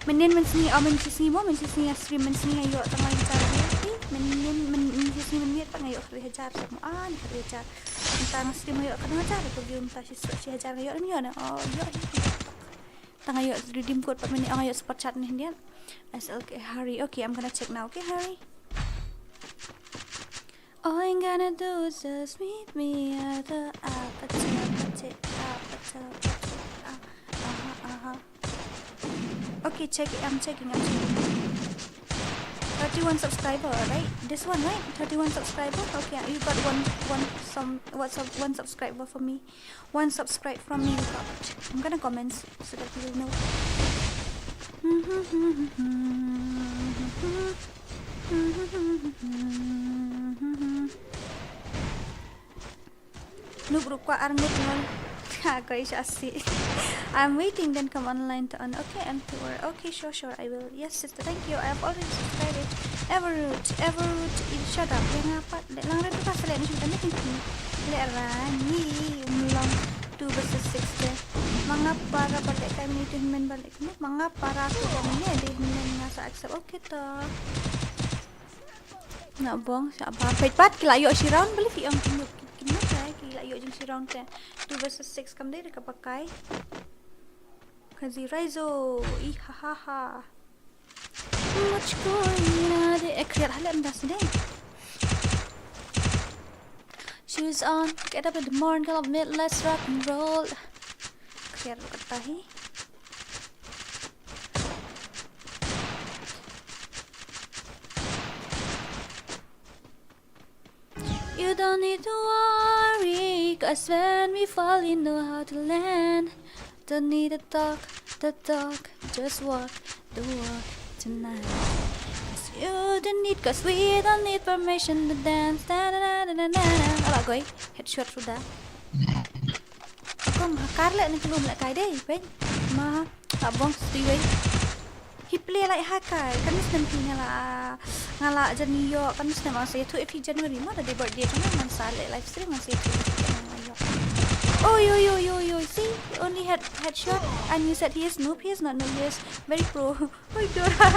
S2: menen men sini men sini mo men sini stream men sini ayo tengah jar menen men sini men miet pang ayo khri hajar mo an khri hajar tang stream ayo kan hajar to game ta si hajar ayo ni na oh yo tang ayo redeem code pat men ayo support chat ni dia SLK Harry. Okay, I'm gonna check now. Okay, Harry. All I'm gonna do is just meet me at the Okay, check it. I'm checking. 31 subscriber, right? This one, right? 31 subscriber. Okay, you got one subscriber for me. One subscribe from me. You got. I'm gonna comment so that you will know. Nugrup ko arngut ngon. Guys, asi. I'm waiting then come online to on. Okay, I'm tour. Okay, sure, I will. Yes, sister, thank you. I have already subscribed it. Everroot, shut up. Yang apa? Lang rin pa sa len sudah natin. Lerani umlang 2 versus 6 deh. Mga para balik kami itu himen balik mo. Mga para ko kami di himen nga sa accept. Okay to. Na bong sa apa? Pat kilayo si round balik yung kinut kilayo jing si round te. 2 versus 6 kam deh kapakai. Kazi Raizo. Ihahaha. What's going on? Ekrir halam das deh. Shoes on, get up in the morning, get up mid, let's rock and roll. Kaya tahi. You don't need to worry, cause when we fall, you know how to land. Don't need to talk, just walk the walk tonight. You don't need, cause we don't need permission to dance. Ala goy, headshot sudah. Aku makar lek nak belum lek kai deh, pen. Ma, abang stiwi. He play like hakai, kan mesti nantinya ngala aja New York, kan mesti masih itu 8 January mana dia birthday kan man sale live stream masih itu New York. Oh, yo. See, he only had headshot, and you said he is noob. He is not noob. He is very pro. Oh, Dora.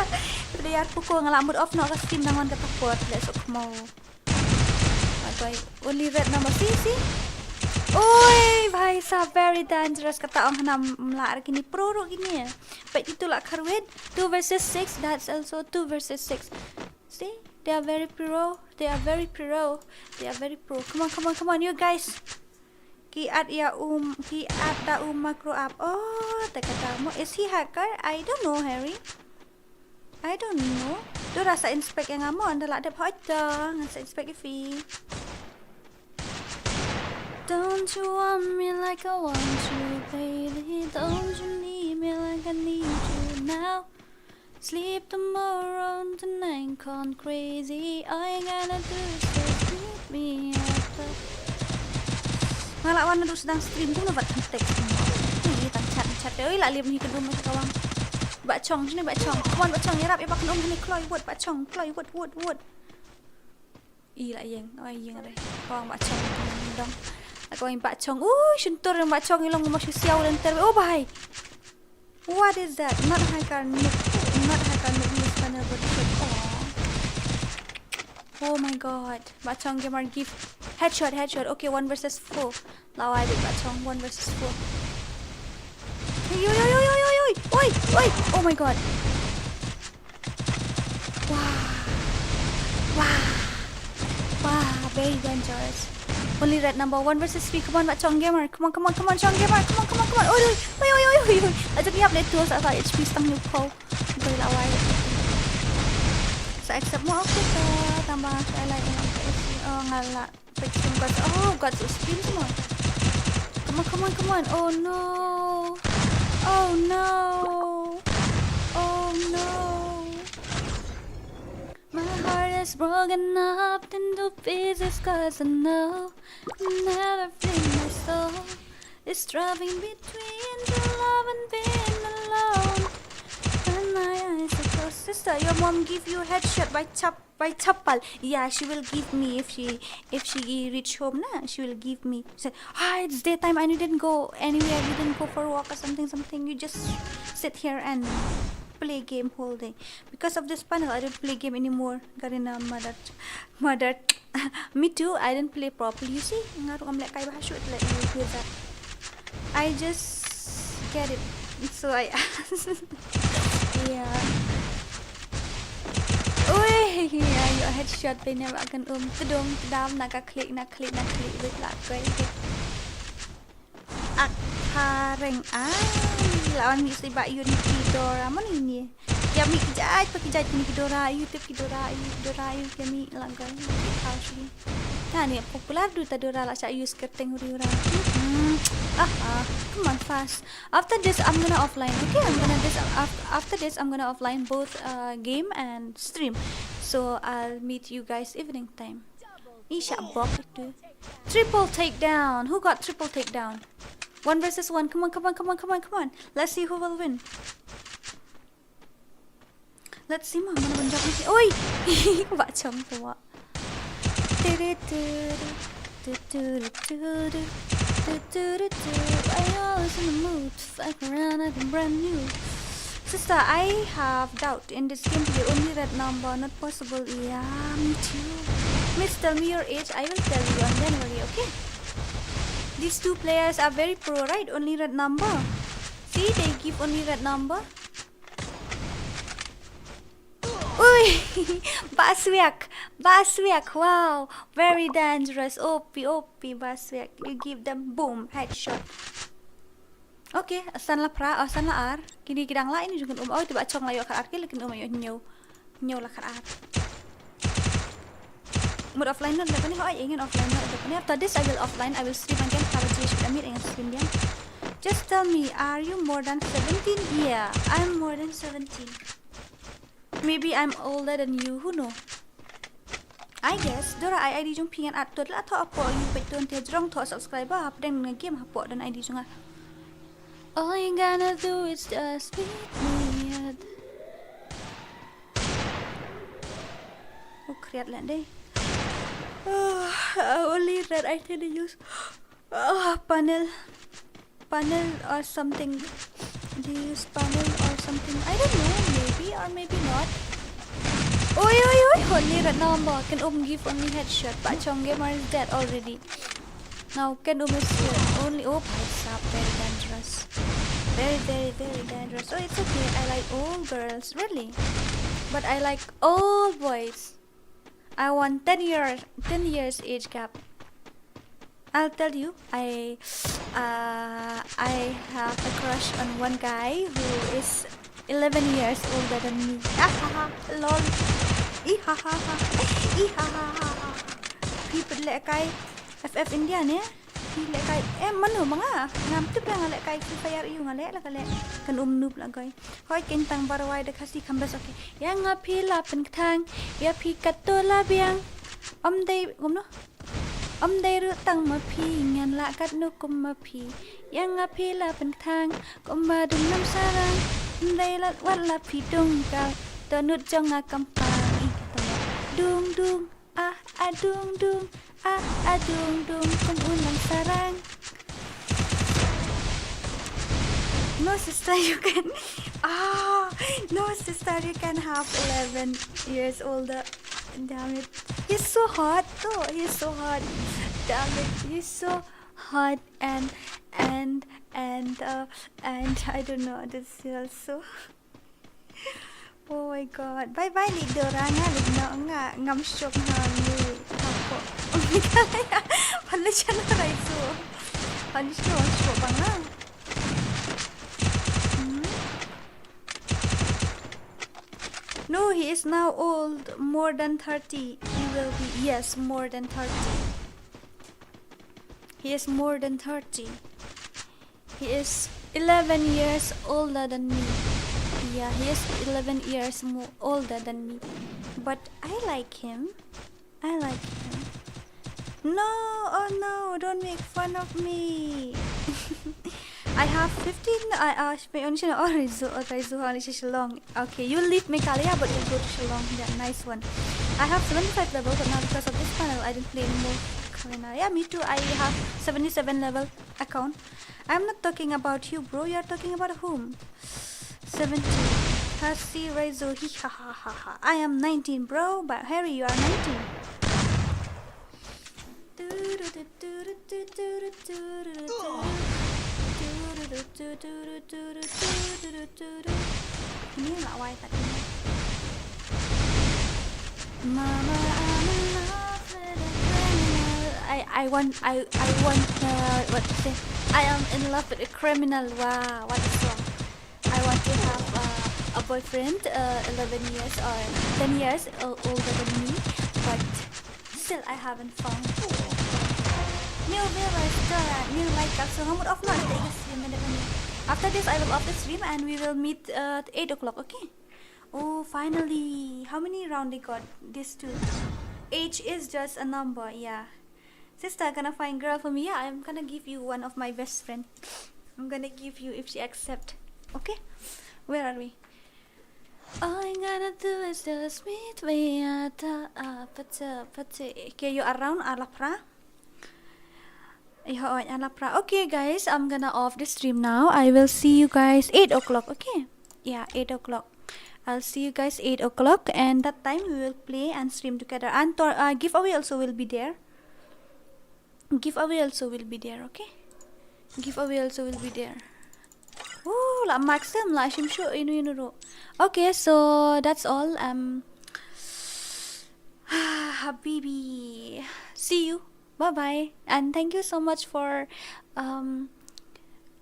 S2: Player pukul ngalamut off nak stream nangon kata kuat. Let's go mau. Okay, only red number. See. Oi, bhai sab very dangerous kata orang nak melak gini pro gini ya. But itulah karwin 2 versus 6. That's also 2 versus 6. See, they are very pro. They are very pro. Come on, you guys. Ki at da macro up. Oh, kata mo. Is he hacker? I don't know, Harry. I don't know. Tu rasa inspect yang amo anda lah dep hoja, ngasa inspect ifi. Don't you want me like I want you, baby? Don't you need me like I need you now? Sleep tomorrow, tonight gone crazy. All you gotta do is just keep me up. Malak wan tu sedang stream tu nak buat teks. Ni tang chat oi lah liam ni kedum macam kawan. Bak chong sini bak chong. Kawan bak chong yarap ya bak kedum ni kloi word bak chong kloi word. I lah yang, oi yang ada. Kawan bak chong dong. Kawan bak chong. Sentur yang bak chong ilong masih siau dan ter. Oh bhai. What is that? Not hacker noob. Use panel body shot. Oh my god. Bachong gamer give headshot. Okay, 1 versus 4. Lawai with Bachong 1 versus 4. Yo. Oi. Oh my god. Wow, very dangerous. Only red number 1 versus 3. Come on, Bachong gamer. Come on, Chong gamer. Come on. Oi. Ajak niap let tu sa HP stang new call. Boleh lawai. Sa accept mo okay ka. Tambah saya like ngala. Fixing guards. Oh, guards spin semua. Come on. Oh no. My heart is broken up into pieces 'cause I know never free my soul. It's driving between the love and being alone. And my eyes are closed. Sister, your mom give you headshot by chapal. Yeah, she will give me if she reach home. Nah, she will give me. She said, it's daytime. I didn't go anywhere. You didn't go for a walk or something. You just sit here and play game whole day. Because of this panel, I don't play game anymore. Karena mother. Me too. I didn't play properly. You see, ngaruh amlek kai bahasut let you hear that. I just get it. So I yeah. Oi, yeah, your headshot they never akan tedom tedam nak klik wait lah kau. Akareng lawan mesti bak yun Dora mana ini? Ya mi kejat ni Dora YouTube Dora kami langgar house ni. Nah ni popular du ta Dora lah use kerteng huri-hura. Come on fast. After this I'm gonna offline. Okay, after this I'm gonna offline both game and stream. So I'll meet you guys evening time. Isha bok itu. Triple takedown. Who got triple takedown? 1 versus 1. Come on. Let's see who will win. Let's see mana benjak ni. Oi. Bacong tua. I always in the mood to fuck around like I'm brand new. Sister, I have doubt in this game. You only red number, not possible. Yeah, me too. Miss, tell me your age. I will tell you on January, okay? These two players are very pro, right? Only red number. See, they give only red number. Ui, Baswiak, wow, very dangerous. OP, Baswiak. You give them boom, headshot. Okay, asan la ar. Kini kidang la ini juga tiba cong layo kar ar kili kini ayo nyaw la kar ar. Mode offline na depan ni kau ingin offline na depan ni. After this I will offline. I will stream again. Kalau jenis kami ingin stream dia. Just tell me, are you more than 17? Yeah, I'm more than 17. Maybe I'm older than you, who know? I guess Dora ID jong pingan atur lah atau apa you betul dia jong tu subscriber apa dan game apa dan ID jong. All you gonna do is just beat me up. Oh, kreat lah deh. Only red I tend to use. Panel or something. Do you use panel or something? I don't know, maybe or maybe not. Oi, only right now can give only headshot, but Chong Gamer is dead already. Now can is here. Only it's up, very dangerous. Very dangerous. Oh, it's okay. I like all girls, really. But I like all boys. I want 10 years age gap. I'll tell you, I have a crush on one guy who is 11 years older than me. Lol. People like I FF India ne. Like I mano mga ngam tu lang like I FreeFire you ngale la kale kan noob la goy. Hoy ken tang barawai de KHASI kambas okay. Yang ngapila pen thang ya pi katola biang. Day gumno. Day ru tang ma pi ngan la kat nu kum ma pi. Yang ngapila pen thang kum ba dum nam sarang. Day la wat la pi dung kal. Tonut jong ngakampang dung dung dung dung dung kum unang sarang. No sister, you can no sister, you can have 11 years older. Damn it, he's so hot though. He's so hot. Damn it, he's so hot and I don't know. This feels so. Oh my god. Bye bye ni DORA nga nga ngam shock na ni ako. Oh my god. Hala siya na raiso. Hala siya shock pa nga. No, he is now old, more than 30. He will be, yes, more than 30. He is more than 30. He is 11 years older than me. Yeah, he is 11 years older than me. But I like him. No, oh no, don't make fun of me. I have 15. Shillong. Okay, you leave me Kalia, but you'll go to Shillong. Yeah, nice one. I have 75 level, but now because of this panel, I didn't play anymore. Yeah, me too. I have 77 level account. I'm not talking about you, bro. You are talking about whom? 17. KHASI Raizo. Ha. I am 19, bro. But Harry, you are 19. Ini nggak white tadi. Mama, I'm in love with a criminal. I want what to say? I am in love with a criminal. Wow, what a song. I want to have a boyfriend 11 years or 10 years older than me, but still I haven't found. New viewers, new like so how off not after this I will off the stream and we will meet at 8 o'clock, okay? Oh, finally. How many round they got? These two. Age is just a number, yeah. Sister, gonna find girl for me? Yeah, I'm gonna give you one of my best friend. I'm gonna give you if she accept. Okay? Where are we? All I gotta do is just meet me at the okay, you around Alapra? Okay guys, I'm gonna off the stream now. I will see you guys 8 o'clock, okay? Yeah, 8 o'clock. I'll see you guys 8 o'clock and that time we will play and stream together. And giveaway also will be there. Okay? Giveaway also will be there. Ooh, la maxim la shimsho inu. Okay, so that's all. Habibi. See you. Bye bye, and thank you so much for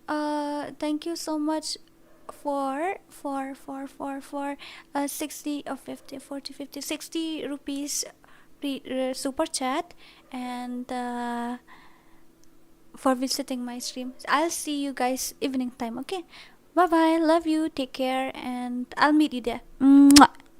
S2: 60 or 50 40 50 60 rupees super chat and for visiting my stream. I'll see you guys evening time, okay? Bye bye, love you, take care, and I'll meet you there. Mwah.